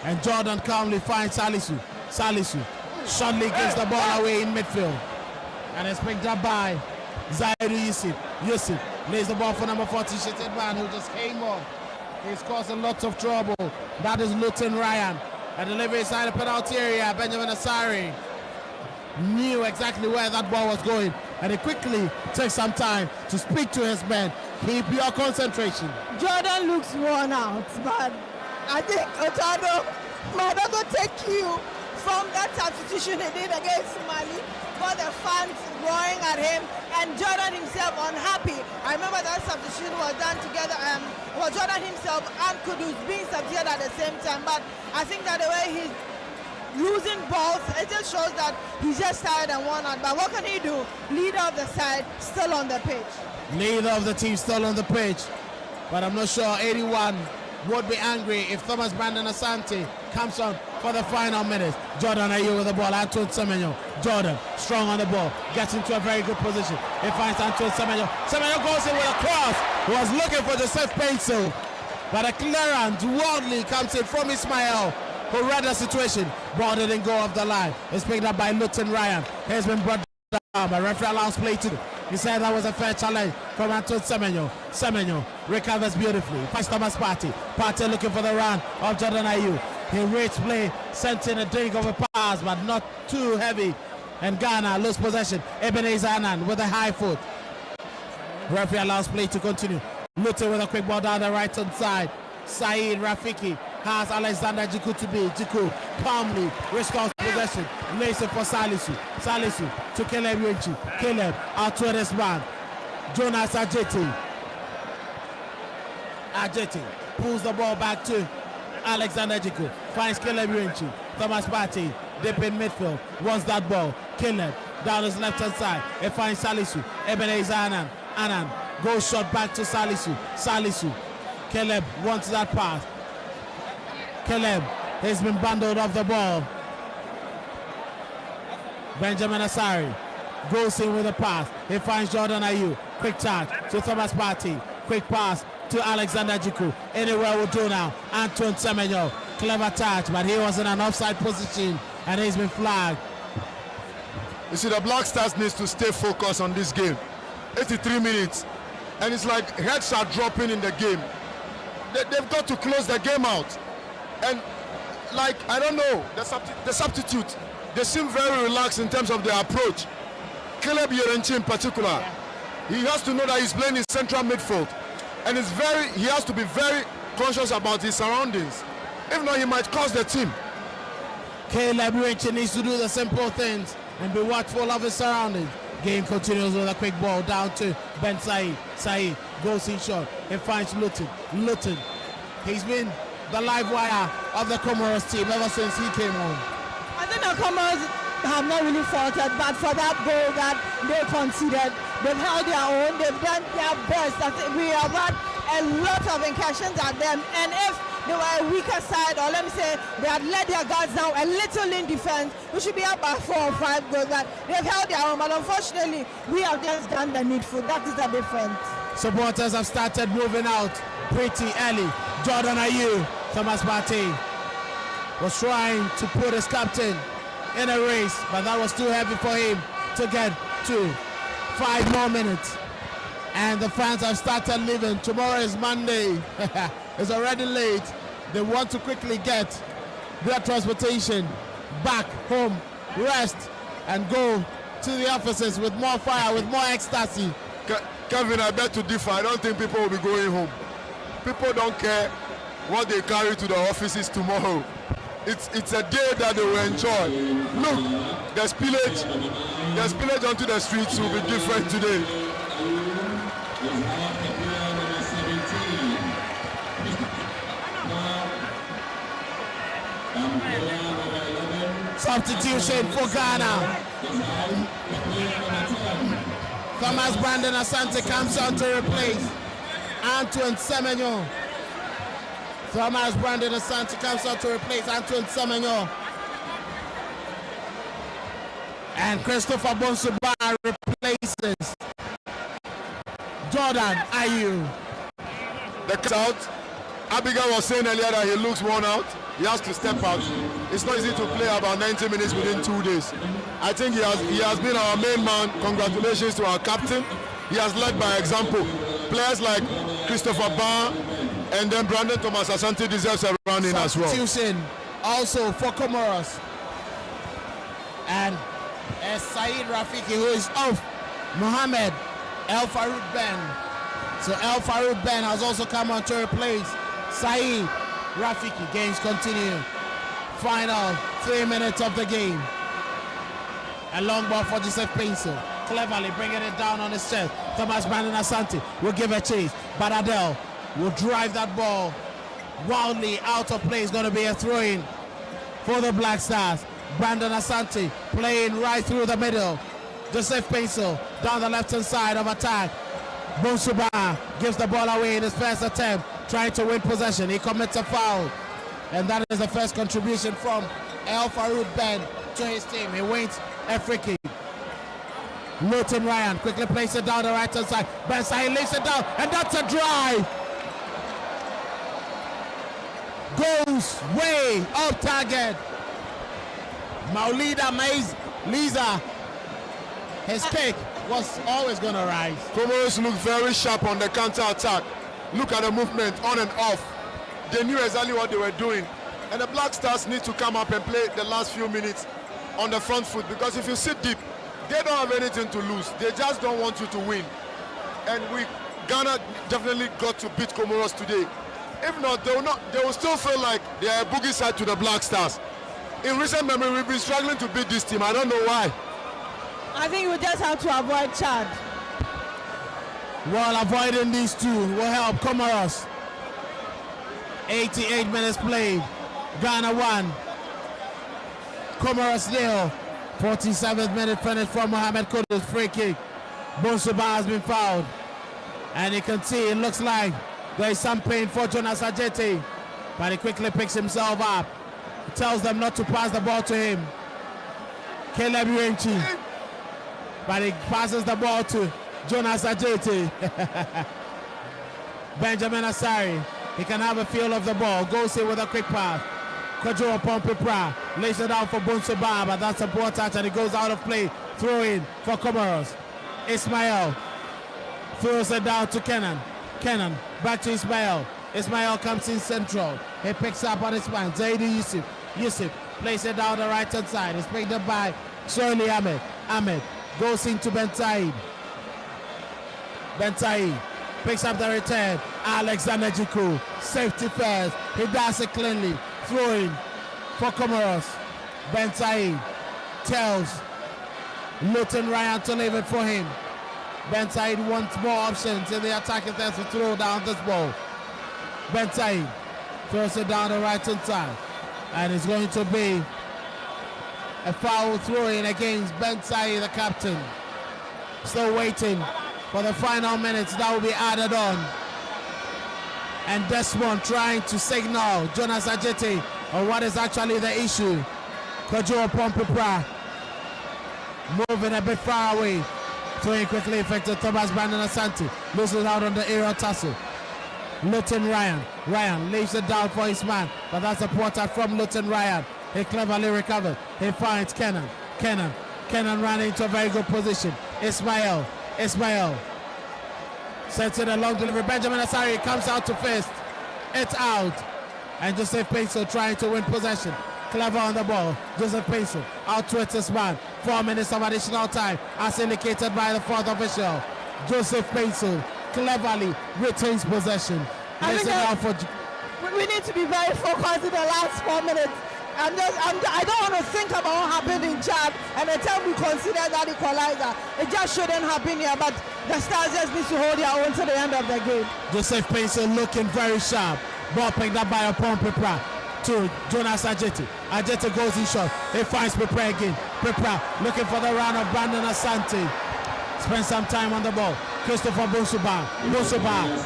And Jordan calmly finds Salisu. Salisu shortly gives the ball away in midfield. And it's picked up by Zaidu Yusuf. Yusuf lays the ball for number 40, Sheted Man, who just came on. He's causing lots of trouble. That is Luton Ryan. A delivery inside the penalty area. Benjamin Asari knew exactly where that ball was going, and he quickly takes some time to speak to his men. Keep your concentration. Jordan looks worn out, but I think Otado might not go take you from that substitution he did against Mali. Got the fans roaring at him, and Jordan himself unhappy. I remember that substitution was done together. Jordan himself and Kudus being substituted at the same time, but I think that the way he's losing balls, it just shows that he's just tired and worn out. But what can he do? Leader of the side, still on the pitch. Leader of the team still on the pitch, but I'm not sure 81 would be angry if Thomas Brandon Asante comes on for the final minutes. Jordan Ayew with the ball. Antoine Semenyo. Jordan strong on the ball, gets into a very good position. He finds Antoine Semenyo. Semenyo goes in with a cross. He was looking for Joseph Pencil, but a clearance wildly comes in from Ismail, who read the situation. Ball didn't go off the line. It's picked up by Luton Ryan. He's been brought down, but referee allows play to do. He said that was a fair challenge from Antoine Semenyo. Semenyo recovers beautifully. Finds Thomas Partey. Partey looking for the run of Jordan Ayew. He rates play, sent in a drink of a pass, but not too heavy. And Ghana lose possession. Ebenezer Annan with a high foot. Referee allows play to continue. Luton with a quick ball down the right hand side. Saeed Rafiki has Alexander Jiku to be. Jiku calmly restores possession. Lays it for Salisu. Salisu to Caleb Yunchi. Caleb out to this man. Jonas Ajeti. Ajeti pulls the ball back to Alexander Jiku. Finds Caleb Yunchi. Thomas Partey deep in midfield. Wants that ball. Caleb down his left hand side. He finds Salisu. Ebenezer Annan. Annan goes short back to Salisu. Salisu. Caleb wants that pass. Caleb has been bundled off the ball. Benjamin Asari goes in with a pass. He finds Jordan Ayew. Quick touch to Thomas Partey. Quick pass to Alexander Jiku. Anywhere will do now. Antoine Semenyo. Clever touch, but he was in an offside position and he's been flagged. You see, the Black Stars needs to stay focused on this game. 83 minutes. And it's like heads are dropping in the game. They've got to close the game out. And like, I don't know, the substitute, they seem very relaxed in terms of their approach. Caleb Yerenchi in particular, he has to know that he's playing in central midfield. And he has to be very conscious about his surroundings. If not, he might cost the team. Caleb Yerenchi needs to do the simple things and be watchful of his surroundings. Game continues with a quick ball down to Ben Said. Said goes in short and finds Luton. Luton, he's been the live wire of the Comoros team ever since he came on. I think the Comoros have not really faltered, but for that goal that they conceded, they've held their own, they've done their best. I think we have had a lot of incursions at them, and if they were a weaker side, or let me say they had let their guards down a little in defense, we should be up by 4 or 5 goals. But they've held their own, but unfortunately we have just done the needful. That is the difference. Supporters have started moving out pretty early. Jordan Ayew, Thomas Partey was trying to put his captain in a race, but that was too heavy for him to get to. 5 more minutes and the fans have started leaving. Tomorrow is Monday. It's already late. They want to quickly get their transportation back home, rest, and go to the offices with more fire, with more ecstasy. Kevin, I beg to differ. I don't think people will be going home. people don't care what they carry to the offices tomorrow. It's a day that they will enjoy. Look, the spillage onto the streets will be different today. Substitution for Ghana. Thomas Brandon Asante comes on to replace Antoine Semenyo. Thomas Brandon Asante comes on to replace Antoine Semenyo. And Christopher Bonsuba replaces Jordan Ayew. The out. Abigail was saying earlier that he looks worn out. He has to step out. It's not easy to play about 90 minutes within 2 days. I think he has been our main man. Congratulations to our captain. He has led by example. Players like Christopher Barr and then Brandon Thomas Asante deserves a round in as well. Substitution also for Comoros. And Saeed Rafiki, who is off, Mohamed El Farouk Ben. So El Farouk Ben has also come on to replace Saeed Rafiki. Games continue. Final 3 minutes of the game. A long ball for Joseph Pencil. Cleverly bringing it down on his chest. Thomas Brandon Asante will give a chase. But Adele will drive that ball wildly out of play. It's going to be a throw-in for the Black Stars. Brandon Asante playing right through the middle. Joseph Pencil down the left-hand side of attack. Bonsuba gives the ball away in his first attempt, trying to win possession. He commits a foul. And that is the first contribution from El Farouk Ben to his team. He wins a free kick. Luton Ryan quickly places it down the right-hand side. Ben Sahi lays it down, and that's a drive. Goes way off target. Maulida Liza. His kick was always going to rise. Comoros look very sharp on the counter-attack. Look at the movement on and off. They knew exactly what they were doing. And the Black Stars need to come up and play the last few minutes on the front foot, because if you sit deep, they don't have anything to lose. They just don't want you to win. And Ghana definitely got to beat Comoros today. If not, they will still feel like they are a boogie side to the Black Stars. In recent memory, we've been struggling to beat this team. I don't know why. I think we just have to avoid Chad. Well, avoiding these two will help Comoros. 88 minutes played. Ghana 1. Comoros 0. 47th minute finish from Mohamed Kudus. Free kick. Bonsuba has been fouled. And you can see it looks like there is some pain for Jonas Ajeti. But he quickly picks himself up. He tells them not to pass the ball to him. Caleb Uenchi. But he passes the ball to Jonas Ajeti. Benjamin Asari. He can have a feel of the ball. Goes in with a quick pass. Kojo Pompepra lays it down for Bonsuba, but that's a poor touch and it goes out of play. Throw in for Comoros. Ismail throws it down to Kenan. Kenan back to Ismail. Ismail comes in central. He picks up on his spine. Zaidi Yusuf. Yusuf plays it down the right hand side. It's picked up by Shirley Ahmed. Ahmed goes into Ben Said. Ben Said picks up the return. Alexander Jiku. Safety first. He does it cleanly. Throwing for Comoros. Ben Said tells Luton Ryan to leave it for him. Ben Said wants more options in the attacking third to throw down this ball. Ben Said throws it down the right hand side. And it's going to be a foul throw-in against Ben Said, the captain. Still waiting for the final minutes that will be added on. And Desmond trying to signal Jonas Ajeti on what is actually the issue. Kojo Pompepra moving a bit far away. Throwing quickly effective. Thomas Brandon Asante loses out on the aerial tussle. Luton Ryan. Ryan leaves it down for his man, but that's a poor touch from Luton Ryan. He cleverly recovers. He finds Kenan. Kenan running into a very good position. Ismail sends in a long delivery. Benjamin Asari comes out to first. It's out. And Joseph Pencil trying to win possession. Clever on the ball. Joseph Pencil out to his man. 4 minutes of additional time as indicated by the fourth official. Joseph Pencil cleverly retains possession. We need to be very focused in the last 4 minutes. I don't want to think about what happened in Chad and the time we consider that equalizer. It just shouldn't happen here, but the Stars just need to hold their own to the end of the game. Joseph Painson looking very sharp. Ball picked up by Upon Pepra to Jonas Ajeti. Ajeti goes in shot. He finds Pepra again. Pepra looking for the run of Brandon Asante. Spend some time on the ball. Christopher Bonsuba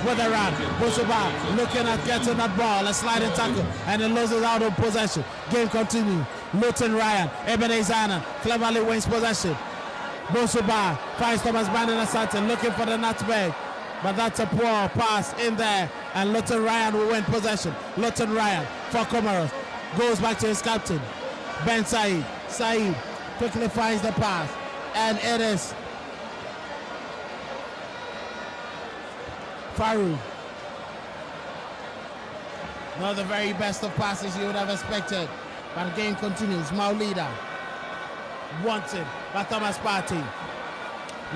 with a run. Bonsuba looking at getting that ball, a sliding tackle, and he loses out of possession. Game continues. Luton Ryan, Ebenezer cleverly wins possession. Bonsuba finds Thomas Brandon Asante looking for the nutmeg, but that's a poor pass in there, and Luton Ryan will win possession. Luton Ryan for Comoros goes back to his captain, Ben Said. Said quickly finds the pass, and it is Farouk. Not the very best of passes you would have expected, but the game continues. Maulida wanted by Thomas Partey.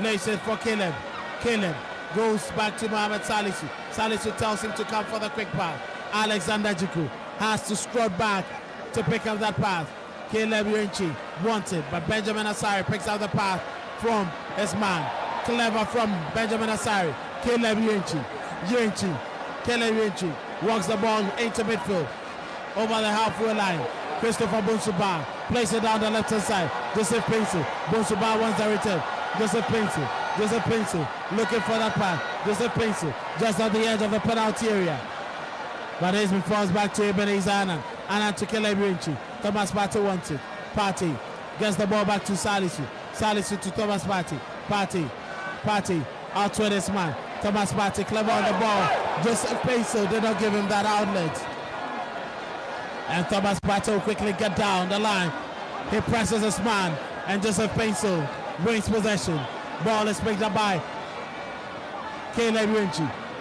Lays it for Caleb. Caleb goes back to Mohamed Salisu. Salisu tells him to come for the quick pass. Alexander Jiku has to strut back to pick up that pass. Caleb Yuenchi wanted, but Benjamin Asari picks up the pass from his man. Clever from Benjamin Asari. Caleb Yuenchi. Caleb Yuenchi walks the ball into midfield over the halfway line. Christopher Bonsuba plays it down the left hand side. Joseph Pinsey. Bonsuba wants the return. Joseph Pinsey looking for that pass. Joseph Pinsey just at the edge of the penalty area. But he's been forced back to Ebenezer Annan. Annan to Caleb Yuenchi. Thomas Partey wants it. Partey gets the ball back to Salisu. Salisu to Thomas Partey. Partey out to this man. Thomas Partey clever on the ball. Joseph Pinsey did not give him that outlet. And Thomas Partey will quickly get down the line. He presses his man, and Joseph Pinsey wins possession. Ball is picked up by Caleb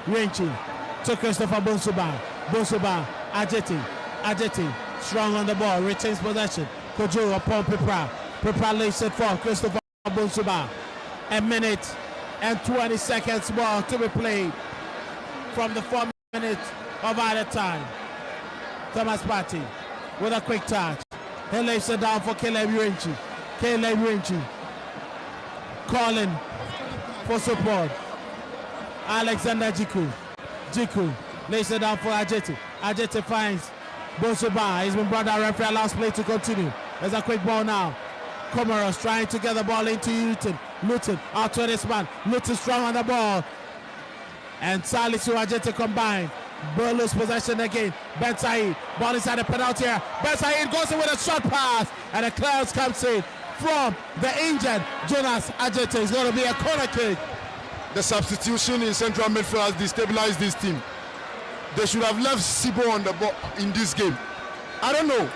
Yuenchi to Christopher Bonsuba. Ajeti strong on the ball, retains possession. Kojo upon Pepra lays it for Christopher Bonsuba. A minute and 20 seconds more to be played from the 4 minutes of added time. Thomas Partey with a quick touch. He lays it down for Caleb Yuenchi. Calling for support. Alexander Jiku lays it down for Ajeti. Ajeti finds Bonsuba. He's been brought down. Referee allows play to continue. There's a quick ball now. Comoros trying to get the ball into Luton out to this man. Luton strong on the ball. And Salisu Ajeti combined. Burlus possession again. Ben Said. Ball inside the penalty area. Ben Said goes in with a short pass. And a clearance comes in from the injured Jonas Ajeti. It's going to be a corner kick. The substitution in central midfield has destabilized this team. They should have left Sibo on the ball in this game. I don't know.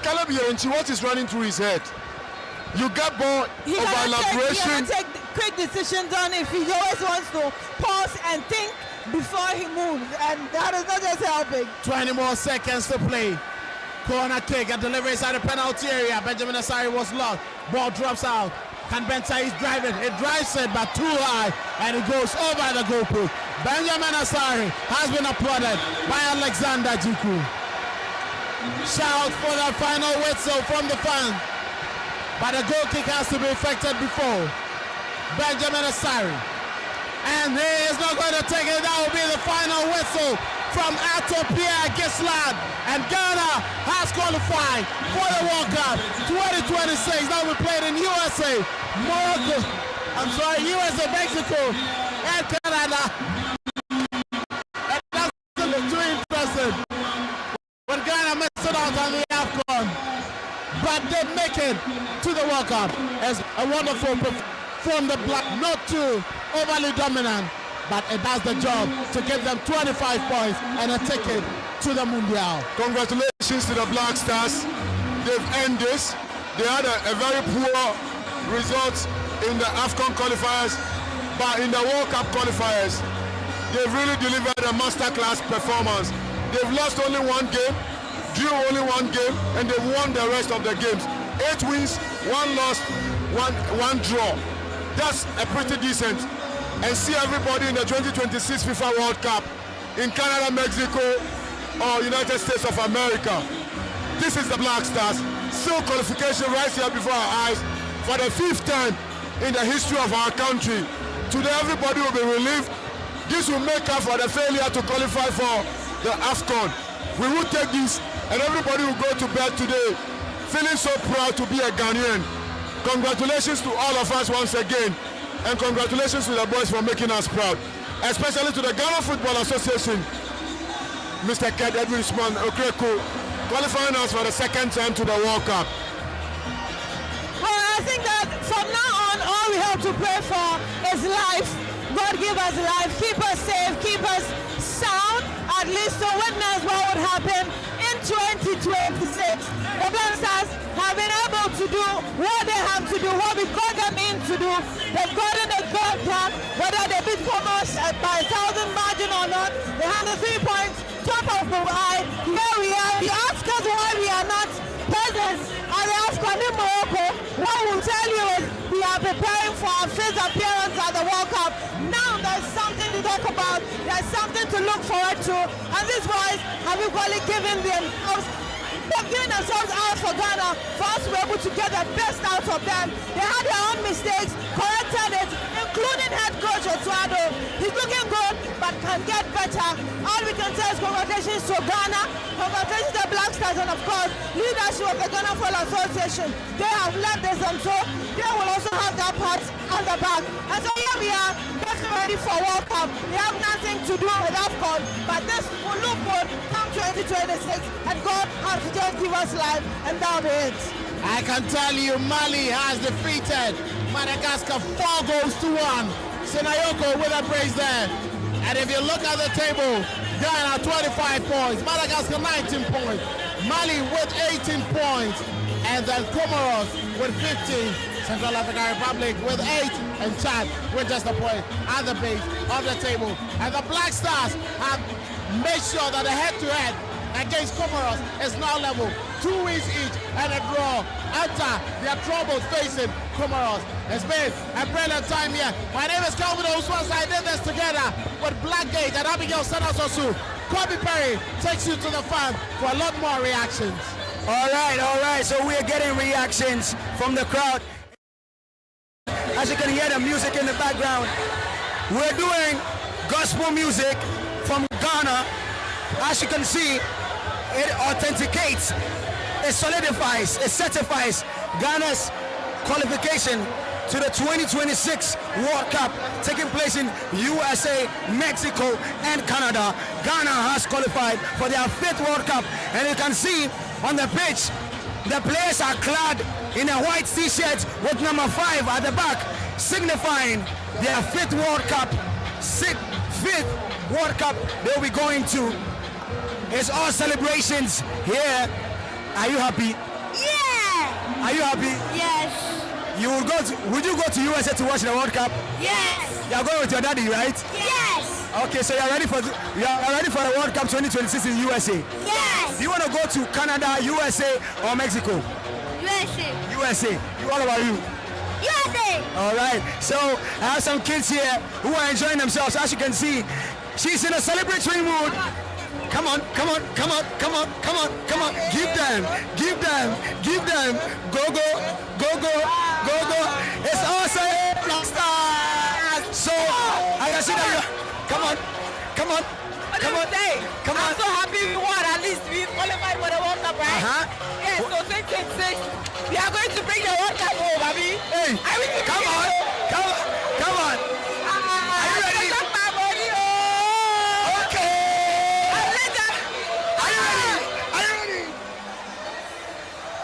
Caleb Yuenchi, what is running through his head? You get ball over elaboration. He take quick decisions on if he always wants to pause and think before he moves, and that is not just helping. 20 more seconds to play. Corner kick and delivery inside the penalty area. Benjamin Asari was locked. Ball drops out. Can Ben Said drive it? It drives it, but too high, and it goes over the goalpost. Benjamin Asari has been applauded by Alexander Jiku. Shout for the final whistle from the fans. But the goal kick has to be effected before Benjamin Asari. And he is not going to take it. That will be the final whistle from Pierre Gisland. And Ghana has qualified for the World Cup 2026. That will be played in USA, USA, Mexico, and Canada. And that's look too interesting. When Ghana missed it out on the AFCON. But they make it to the World Cup as a wonderful from the black, not too overly dominant, but it does the job to give them 25 points and a ticket to the Mundial. Congratulations to the Black Stars. They've earned this. They had a very poor result in the AFCON qualifiers, but in the World Cup qualifiers, they've really delivered a masterclass performance. They've lost only one game, drew only one game, and they've won the rest of the games. 8 wins, 1 loss, one draw. That's a pretty decent. And see everybody in the 2026 FIFA World Cup in Canada, Mexico, or United States of America. This is the Black Stars. Still qualification right here before our eyes for the 5th time in the history of our country. Today everybody will be relieved. This will make up for the failure to qualify for the AFCON. We will take this and everybody will go to bed today feeling so proud to be a Ghanaian. Congratulations to all of us once again, and congratulations to the boys for making us proud, especially to the Ghana Football Association, Mr. Ked Edwin Smon Okreko, qualifying us for the 2nd time to the World Cup. Well, I think that from now on, all we have to pray for is life. God give us life, keep us safe, keep us sound, at least to witness what would happen in 2026. The Black Stars have been able to do what they have to do, what we got them in to do. They've gotten a Gold Cup, whether they beat Comoros by 1,000 margin or not. They have the 3 points, top of the eye. Here we are. You ask us why we are not present at the AFCON in Morocco. What we'll tell you is we are preparing for our 5th appearance at the World Cup. Now there's something to talk about. There's something to look forward to. And these boys have equally given themselves out for Ghana, for us to be able to get the best out of them. They had their own mistakes, corrected it, including head coach Otuado. He's looking good, but can get better. All we can say is congratulations to Ghana, congratulations to the Black Stars, and of course, leadership of the Ghana Football Association. They have led this, and so they will also have that part on the back. And so here we are, getting ready for World Cup. We have nothing to do with AFCON, but this will look good come 2026, and God has to just give us life, and that'll be it. I can tell you Mali has defeated Madagascar 4 goals to 1. Sinayoko with a brace there. And if you look at the table, Ghana 25 points, Madagascar 19 points, Mali with 18 points, and then Comoros with 15, Central African Republic with 8, and Chad with just a point at the base of the table. And the Black Stars have made sure that the head-to-head against Comoros is now level. 2 wins each and a draw. After their troubles facing Comoros. It's been a brilliant time here. My name is Calvin Oswans. I did this together with Blackgate and Abigail Sanasosu. Kobe Perry takes you to the farm for a lot more reactions. All right. So we're getting reactions from the crowd. As you can hear the music in the background, we're doing gospel music from Ghana. As you can see, it authenticates, it solidifies, it certifies Ghana's qualification to the 2026 World Cup taking place in USA, Mexico, and Canada. Ghana has qualified for their 5th World Cup, and you can see on the pitch, the players are clad in a white t-shirt with number 5 at the back, signifying their 5th World Cup, 5th World Cup they'll be going to. It's all celebrations here. Are you happy? Yeah. Are you happy? Yes. Would you go to USA to watch the World Cup? Yes. You're going with your daddy, right? Yes. Okay, so you're ready for the World Cup 2026 in USA? Yes. Do you want to go to Canada, USA, or Mexico? USA. USA. What about you? USA. All right. So I have some kids here who are enjoying themselves. As you can see, she's in a celebratory mood. Come on. Give them. Go. It's awesome. So I can see that you. Come on. I'm so happy we won. At least we qualified for the World Cup, right? Yes, so 2026, we are going to bring the World Cup home, Abby. Hey, come on. Are you ready?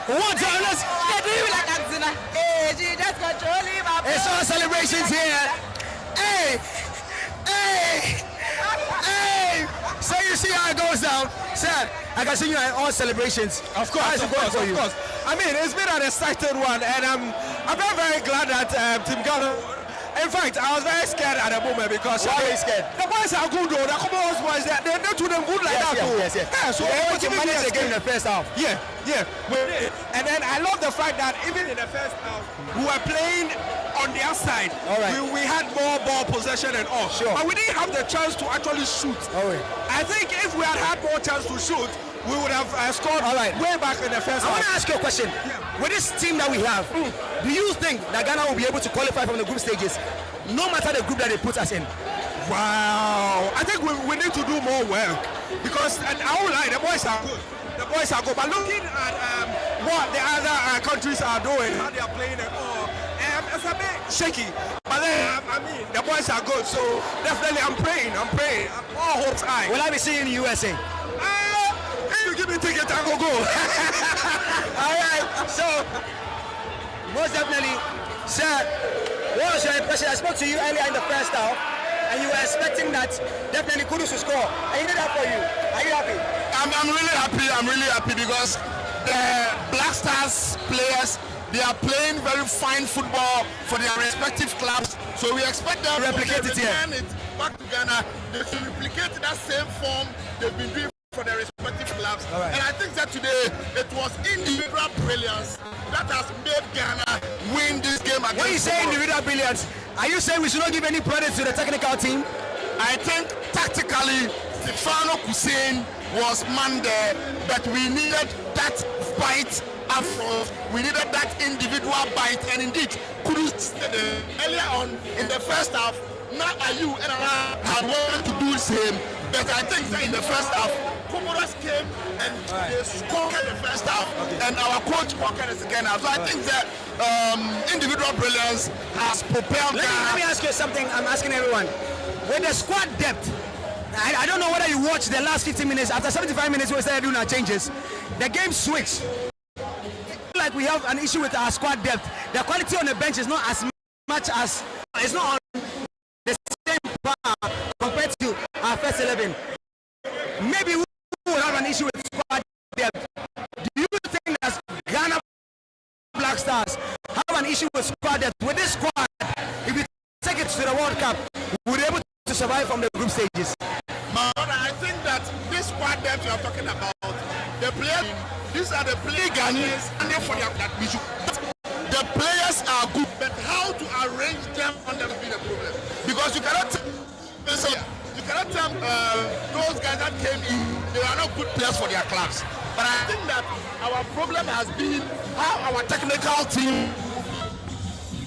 One time, let's it's all celebrations here. Hey. So you see how it goes down. Sir, I can see you at all celebrations. Of course. I mean, it's been an exciting one, and I'm very, very glad that Team Ghana. In fact, I was very scared at the moment because why are you scared? The boys are good though. The Comoros boys, they're not to them good like that. Yes. Yeah, so they were to manage the game in the first half. Yeah. And then I love the fact that even in the first half, we were playing on their side. All right. We had more ball possession and all. Sure. But we didn't have the chance to actually shoot. All right. I think if we had more chance to shoot, we would have scored way back in the first I want to half. ask you a question. With this team that we have, do you think that Ghana will be able to qualify from the group stages, no matter the group that they put us in? Wow. I think we need to do more work because I won't lie, the boys are good. The boys are good. But looking at what the other countries are doing, how they are playing and all, it's a bit shaky. But then, I mean, the boys are good. So definitely I'm praying. All hopes high. Will I be seeing you USA? If you give me a ticket, I will go. All right. So, most definitely, sir, what was your impression? I spoke to you earlier in the first half, and you were expecting that definitely Kudus to score. And he did that for you. Are you happy? I'm really happy. I'm really happy because the Black Stars players, they are playing very fine football for their respective clubs. So we expect them to replicate it here. Back to Ghana, they should replicate that same form they've been doing for their respective clubs. Right. And I think that today it was individual brilliance that has made Ghana win this game against. When you say Comoros. individual brilliance, are you saying we should not give any credit to the technical team? I think tactically, Stefano Hussein was man there, but we needed that bite up front. We needed that individual bite, and indeed, Kudus earlier on in the first half, not Ayu and I had wanted to do the same, but I think that in the first half, Comoros came and they scored in the first half, and our coach scored in the second half. So I think that individual brilliance has propelled Ghana. Let me ask you something. I'm asking everyone. With the squad depth, I don't know whether you watched the last 15 minutes. After 75 minutes, we started doing our changes. The game switched. Like we have an issue with our squad depth. The quality on the bench is not as much as it's not on the same par compared to our first 11. Maybe we will have an issue with squad depth. Do you think that Ghana Black Stars have an issue with squad depth? With this squad, if we take it to the World Cup, we'll be able to survive from the group stages. I think that this squad depth you are talking about, the players, these are the players Ghanaians and for their that we should. The players are good, but how to arrange them on them be the problem. Because you cannot tell those guys that came in, they are not good players for their clubs. But I think that our problem has been how our technical team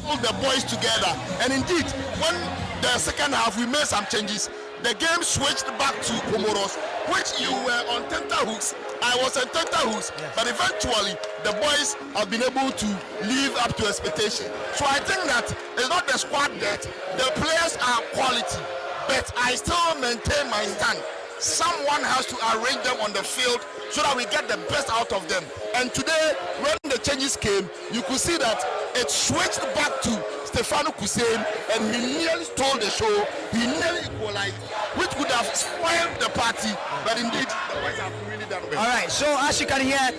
pulled the boys together. And indeed, when the second half we made some changes, the game switched back to Comoros, which you were on tenterhooks. I was on tenterhooks, but eventually the boys have been able to live up to expectation. So I think that it's not the squad that the players are quality, but I still maintain my stand. Someone has to arrange them on the field so that we get the best out of them. And today, when the changes came, you could see that it switched back to Stefano Hussein, and he nearly stole the show. He nearly equalized, which could have spoiled the party. But indeed, the boys have really done well. All right, so as you can hear,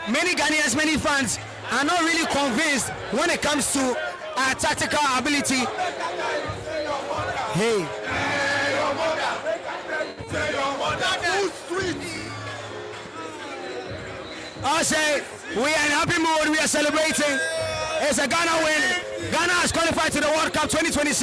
many Ghanaians, many fans are not really convinced when it comes to our tactical ability. Hey. I say we are in happy mood. We are celebrating. It's a Ghana win. Ghana has qualified to the World Cup 2026.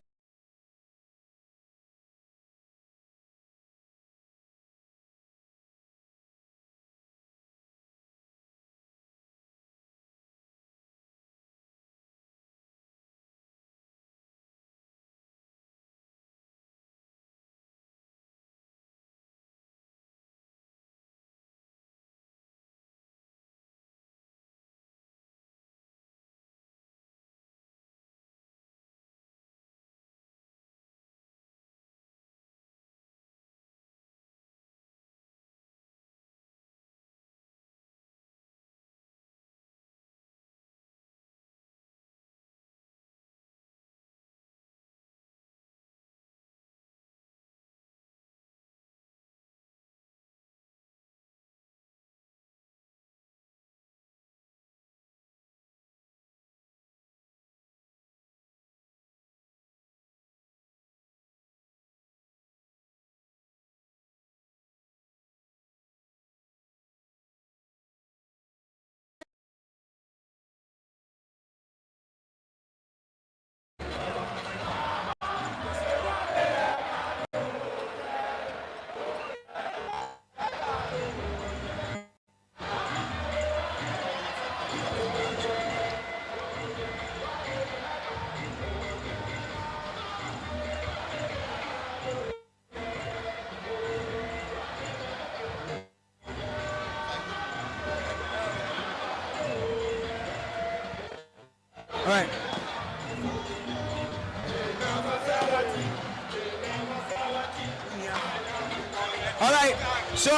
All right, so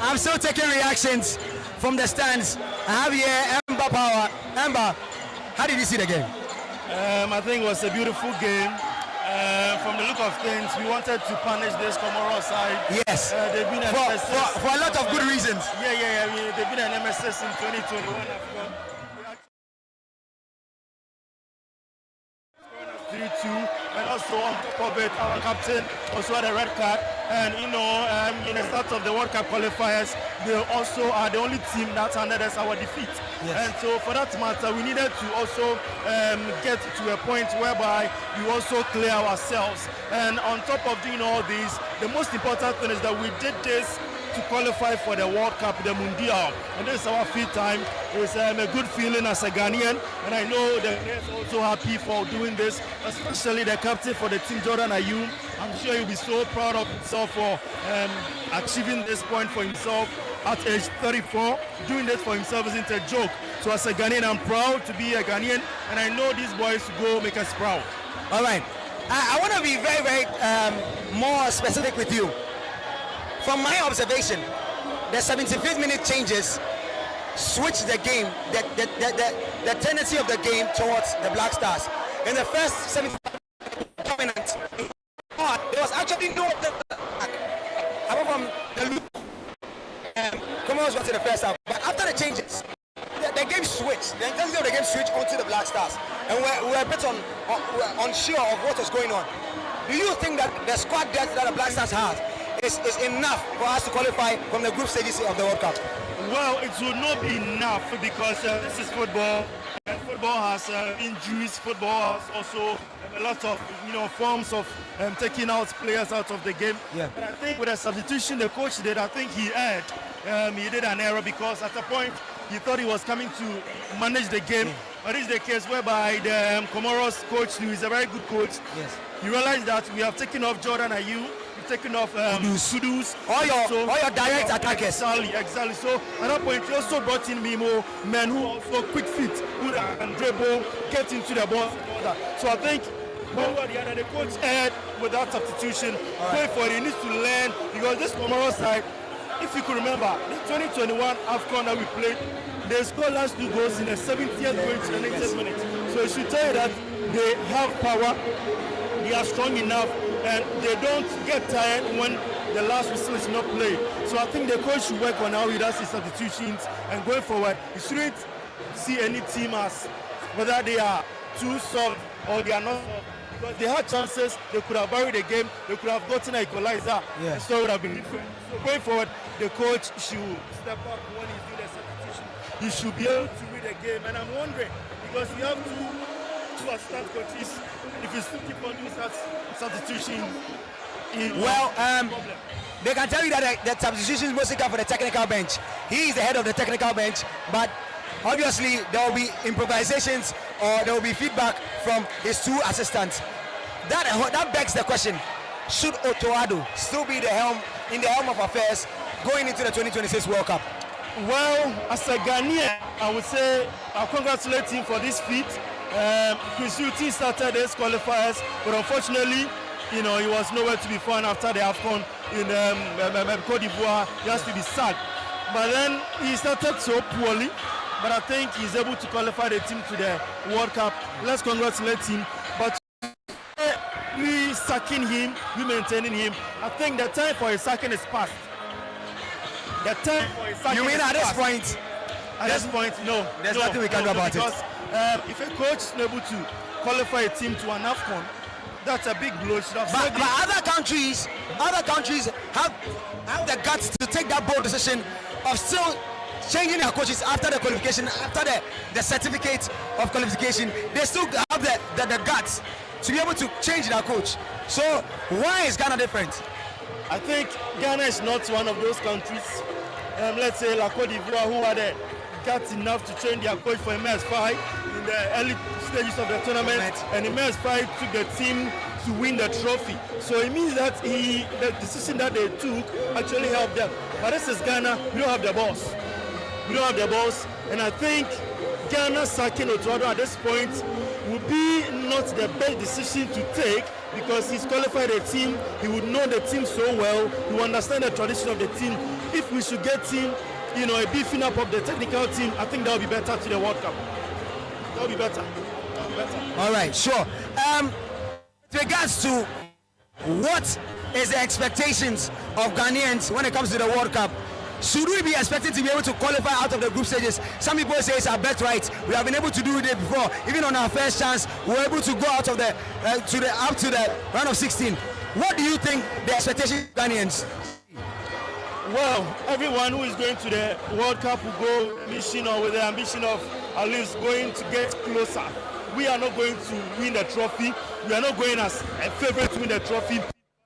I'm still taking reactions from the stands. I have here Ember Power. Ember, how did you see the game? I think it was a beautiful game. From the look of things, we wanted to punish this Comoros side. Yes. They've been for a lot of good reasons. Yeah. They've been an MSS in 2021. 3-2, and also on top of it, our captain also had a red card. And in the start of the World Cup qualifiers, they also are the only team that handed us our defeat. Yes. And so for that matter, we needed to also get to a point whereby we also clear ourselves. And on top of doing all this, the most important thing is that we did this to qualify for the World Cup, the Mundial. And this is our fifth time. It's a good feeling as a Ghanaian, and I know the players are also happy for doing this, especially the captain for the team, Jordan Ayew. I'm sure he'll be so proud of himself for achieving this point for himself at age 34. Doing this for himself isn't a joke. So as a Ghanaian, I'm proud to be a Ghanaian, and I know these boys go make us proud. All right. I want to be very, very more specific with you. From my observation, the 75th minute changes switch the game, the tendency of the game towards the Black Stars. In the first 75 dominant, there was actually no attack apart from the loop. Comoros went to the first half, but after the changes, the game switched. The intensity of the game switched onto the Black Stars, and we're a bit unsure of what was going on. Do you think that the squad depth that the Black Stars has is enough for us to qualify from the group stages of the World Cup? Well, it will not be enough because this is football, and football has injuries. Football has also a lot of forms of taking out players out of the game. Yeah. But I think with the substitution the coach did, I think he erred. He did an error because at a point he thought he was coming to manage the game. But it's the case whereby the Comoros coach, who is a very good coach, yes, he realized that we have taken off Jordan Ayew, taking off Kudus, all your direct attackers. Exactly. So at that point, he also brought in Mimo, men who also quick feet, who can dribble, get into the ball. So I think one way or the other, the coach erred with that substitution. Going for it, he needs to learn because this Comoros side, if you could remember, the 2021 AFCON that we played, they scored last 2 goals in the 70th going to the 90th minute. So it should tell you that they have power, they are strong enough, and they don't get tired when the last whistle is not played. So I think the coach should work on how he does his substitutions, and going forward, he shouldn't see any team as whether they are too soft or they are not soft. Because they had chances, they could have buried the game, they could have gotten an equalizer, and so it would have been different. So going forward, the coach should step up when he's doing the substitution. He should be able to read the game, and I'm wondering, because you have two assistant coaches, if you still keep on doing that substitution, they can tell you that the substitutions mostly come for the technical bench. He is the head of the technical bench, but obviously there will be improvisations or there will be feedback from his 2 assistants. That begs the question: should Otoado still be in the helm of affairs going into the 2026 World Cup? Well, as a Ghanaian, I would say I congratulate him for this feat. Chris Hughton started his qualifiers, but unfortunately, he was nowhere to be found after the AFCON in Côte d'Ivoire. He has to be sacked. But then he started so poorly, but I think he's able to qualify the team to the World Cup. Let's congratulate him. But we sacking him, we maintaining him. I think the time for his sacking is past. The time for his sacking. You mean at this point? At this point, no. There's nothing we can do about it. Because if a coach is able to qualify a team to an AFCON, that's a big blow. But other countries have the guts to take that bold decision of still changing their coaches after the qualification, after the certificate of qualification. They still have the guts to be able to change their coach. So why is Ghana different? I think Ghana is not one of those countries. Let's say La Côte d'Ivoire, who had the guts enough to change their coach for MS5 in the early stages of the tournament, and MS5 took the team to win the trophy. So it means that the decision that they took actually helped them. But this is Ghana, we don't have the boss. We don't have the boss, and I think Ghana sacking Otuado at this point would be not the best decision to take because he's qualified a team. He would know the team so well. He would understand the tradition of the team. If we should get him, you know, a beefing up of the technical team, I think that would be better to the World Cup. That would be better. All right, sure. With regards to what is the expectations of Ghanaians when it comes to the World Cup, should we be expected to be able to qualify out of the group stages? Some people say it's our birthright. We have been able to do it before. Even on our first chance, we were able to go out of the up to the round of 16. What do you think the expectations of Ghanaians? Well, everyone who is going to the World Cup will go mission or with the ambition of at least going to get closer. We are not going to win the trophy. We are not going as a favorite to win the trophy.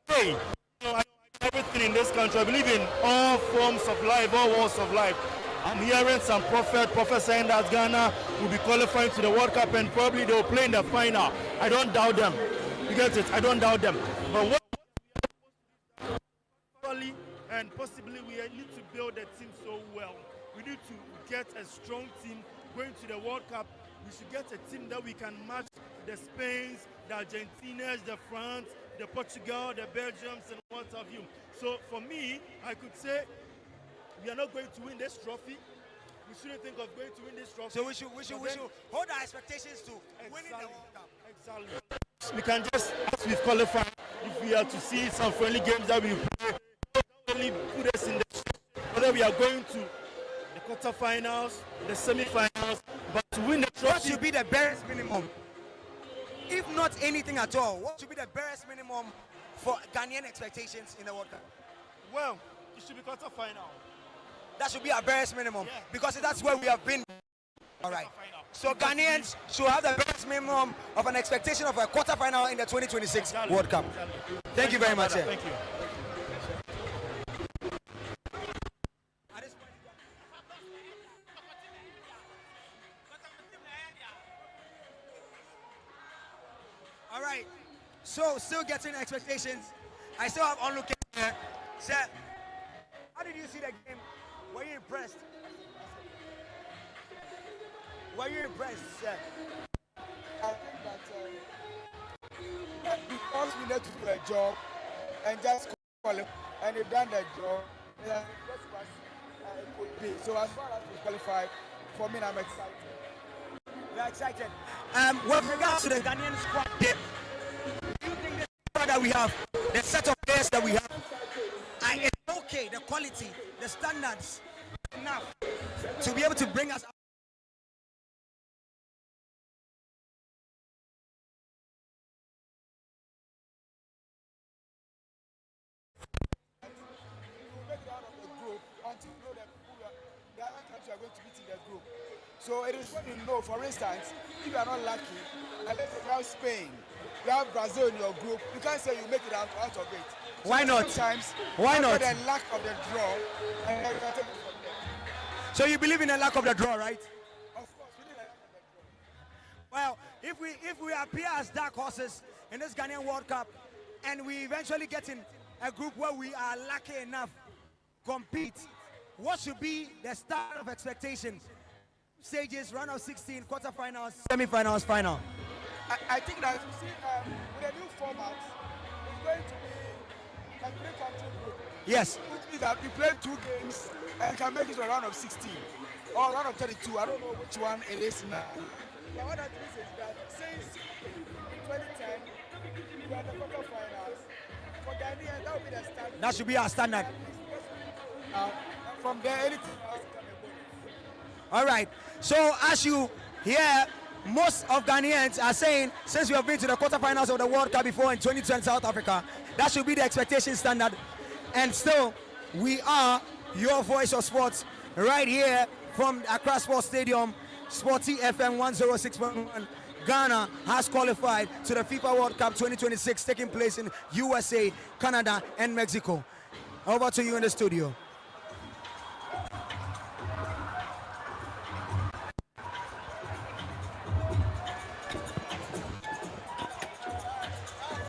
Hey, you know, everything in this country, I believe in all forms of life, all walks of life. I'm hearing some prophets saying that Ghana will be qualifying to the World Cup and probably they will play in the final. I don't doubt them. You get it? I don't doubt them. But what and possibly we need to build a team so well. We need to get a strong team going to the World Cup. We should get a team that we can match the Spains, the Argentinas, the France, the Portugal, the Belgiums, and what have you. So for me, I could say we are not going to win this trophy. We shouldn't think of going to win this trophy. So we should hold our expectations to winning the World Cup. Exactly. We can just, as we've qualified, if we are to see some friendly games that we play, not only put us in the whether we are going to the quarterfinals, the semi-finals, but to win the trophy. What should be the barest minimum? If not anything at all, what should be the barest minimum for Ghanaian expectations in the World Cup? Well, it should be quarterfinal. That should be our barest minimum, because that's where we have been. All right. So Ghanaians should have the barest minimum of an expectation of a quarterfinal in the 2026 World Cup. Thank you very much. Thank you. All right, so still getting expectations. I still have onlooking here. Sir, how did you see the game? Were you impressed? Were you impressed, sir? I think that because we need to do a job and just qualify, and they've done their job, that's what it could be. So as far as we qualify, for me, I'm excited. You're excited. With regards to the Ghanaian squad, do you think the squad that we have, the set of players that we have, it's okay, the quality, the standards, enough to be able to bring us up? So it is when you know, for instance, if you are not lucky, and then you have Spain, you have Brazil in your group, you can't say you make it out of it. So why not? Sometimes, why not? The lack of the draw, and then you can take it from there. So you believe in the lack of the draw, right? Of course, we need a lack of the draw. Well, if we appear as dark horses in this Ghanaian World Cup, and we eventually get in a group where we are lucky enough to compete, what should be the start of expectations? Stages, round of 16, quarterfinals, semi-finals, final. I think that with a new format, it's going to be a 3-country group. Yes. Which means that we play 2 games and can make it to a round of 16 or round of 32. I don't know which one it is now. But what that means is that since in 2010 we had the quarterfinals, for Ghanaians that will be the standard. That should be our standard. From there, anything else can be bonus. All right. So as you hear, most of Ghanaians are saying, since we have been to the quarterfinals of the World Cup before in 2010 South Africa, that should be the expectation standard. And still, we are your voice of sports right here from Accra Sports Stadium, Sporty FM 106.1. Ghana has qualified to the FIFA World Cup 2026 taking place in USA, Canada, and Mexico. Over to you in the studio.